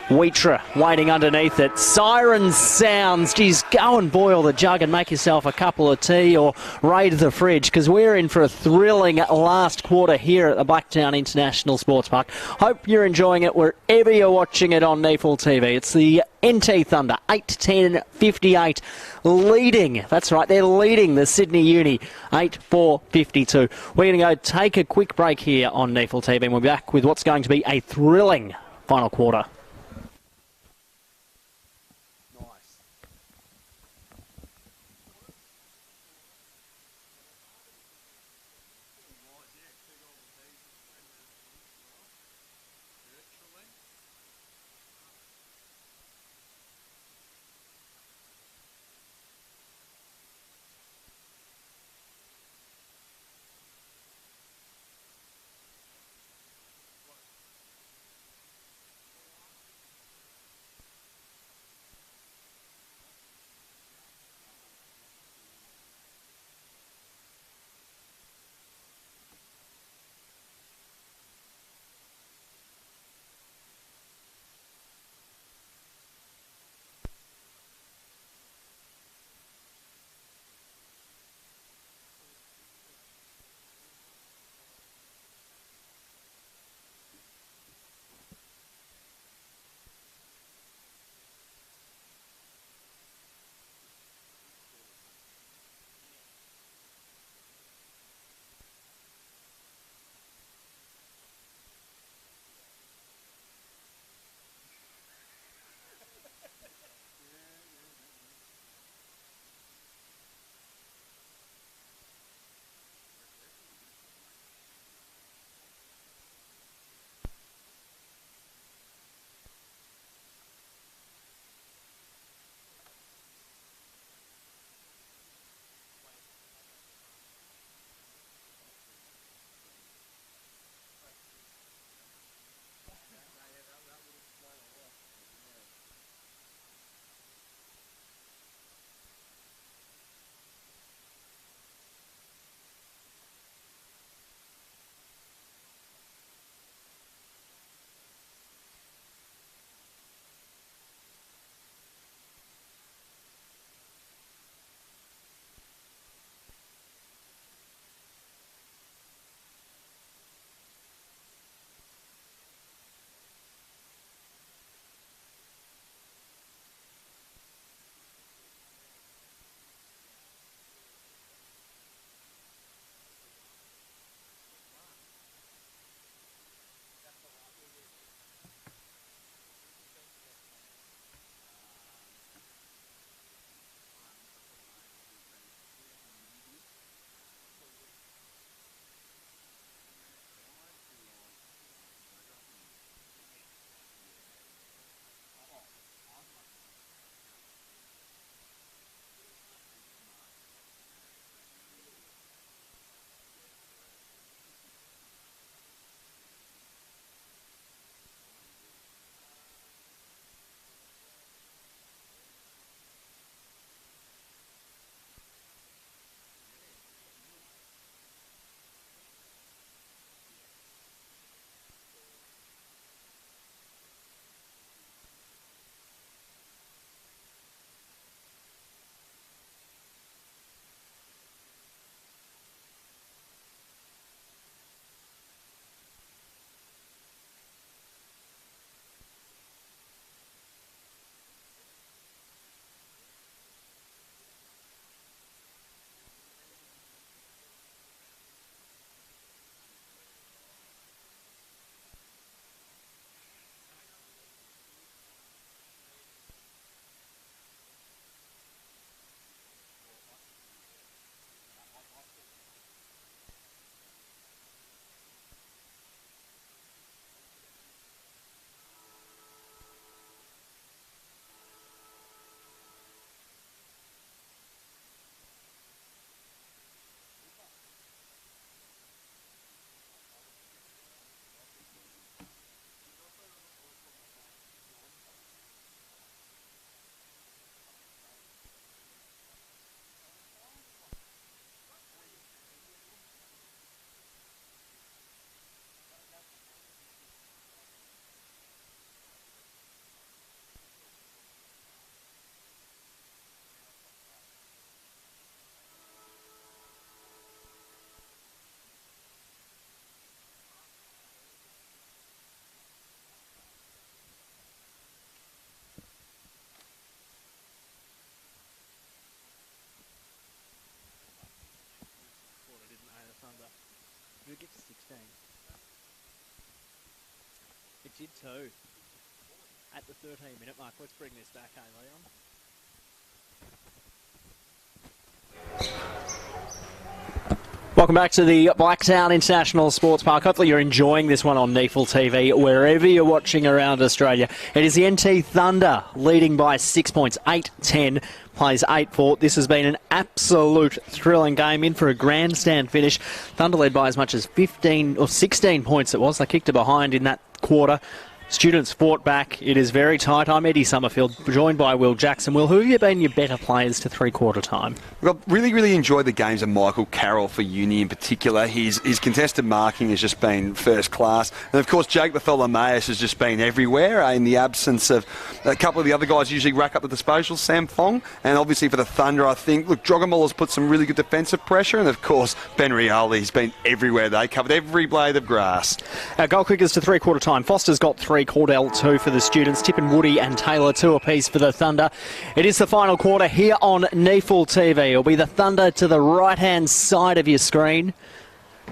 Wheatra waiting underneath it. Siren sounds. Geez, go and boil the jug and make yourself a couple of tea or raid the fridge, because we're in for a thrilling last quarter here at the Blacktown International Sportspark. Hope you're enjoying it wherever you're watching it on NEAFL TV. It's the NT Thunder, 8-10-58, leading. That's right, they're leading the Sydney Uni, 8-4-52. We're going to go take a quick break here on NEAFL TV, and we'll be back with what's going to be a thrilling final quarter. Did it get to 16? It did too. At the 13-minute mark. Let's bring this back, Leon? Welcome back to the Blacktown International Sportspark. Hopefully you're enjoying this one on NEAFL TV, wherever you're watching around Australia. It is the NT Thunder leading by 6 points, 8-10, plays 8-4. This has been an absolute thrilling game, in for a grandstand finish. Thunder led by as much as 15 or 16 points it was. They kicked it behind in that quarter. Students fought back. It is very tight. I'm Eddie Summerfield, joined by Will Jackson. Will, who have you been your better players to three-quarter time? I've really enjoyed the games of Michael Carroll for Uni in particular. His contested marking has just been first class. And, of course, Jake Bartholomeus has just been everywhere in the absence of a couple of the other guys usually rack up the disposals, Sam Fong. And, obviously, for the Thunder, I think, look, Drogamola's put some really good defensive pressure. And, of course, Ben Rioli's been everywhere. They covered every blade of grass. Our goal kickers to three-quarter time. Foster's got 3, Cordell 2 for the Students. Tippin, Woody and Taylor 2 apiece for the Thunder. It is the final quarter here on NEAFL TV. It'll be the Thunder to the right-hand side of your screen.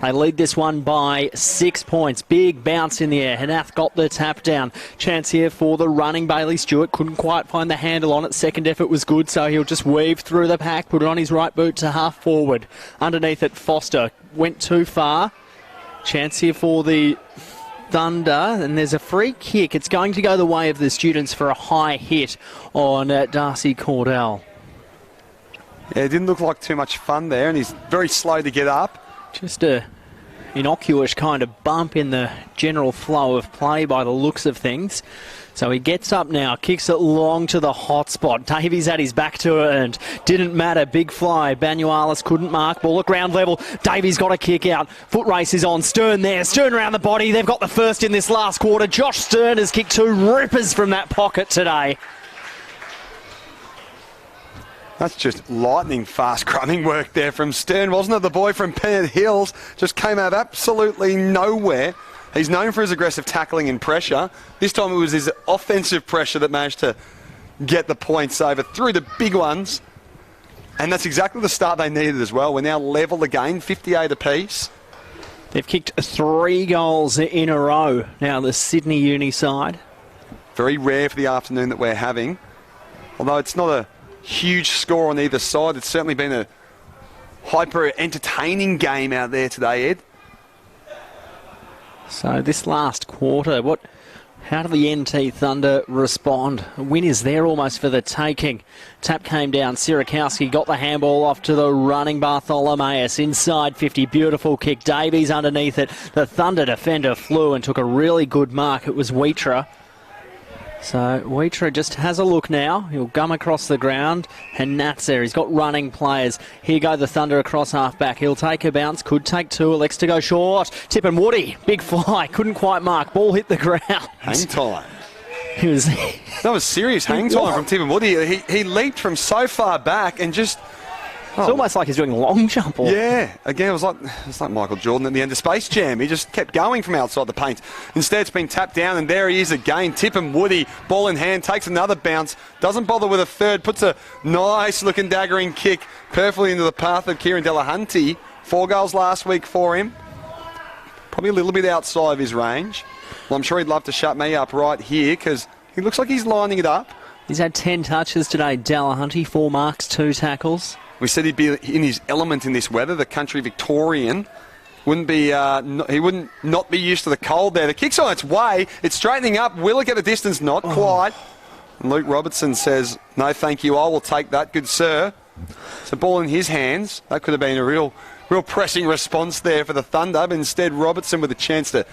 They lead this one by 6 points. Big bounce in the air. Hanath got the tap down. Chance here for the running Bailey Stewart. Couldn't quite find the handle on it. Second effort was good, so he'll just weave through the pack, put it on his right boot to half forward. Underneath it, Foster went too far. Chance here for the Thunder, and there's a free kick. It's going to go the way of the Students for a high hit on Darcy Cordell. Yeah, it didn't look like too much fun there, and he's very slow to get up. Just a innocuous kind of bump in the general flow of play by the looks of things. So he gets up now, kicks it long to the hot spot. Davies had his back to it and didn't matter. Big fly. Banualis couldn't mark. Ball at ground level. Davies got a kick out. Foot race is on. Stern there. Stern around the body. They've got the first in this last quarter. Josh Stern has kicked 2 rippers from that pocket today. That's just lightning fast scrumming work there from Stern, wasn't it? The boy from Pennant Hills just came out of absolutely nowhere. He's known for his aggressive tackling and pressure. This time it was his offensive pressure that managed to get the points over through the big ones. And that's exactly the start they needed as well. We're now level again, 58 apiece. They've kicked 3 goals in a row now, the Sydney Uni side. Very rare for the afternoon that we're having. Although it's not a huge score on either side, it's certainly been a hyper-entertaining game out there today, Ed. So this last quarter, how do the NT Thunder respond? A win is there almost for the taking. Tap came down. Sirakowski got the handball off to the running Bartholomeus. Inside 50. Beautiful kick. Davies underneath it. The Thunder defender flew and took a really good mark. It was Wheatra. So Wheatra just has a look now. He'll gum across the ground. And Nat's there. He's got running players. Here go the Thunder across half-back. He'll take a bounce. Could take 2. Elects to go short. Tippin Woody. Big fly. Couldn't quite mark. Ball hit the ground. Hang time. That was serious hang time from Tippin Woody. He leaped from so far back and just... It's almost like he's doing a long jump. Yeah, again, it was like Michael Jordan at the end of Space Jam. He just kept going from outside the paint. Instead, it's been tapped down, and there he is again. Tippin Woody, ball in hand, takes another bounce, doesn't bother with a third, puts a nice-looking daggering kick perfectly into the path of Kieran Delahunty. 4 goals last week for him. Probably a little bit outside of his range. Well, I'm sure he'd love to shut me up right here because he looks like he's lining it up. He's had 10 touches today, Delahunty, 4 marks, 2 tackles. We said he'd be in his element in this weather. The country Victorian wouldn't be. He wouldn't not be used to the cold there. The kick's on its way. It's straightening up. Will it get the distance? Not quite. And Luke Robertson says, "No, thank you. I will take that, good sir." It's a ball in his hands. That could have been a real pressing response there for the Thunder. But instead, Robertson with a chance to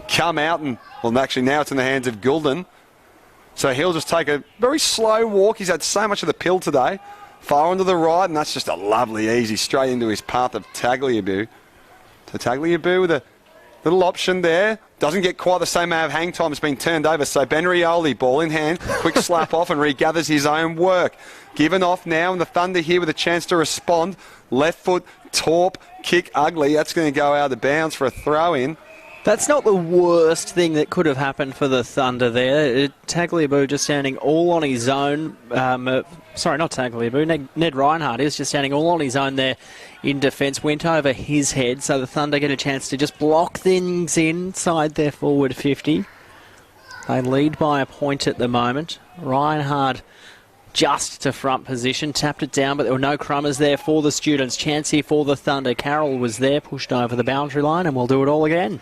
come out and actually now it's in the hands of Gulden. So he'll just take a very slow walk. He's had so much of the pill today. Far onto the right, and that's just a lovely, easy, straight into his path of Tagliabue. So Tagliabue with a little option there. Doesn't get quite the same amount of hang time. It's been turned over. So Ben Rioli, ball in hand. Quick slap off and regathers his own work. Given off now, and the Thunder here with a chance to respond. Left foot, torp, kick, ugly. That's going to go out of bounds for a throw-in. That's not the worst thing that could have happened for the Thunder there. Tagliabue just standing all on his own. Sorry, not Tagliabue. Ned Reinhardt is just standing all on his own there in defence. Went over his head, so the Thunder get a chance to just block things inside their forward 50. They lead by a point at the moment. Reinhardt just to front position, tapped it down, but there were no crummers there for the Students. Chance here for the Thunder. Carroll was there, pushed over the boundary line, and we'll do it all again.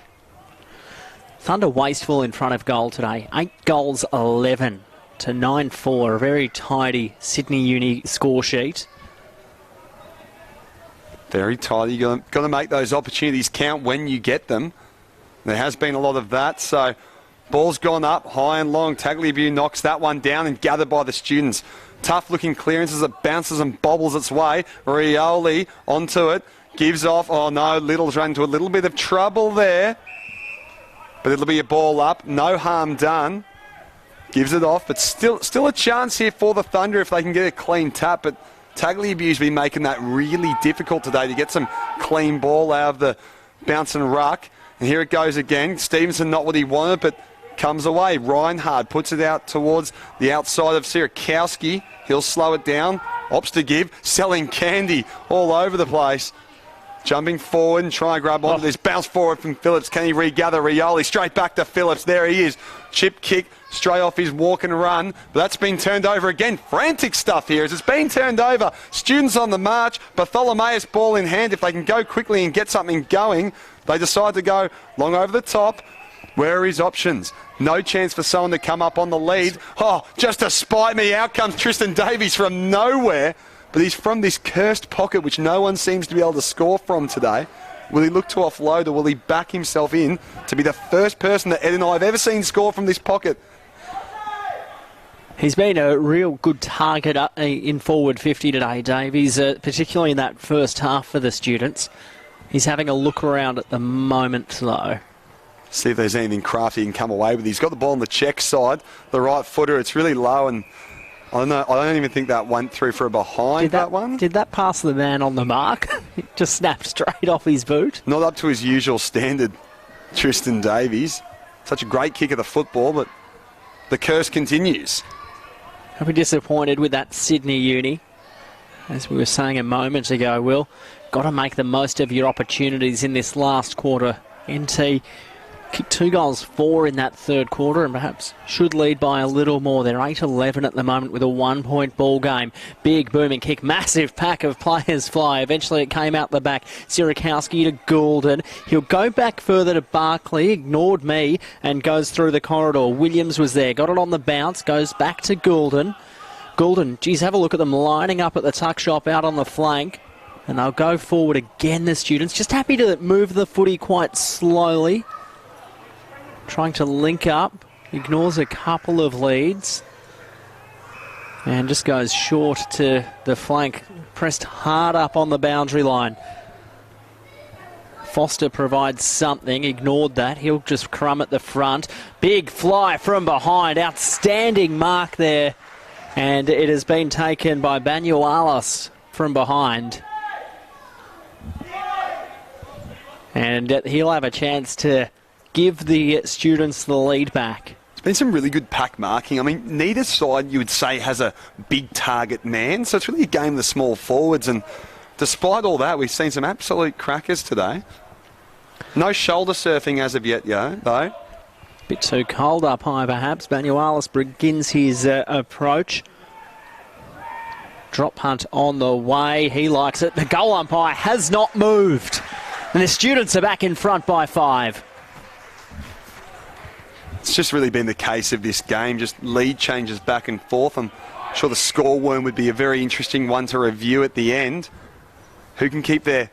Thunder wasteful in front of goal today. 8 goals, 11 to 9-4. A very tidy Sydney Uni score sheet. Very tidy. You've got to make those opportunities count when you get them. There has been a lot of that, so ball's gone up high and long. Tagliabue knocks that one down and gathered by the Students. Tough looking clearances. It bounces and bobbles its way. Rioli onto it. Gives off. Oh no, Little's run into a little bit of trouble there. But it'll be a ball up. No harm done. Gives it off. But still a chance here for the Thunder if they can get a clean tap. But Tagliabue's been making that really difficult today to get some clean ball out of the bounce and ruck. And here it goes again. Stevenson not what he wanted, but comes away. Reinhardt puts it out towards the outside of Sierakowski. He'll slow it down. Opts to give. Selling candy all over the place. Jumping forward and trying to grab onto this. Bounce forward from Phillips. Can he regather? Rioli straight back to Phillips. There he is. Chip kick straight off his walk and run. But that's been turned over again. Frantic stuff here as it's been turned over. Students on the march. Bartholomeus ball in hand. If they can go quickly and get something going, they decide to go long over the top. Where are his options? No chance for someone to come up on the lead. Oh, just to spite me, out comes Tristan Davies from nowhere. But he's from this cursed pocket which no one seems to be able to score from today. Will he look to offload or will he back himself in to be the first person that Ed and I have ever seen score from this pocket? He's been a real good target in forward 50 today, Davies, particularly in that first half for the Students. He's having a look around at the moment, though. See if there's anything crafty he can come away with. He's got the ball on the check side, the right footer. It's really low, and I don't know. I don't even think that went through for a behind that one. Did that pass the man on the mark? It just snapped straight off his boot. Not up to his usual standard, Tristan Davies. Such a great kick of the football, but the curse continues. I'll be disappointed with that Sydney Uni. As we were saying a moment ago, Will, got to make the most of your opportunities in this last quarter. NT kicked 2 goals, 4 in that third quarter, and perhaps should lead by a little more. They're 8-11 at the moment with a 1-point ball game. Big booming kick, massive pack of players fly. Eventually it came out the back. Sierakowski to Goulden. He'll go back further to Barkley, ignored me, and goes through the corridor. Williams was there, got it on the bounce, goes back to Goulden. Goulden, geez, have a look at them lining up at the tuck shop out on the flank. And they'll go forward again, the Students. Just happy to move the footy quite slowly. Trying to link up, ignores a couple of leads and just goes short to the flank, pressed hard up on the boundary line. Foster provides something, ignored that. He'll just crumb at the front. Big fly from behind, outstanding mark there, and it has been taken by Banualis from behind. And he'll have a chance to give the Students the lead back. It's been some really good pack marking. I mean, neither side, you would say, has a big target man, so it's really a game of the small forwards, and despite all that, we've seen some absolute crackers today. No shoulder surfing as of yet, though. Bit too cold up high, perhaps. Banualis begins his approach. Drop punt on the way. He likes it. The goal umpire has not moved. And the Students are back in front by 5. It's just really been the case of this game, just lead changes back and forth. I'm sure the score worm would be a very interesting one to review at the end. Who can keep their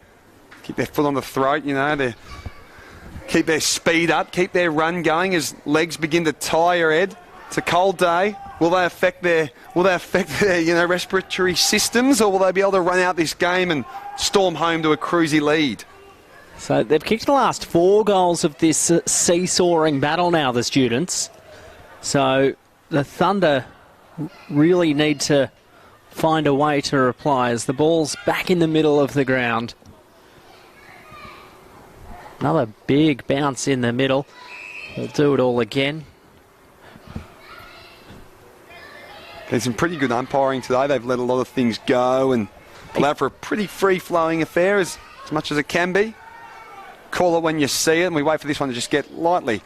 foot on the throat, keep their speed up, keep their run going as legs begin to tire, Ed. It's a cold day. Will they affect their respiratory systems, or will they be able to run out this game and storm home to a cruisy lead? So they've kicked the last 4 goals of this seesawing battle now, the Students. So the Thunder really need to find a way to reply as the ball's back in the middle of the ground. Another big bounce in the middle. We'll do it all again. There's some pretty good umpiring today. They've let a lot of things go and allowed for a pretty free-flowing affair as much as it can be. Call it when you see it, and we wait for this one to just get lightly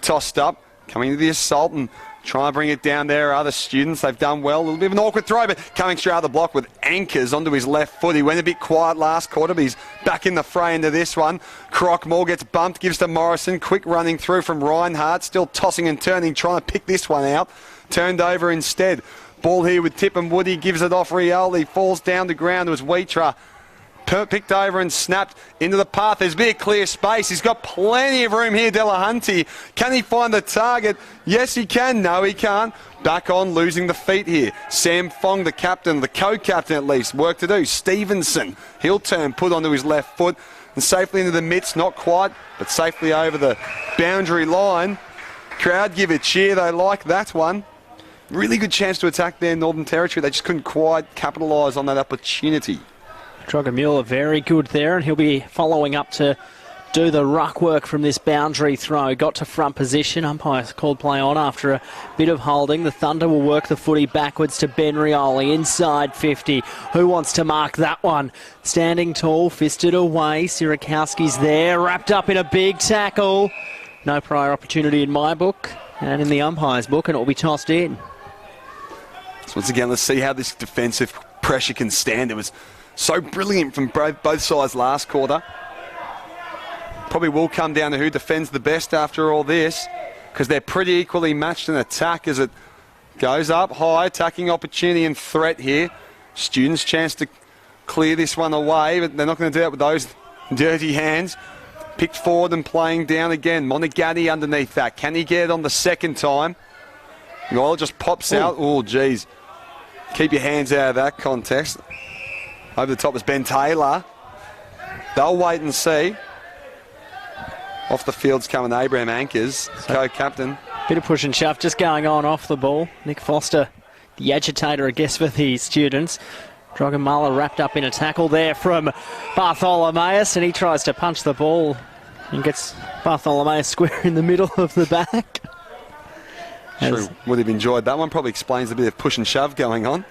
tossed up. Coming to the assault and try and bring it down there. Other students, they've done well. A little bit of an awkward throw, but coming straight out of the block with anchors onto his left foot. He went a bit quiet last quarter, but he's back in the fray into this one. Crockmore gets bumped, gives to Morrison. Quick running through from Reinhardt, still tossing and turning, trying to pick this one out. Turned over instead. Ball here with Tip and Woody, gives it off Rioli, falls down to ground. It was Wheatra. Picked over and snapped into the path. There's a bit of clear space. He's got plenty of room here, Delahunty. Can he find the target? Yes, he can. No, he can't. Back on, losing the feet here. Sam Fong, the captain, the co-captain at least. Work to do. Stevenson, he'll turn, put onto his left foot and safely into the midst. Not quite, but safely over the boundary line. Crowd give a cheer. They like that one. Really good chance to attack their Northern Territory. They just couldn't quite capitalise on that opportunity. Drogamula very good there, and he'll be following up to do the ruck work from this boundary throw. Got to front position. Umpire's called play on after a bit of holding. The Thunder will work the footy backwards to Ben Rioli inside 50. Who wants to mark that one? Standing tall, fisted away. Sirakowski's there, wrapped up in a big tackle. No prior opportunity in my book and in the umpire's book, and it will be tossed in. So once again, let's see how this defensive pressure can stand. It was so brilliant from both sides last quarter. Probably will come down to who defends the best after all this, because they're pretty equally matched in attack as it goes up high. Attacking opportunity and threat here. Students' chance to clear this one away, but they're not going to do that with those dirty hands. Picked forward and playing down again. Monagatti underneath that. Can he get it on the second time? Well, just pops out. Oh, geez. Keep your hands out of that context. Over the top is Ben Taylor. They'll wait and see. Off the field's coming Abraham Anchors, co-captain. Bit of push and shove just going on off the ball. Nick Foster, the agitator, I guess, for the students. Drogamala wrapped up in a tackle there from Bartholomeus, and he tries to punch the ball and gets Bartholomeus square in the middle of the back. Sure, would have enjoyed that one. Probably explains a bit of push and shove going on.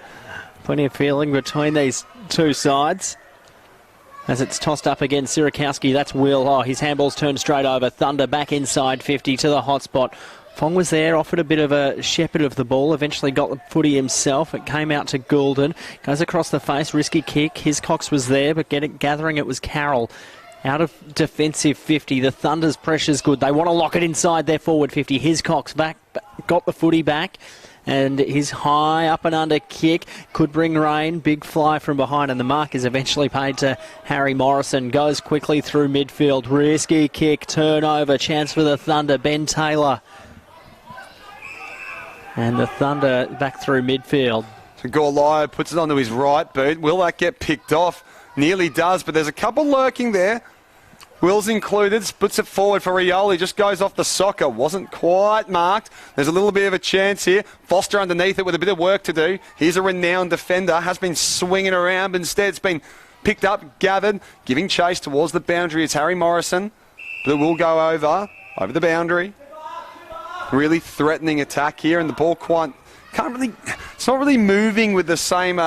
Plenty of feeling between these two sides. As it's tossed up again, Sirakowski, that's Will. Oh, his handball's turned straight over. Thunder back inside 50 to the hot spot. Fong was there, offered a bit of a shepherd of the ball, eventually got the footy himself. It came out to Goulden. Goes across the face, risky kick. Hiscox was there, but gathering it was Carroll. Out of defensive 50, the Thunder's pressure's good. They want to lock it inside their forward 50. Hiscox back, got the footy back. And his high up and under kick could bring rain. Big fly from behind, and the mark is eventually paid to Harry Morrison. Goes quickly through midfield. Risky kick, turnover, chance for the Thunder. Ben Taylor. And the Thunder back through midfield. So Gorlio puts it onto his right boot. Will that get picked off? Nearly does, but there's a couple lurking there. Will's included, puts it forward for Rioli, just goes off the soccer. Wasn't quite marked. There's a little bit of a chance here. Foster underneath it with a bit of work to do. He's a renowned defender, has been swinging around, but instead it's been picked up, gathered, giving chase towards the boundary. It's Harry Morrison, but it will go over the boundary. Really threatening attack here, and the ball it's not really moving with the same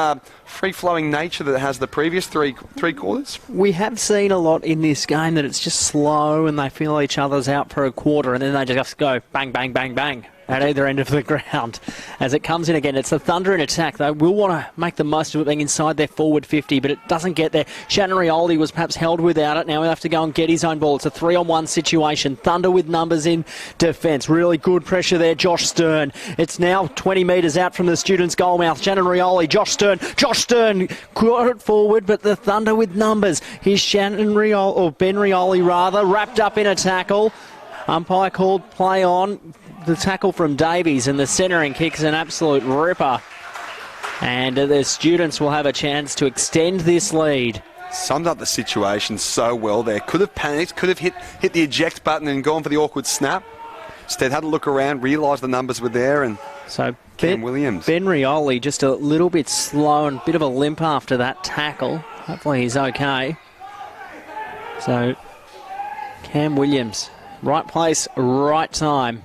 free-flowing nature that it has the previous three quarters. We have seen a lot in this game that it's just slow and they feel each other's out for a quarter and then they just go bang, bang, bang, bang at either end of the ground. As it comes in again, it's the Thunder in attack. They will want to make the most of it being inside their forward 50, but it doesn't get there. Shannon Rioli was perhaps held without it. Now we'll have to go and get his own ball. It's a 3-on-1 situation. Thunder with numbers in defence. Really good pressure there. Josh Stern. It's now 20 metres out from the students' goal mouth. Shannon Rioli, Josh Stern got it forward, but the Thunder with numbers. Here's Shannon Rioli, or Ben Rioli rather, wrapped up in a tackle. Umpire called play on. The tackle from Davies, and the centering kick's an absolute ripper. And the students will have a chance to extend this lead. Summed up the situation so well there. Could have panicked, could have hit the eject button and gone for the awkward snap. Instead had a look around, realised the numbers were there, and so Ben Williams. Ben Rioli just a little bit slow and a bit of a limp after that tackle. Hopefully he's okay. So Cam Williams, right place, right time.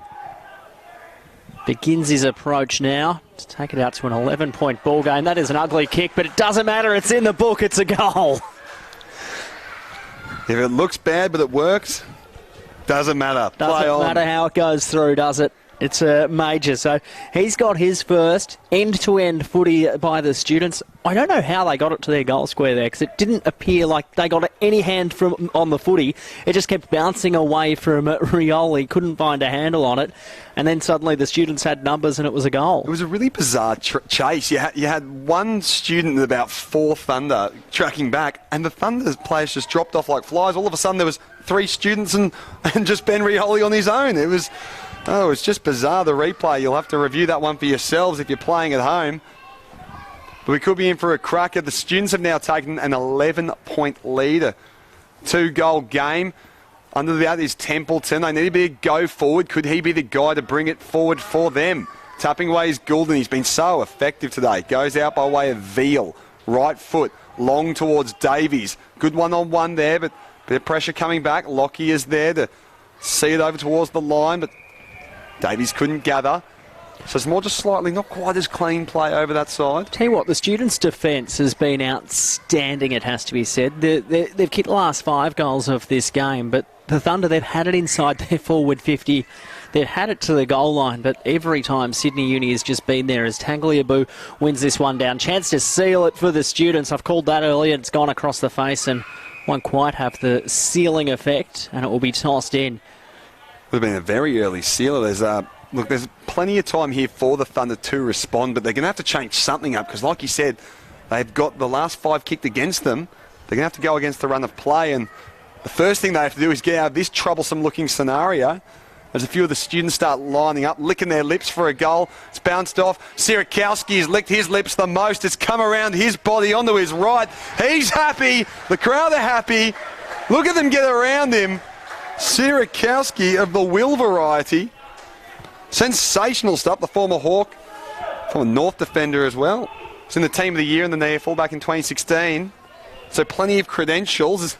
Begins his approach now to take it out to an 11-point ball game. That is an ugly kick, but it doesn't matter. It's in the book. It's a goal. If it looks bad but it works, doesn't matter. Play on. Doesn't matter how it goes through, does it? It's a major. So he's got his first end-to-end footy by the students. I don't know how they got it to their goal square there, because it didn't appear like they got any hand from on the footy. It just kept bouncing away from Rioli. Couldn't find a handle on it. And then suddenly the students had numbers and it was a goal. It was a really bizarre chase. You had one student and about 4 Thunder tracking back, and the Thunder players just dropped off like flies. All of a sudden there was 3 students and just Ben Rioli on his own. It was just bizarre, the replay. You'll have to review that one for yourselves if you're playing at home. But we could be in for a cracker. The students have now taken an 11-point lead, a 2-goal game. Under that is Templeton. They need to be a go forward. Could he be the guy to bring it forward for them? Tapping away is Goulden. He's been so effective today. Goes out by way of Veal. Right foot, long towards Davies. Good one-on-one there, but a bit of pressure coming back. Lockie is there to see it over towards the line, but Davies couldn't gather. So it's more just slightly, not quite as clean play over that side. Tell you what, the students' defence has been outstanding, it has to be said. They've kicked the last 5 goals of this game, but the Thunder, they've had it inside their forward 50. They've had it to the goal line, but every time Sydney Uni has just been there as Tangliabu wins this one down. Chance to seal it for the students. I've called that earlier. It's gone across the face and won't quite have the sealing effect, and it will be tossed in. Would have been a very early sealer. There's plenty of time here for the Thunder to respond, but they're going to have to change something up because, like you said, they've got the last 5 kicked against them. They're going to have to go against the run of play, and the first thing they have to do is get out of this troublesome-looking scenario. As a few of the students start lining up, licking their lips for a goal. It's bounced off. Sierakowski has licked his lips the most. It's come around his body onto his right. He's happy. The crowd are happy. Look at them get around him. Sierakowski of the Will variety. Sensational stuff. The former Hawk, former North defender as well. He's in the team of the year in the NEAFL back in 2016. So plenty of credentials.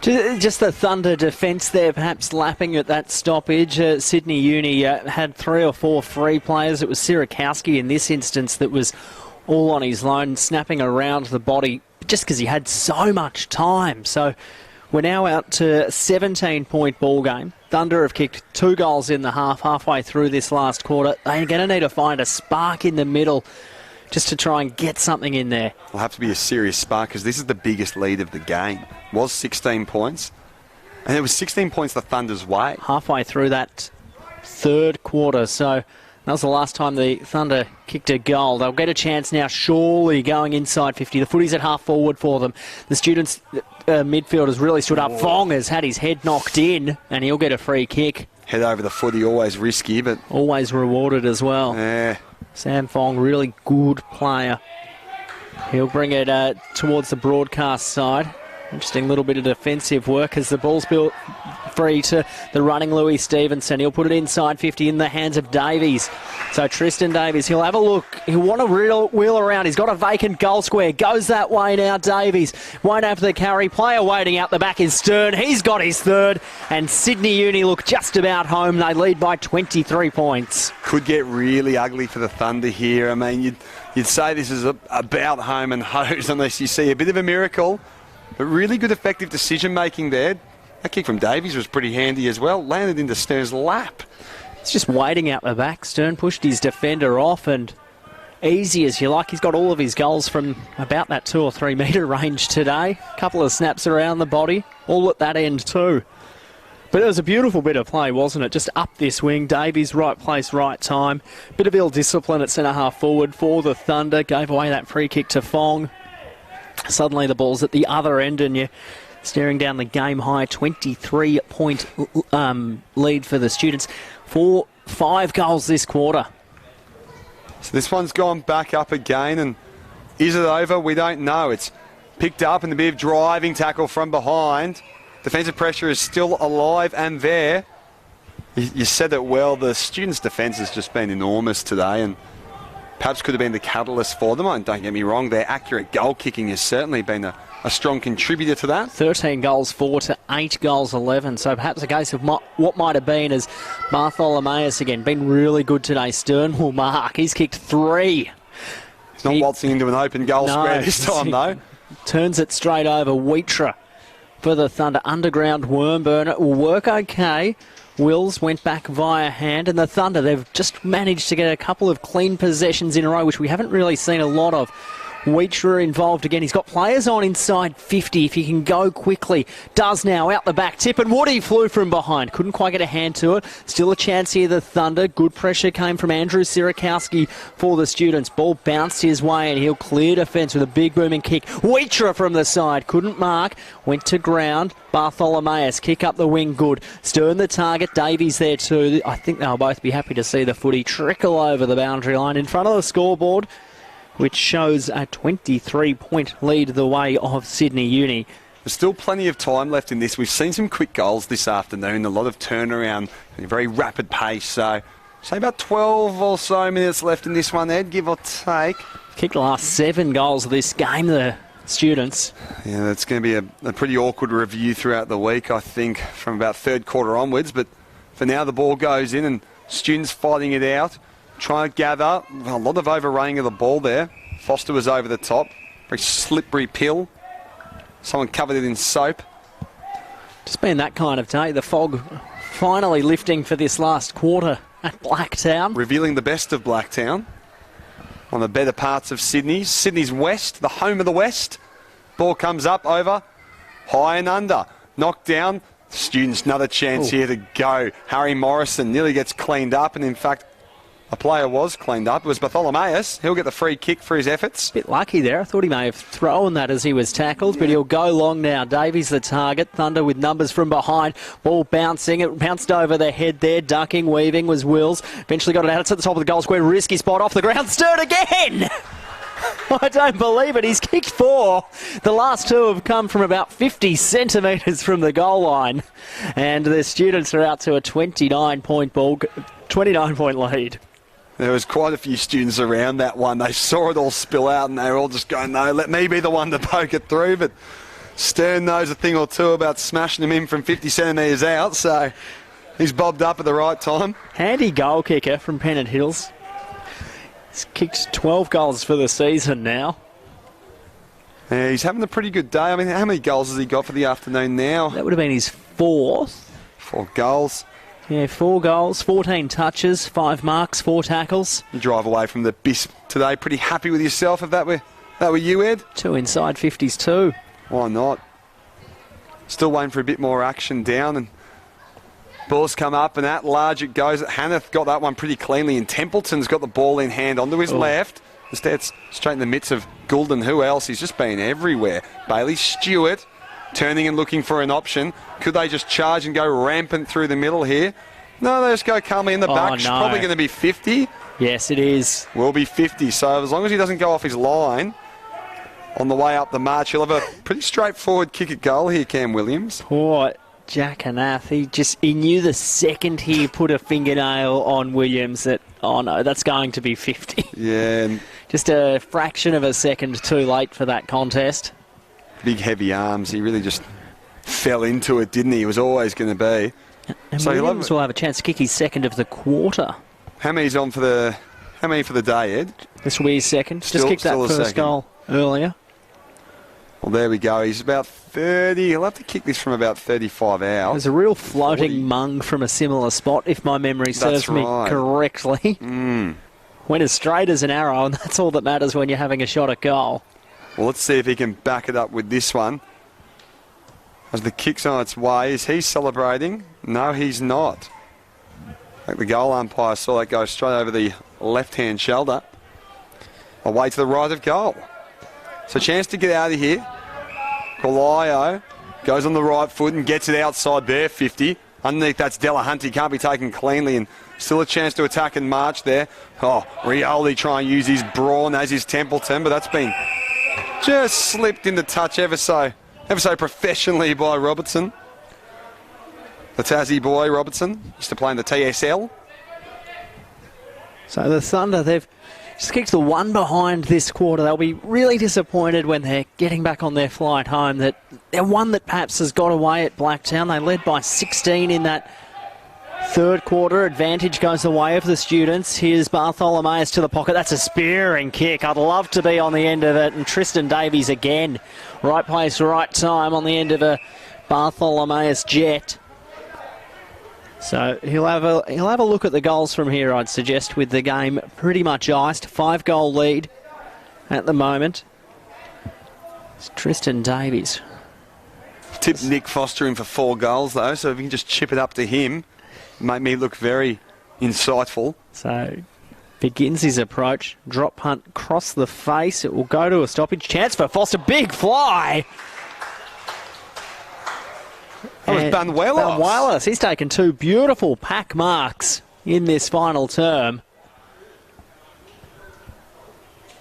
Just the Thunder defence there, perhaps lapping at that stoppage. Sydney Uni had 3 or 4 free players. It was Sierakowski in this instance that was all on his own, snapping around the body just because he had so much time. So we're now out to a 17-point ball game. Thunder have kicked 2 goals in the halfway through this last quarter. They're going to need to find a spark in the middle just to try and get something in there. Will have to be a serious spark because this is the biggest lead of the game. It was 16 points. And it was 16 points the Thunder's way. Halfway through that 3rd quarter. So that was the last time the Thunder kicked a goal. They'll get a chance now, surely going inside 50. The footy's at half forward for them. The students' midfield has really stood up. Fong has had his head knocked in, and he'll get a free kick. Head over the footy, always risky, but always rewarded as well. Yeah. Sam Fong, really good player. He'll bring it towards the broadcast side. Interesting little bit of defensive work as the ball's built free to the running Louis Stevenson. He'll put it inside 50 in the hands of Davies. So Tristan Davies, he'll have a look. He'll want to wheel around. He's got a vacant goal square. Goes that way now, Davies. Won't have the carry. Player waiting out the back is Stern. He's got his 3rd. And Sydney Uni look just about home. They lead by 23 points. Could get really ugly for the Thunder here. I mean, you'd say this is about home and hose unless you see a bit of a miracle. But really good effective decision-making there. That kick from Davies was pretty handy as well. Landed into Stern's lap. It's just waiting out the back. Stern pushed his defender off, and easy as you like. He's got all of his goals from about that 2 or 3 metre range today. A couple of snaps around the body, all at that end too. But it was a beautiful bit of play, wasn't it? Just up this wing. Davies, right place, right time. Bit of ill discipline at centre-half forward for the Thunder. Gave away that free kick to Fong. Suddenly the ball's at the other end and you're staring down the game-high 23-point lead for the students. 5 goals this quarter. So this one's gone back up again, and is it over? We don't know. It's picked up and a bit of driving tackle from behind. Defensive pressure is still alive and there. You said it well. The students' defence has just been enormous today, and perhaps could have been the catalyst for them. And don't get me wrong, their accurate goal kicking has certainly been a strong contributor to that. 13 goals 4 to 8 goals 11. So perhaps a case of what might have been as Bartholomeus again, been really good today. Stern will mark. He's kicked 3. He's not waltzing into an open goal square this time, though. Turns it straight over. Wheatra for the Thunder. Underground worm burner. It will work okay. Wills went back via hand, and the Thunder, they've just managed to get a couple of clean possessions in a row, which we haven't really seen a lot of. Wheatra involved again. He's got players on inside 50 if he can go quickly. Does now, out the back. Tip, and Woody flew from behind. Couldn't quite get a hand to it. Still a chance here, the Thunder. Good pressure came from Andrew Sirakowski for the Students. Ball bounced his way, and he'll clear defence with a big booming kick. Wheatra from the side. Couldn't mark. Went to ground. Bartholomeus, kick up the wing, good. Stern the target. Davies there too. I think they'll both be happy to see the footy trickle over the boundary line in front of the scoreboard, which shows a 23-point lead the way of Sydney Uni. There's still plenty of time left in this. We've seen some quick goals this afternoon, a lot of turnaround, a very rapid pace. So, say about 12 or so minutes left in this one, Ed, give or take. Kicked the last 7 goals of this game, the Students. Yeah, that's going to be a pretty awkward review throughout the week, I think, from about third quarter onwards. But for now, the ball goes in and Students fighting it out. Trying to gather. A lot of overrunning of the ball there. Foster was over the top. Very slippery pill. Someone covered it in soap. Just been that kind of day. The fog finally lifting for this last quarter at Blacktown. Revealing the best of Blacktown. On the better parts of Sydney. Sydney's west, the home of the west. Ball comes up over. High and under. Knocked down. Students, another chance here to go. Harry Morrison nearly gets cleaned up, and in fact, a player was cleaned up. It was Bartholomeus. He'll get the free kick for his efforts. Bit lucky there. I thought he may have thrown that as he was tackled, but he'll go long now. Davies the target. Thunder with numbers from behind. Ball bouncing. It bounced over the head there. Ducking, weaving was Wills. Eventually got it out. It's at the top of the goal square. Risky spot off the ground. Stirred again! I don't believe it. He's kicked 4. The last 2 have come from about 50 centimetres from the goal line. And the Students are out to a 29-point lead. There was quite a few students around that one. They saw it all spill out and they were all just going, no, let me be the one to poke it through. But Stern knows a thing or two about smashing him in from 50 centimetres out, so he's bobbed up at the right time. Handy goal kicker from Pennant Hills. He's kicked 12 goals for the season now. Yeah, he's having a pretty good day. I mean, how many goals has he got for the afternoon now? That would have been his 4th. 4 goals. Yeah, 4 goals, 14 touches, 5 marks, 4 tackles. You drive away from the BISP today. Pretty happy with yourself if that were you, Ed? 2 inside 50s too. Why not? Still waiting for a bit more action down, and balls come up and at large it goes. Hanneth got that one pretty cleanly, and Templeton's got the ball in hand onto his left. Instead, it's straight in the midst of Goulden. Who else? He's just been everywhere. Bailey Stewart turning and looking for an option. Could they just charge and go rampant through the middle here? No, they just go calmly in the back. It's probably going to be 50. Yes, it is. Will be 50. So as long as he doesn't go off his line on the way up the march, he'll have a pretty straightforward kick at goal here, Cam Williams. Poor Jack Hanath. He knew the second he put a fingernail on Williams that, oh no, that's going to be 50. Yeah. Just a fraction of a second too late for that contest. Big heavy arms. He really just fell into it, didn't he? He was always going to be. And so Williams will have a chance to kick his second of the quarter. How many for the day, Ed? This will be his second. Just kicked that first goal earlier. Well, there we go. He's about 30. He'll have to kick this from about 35 out. There's a real floating 40. Mung from a similar spot, if my memory serves me correctly. Went as straight as an arrow, and that's all that matters when you're having a shot at goal. Well, let's see if he can back it up with this one. As the kick's on its way, is he celebrating? No, he's not. I think the goal umpire saw that go straight over the left-hand shoulder. Away to the right of goal. So chance to get out of here. Kalaio goes on the right foot and gets it outside there, 50. Underneath that's Delahunt. He can't be taken cleanly, and still a chance to attack and march there. Oh, Rioli trying to use his brawn as his Templeton, but that's been just slipped into touch ever so professionally by Robertson. The Tassie boy, Robertson, used to play in the TSL. So the Thunder, they've just kicked the one behind this quarter. They'll be really disappointed when they're getting back on their flight home that they're one that perhaps has got away at Blacktown. They led by 16 in that third quarter. Advantage goes the way of the students. Here's Bartholomeus to the pocket. That's a spearing kick. I'd love to be on the end of it. And Tristan Davies again. Right place, right time on the end of a Bartholomeus jet. So he'll have a look at the goals from here, I'd suggest, with the game pretty much iced. 5-goal lead at the moment. It's Tristan Davies. Tipped Nick Foster in for 4 goals, though, so if you can just chip it up to him, make me look very insightful. So begins his approach. Drop punt across the face. It will go to a stoppage. Chance for Foster. Big fly. That was Banuelos. Banuelos. He's taken 2 beautiful pack marks in this final term.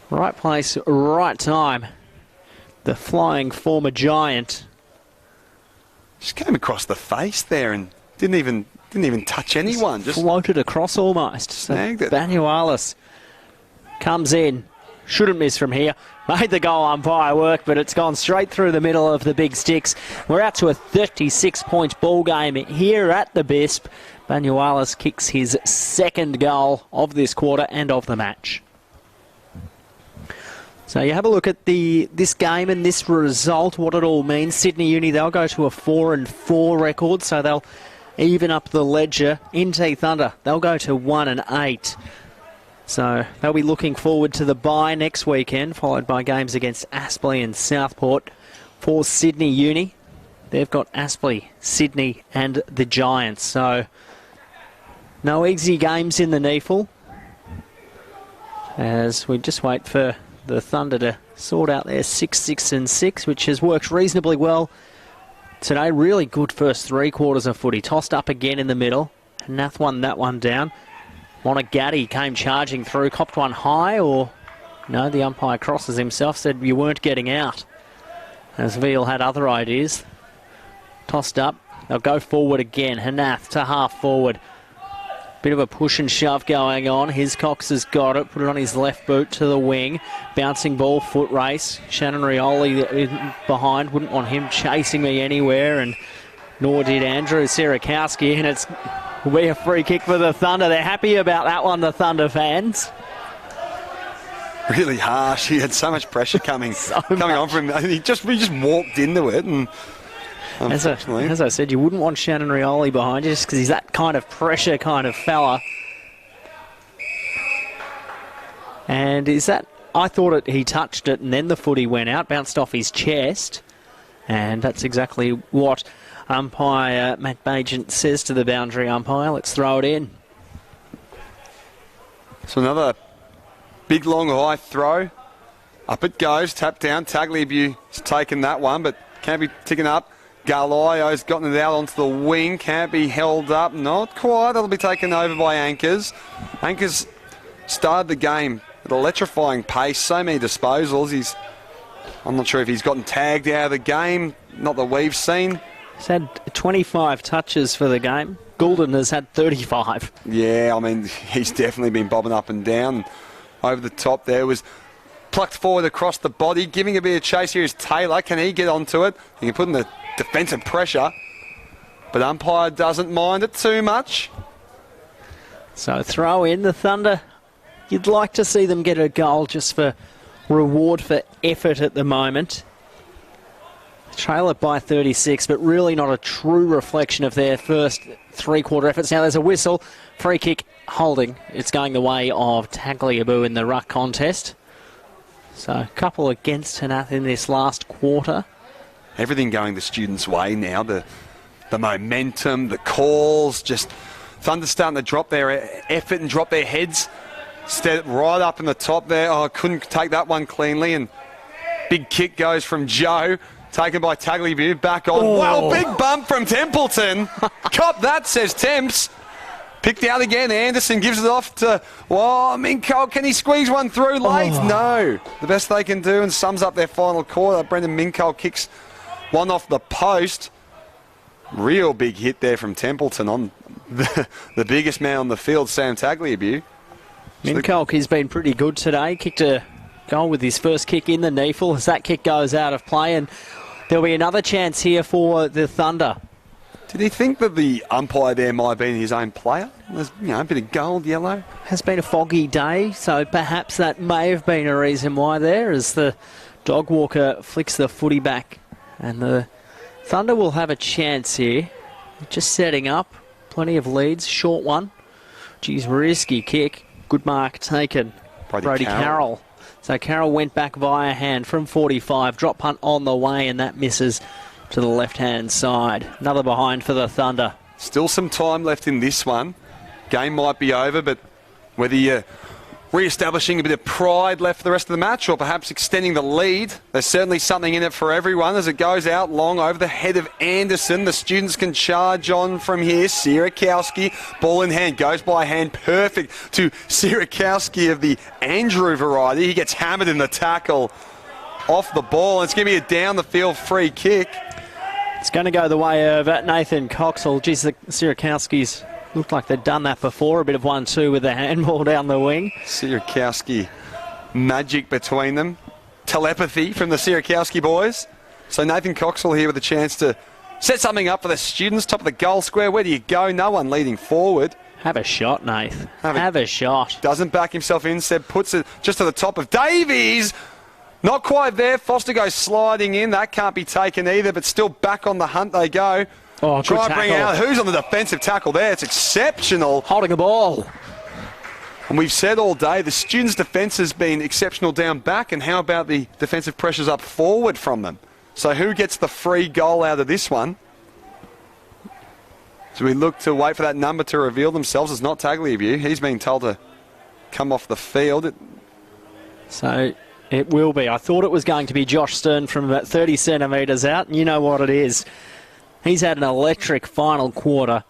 Right place, right time. The flying former giant. Just came across the face there and didn't even touch anyone. Just floated across almost. Snagged it. Banuelos comes in. Shouldn't miss from here. Made the goal umpire work, but it's gone straight through the middle of the big sticks. We're out to a 36-point ball game here at the Bisp. Banuelos kicks his 2nd goal of this quarter and of the match. So you have a look at this game and this result, what it all means. Sydney Uni, they'll go to a 4-4 record, so they'll even up the ledger. NT Thunder, they'll go to 1-8. So they'll be looking forward to the bye next weekend, followed by games against Aspley and Southport. For Sydney Uni, they've got Aspley, Sydney and the Giants. So no easy games in the NEAFL, as we just wait for the Thunder to sort out their 6-6-6, which has worked reasonably well today. Really good first 3 quarters of footy. Tossed up again in the middle. Nath won that one down. Monagatti came charging through, copped one high, or no, the umpire crosses himself, said you weren't getting out. As Veal had other ideas. Tossed up. They'll go forward again. Hanath to half forward. Bit of a push and shove going on. Hiscox has got it. Put it on his left boot to the wing. Bouncing ball, foot race. Shannon Rioli behind. Wouldn't want him chasing me anywhere, and nor did Andrew Sirakowski. And it's will be a free kick for the Thunder. They're happy about that one, the Thunder fans. Really harsh. He had so much pressure coming on from him. He just walked into it, and as I said, you wouldn't want Shannon Rioli behind you just because he's that kind of pressure kind of fella. And I thought he touched it and then the footy went out, bounced off his chest. And that's exactly what umpire Matt Bagent says to the boundary umpire. Let's throw it in. So another big, long, high throw. Up it goes, tap down. Tagliabue's taken that one, but can't be ticking up. Garlio's gotten it out onto the wing. Can't be held up. Not quite. That'll be taken over by Anchors. Anchors started the game at electrifying pace. So many disposals. I'm not sure if he's gotten tagged out of the game. Not that we've seen. He's had 25 touches for the game. Goulden has had 35. Yeah, I mean, he's definitely been bobbing up and down. Over the top there was plucked forward across the body. Giving a bit of chase here is Taylor. Can he get onto it? He can put in the defensive pressure, but umpire doesn't mind it too much. So throw in the Thunder. You'd like to see them get a goal just for reward for effort at the moment. Trail it by 36, but really not a true reflection of their first 3-quarter efforts. Now there's a whistle. Free kick holding. It's going the way of Tagliabue in the ruck contest. So a couple against Hanath in this last quarter. Everything going the students' way now. The momentum, the calls, just Thunder starting to drop their effort and drop their heads. Stead right up in the top there. Oh, couldn't take that one cleanly. And big kick goes from Joe. Taken by Tagliabue. Back on. Oh. Wow, big bump from Templeton. Cop that, says Temps. Picked out again. Anderson gives it off to Minko. Can he squeeze one through late? Oh. No. The best they can do, and sums up their final quarter. Brendan Minko kicks one off the post. Real big hit there from Templeton on the biggest man on the field, Sam Tagliabue. Minkolk has been pretty good today. Kicked a goal with his first kick in the NEAFL as that kick goes out of play, and there'll be another chance here for the Thunder. Did he think that the umpire there might have been his own player? There's, a bit of gold yellow. Has been a foggy day, so perhaps that may have been a reason why there, as the dog walker flicks the footy back. And the Thunder will have a chance here. Just setting up. Plenty of leads. Short one. Geez, risky kick. Good mark taken. Brody Carroll. So Carroll went back via hand from 45. Drop punt on the way, and that misses to the left-hand side. Another behind for the Thunder. Still some time left in this one. Game might be over, but whether you're re-establishing a bit of pride left for the rest of the match or perhaps extending the lead, there's certainly something in it for everyone as it goes out long over the head of Anderson. The students can charge on from here. Sierakowski, ball in hand, goes by hand, perfect to Sierakowski of the Andrew variety. He gets hammered in the tackle off the ball. It's going to be a down the field free kick. It's going to go the way of Nathan Coxall. Geez, the Sierakowski's looked like they'd done that before. A bit of 1-2 with the handball down the wing. Sierakowski, magic between them. Telepathy from the Sierakowski boys. So Nathan Coxall here with a chance to set something up for the students. Top of the goal square. Where do you go? No one leading forward. Have a shot, Nath. Have a shot. Doesn't back himself in. Seb puts it just to the top of Davies. Not quite there. Foster goes sliding in. That can't be taken either, but still back on the hunt they go. Oh, try and bring out who's on the defensive tackle there. It's exceptional. Holding a ball. And we've said all day the students' defence has been exceptional down back, and how about the defensive pressures up forward from them? So who gets the free goal out of this one? So we look to wait for that number to reveal themselves. It's not Tagliabue. He's been told to come off the field. So it will be. I thought it was going to be Josh Stern from about 30 centimetres out, and you know what it is. He's had an electric final quarter.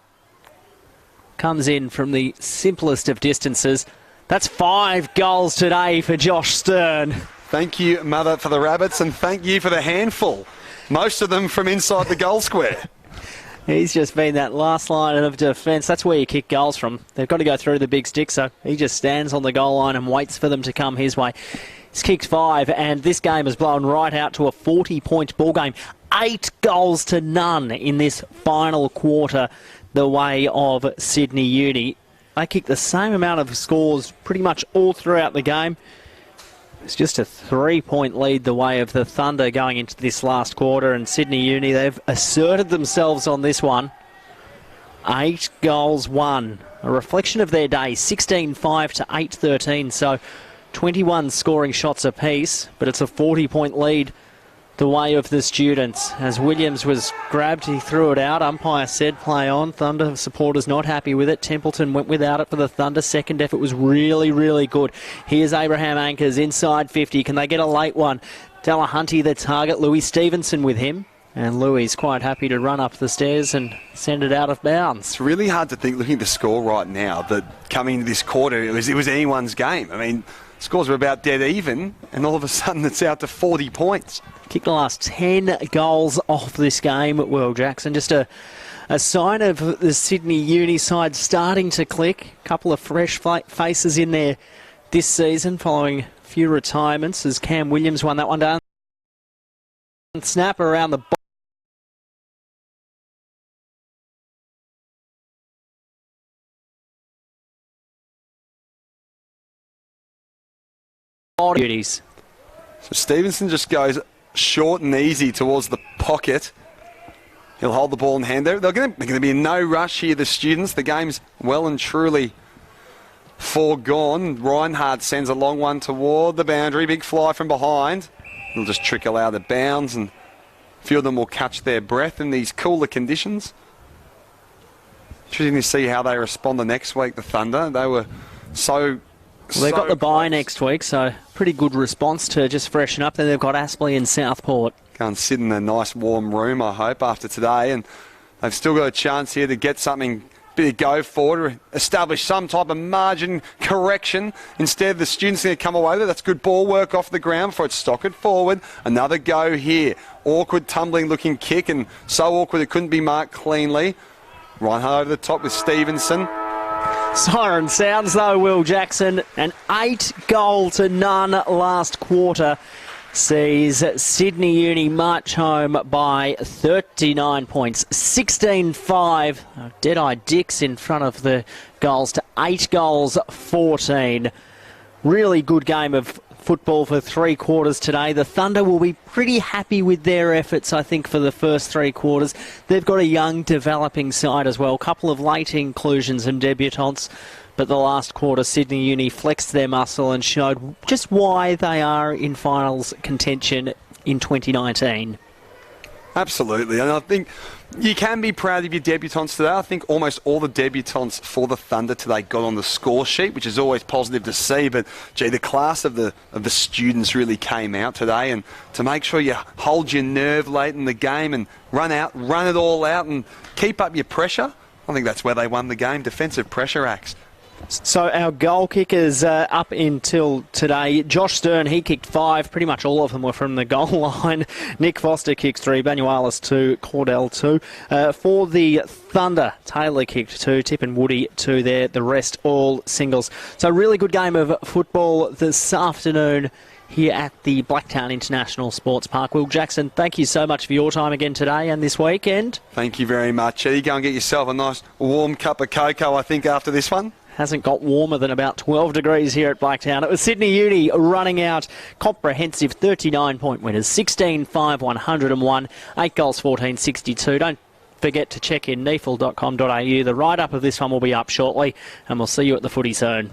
Comes in from the simplest of distances. That's 5 goals today for Josh Stern. Thank you, Mother, for the rabbits, and thank you for the handful. Most of them from inside the goal square. He's just been that last line of defence. That's where you kick goals from. They've got to go through the big stick, so he just stands on the goal line and waits for them to come his way. He's kicked 5, and this game has blown right out to a 40-point ball game. 8 goals to none in this final quarter, the way of Sydney Uni. They kicked the same amount of scores pretty much all throughout the game. It's just a 3-point lead the way of the Thunder going into this last quarter, and Sydney Uni, they've asserted themselves on this one. 8 goals won, a reflection of their day, 16-5 to 8-13, so 21 scoring shots apiece, but it's a 40-point lead the way of the students. As Williams was grabbed, he threw it out. Umpire said play on. Thunder supporters not happy with it. Templeton went without it for the Thunder. Second effort was really, really good. Here's Abraham Anchors inside 50. Can they get a late one? Delahunty the target. Louis Stevenson with him. And Louis quite happy to run up the stairs and send it out of bounds. It's really hard to think, looking at the score right now, that coming into this quarter, it was anyone's game. I mean, scores were about dead even, and all of a sudden it's out to 40 points. Kicked the last 10 goals off this game at Will Jackson. Just a sign of the Sydney Uni side starting to click. A couple of fresh faces in there this season following a few retirements as Cam Williams won that one down. Snap around the duties. So Stevenson just goes short and easy towards the pocket. He'll hold the ball in hand. They're going to be in no rush here, the students. The game's well and truly foregone. Reinhardt sends a long one toward the boundary. Big fly from behind. It'll just trickle out of bounds, and a few of them will catch their breath in these cooler conditions. Interesting to see how they respond the next week, the Thunder. They were they've got the bye next week, so pretty good response to just freshen up. Then they've got Aspley and Southport. Go and sit in a nice warm room, I hope, after today. And they've still got a chance here to get something, bit of go forward, establish some type of margin correction. Instead, the students are going to come away with it. That's good ball work off the ground before it's stocked forward. Another go here. Awkward, tumbling looking kick, and so awkward it couldn't be marked cleanly. Reinhardt over the top with Stevenson. Siren sounds though, Will Jackson. An 8-0 last quarter sees Sydney Uni march home by 39 points. 16-5. Deadeye Dix in front of the goals to 8 goals, 14. Really good game of football for 3 quarters today. The Thunder will be pretty happy with their efforts, I think, for the first 3 quarters. They've got a young, developing side as well. A couple of late inclusions and debutants. But the last quarter, Sydney Uni flexed their muscle and showed just why they are in finals contention in 2019. Absolutely, and I think you can be proud of your debutants today. I think almost all the debutants for the Thunder today got on the score sheet, which is always positive to see. But gee, the class of the students really came out today, and to make sure you hold your nerve late in the game and run it all out, and keep up your pressure. I think that's where they won the game. Defensive pressure acts. So our goal kickers up until today. Josh Stern, he kicked 5. Pretty much all of them were from the goal line. Nick Foster kicks 3. Banualis 2. Cordell 2. For the Thunder, Taylor kicked 2. Tip and Woody 2 there. The rest all singles. So really good game of football this afternoon here at the Blacktown International Sportspark. Will Jackson, thank you so much for your time again today and this weekend. Thank you very much. You go and get yourself a nice warm cup of cocoa, I think, after this one. Hasn't got warmer than about 12 degrees here at Blacktown. It was Sydney Uni running out comprehensive 39-point winners. 16-5, 101, 8 goals, 14, 62. Don't forget to check in neafl.com.au. The write-up of this one will be up shortly, and we'll see you at the footy soon.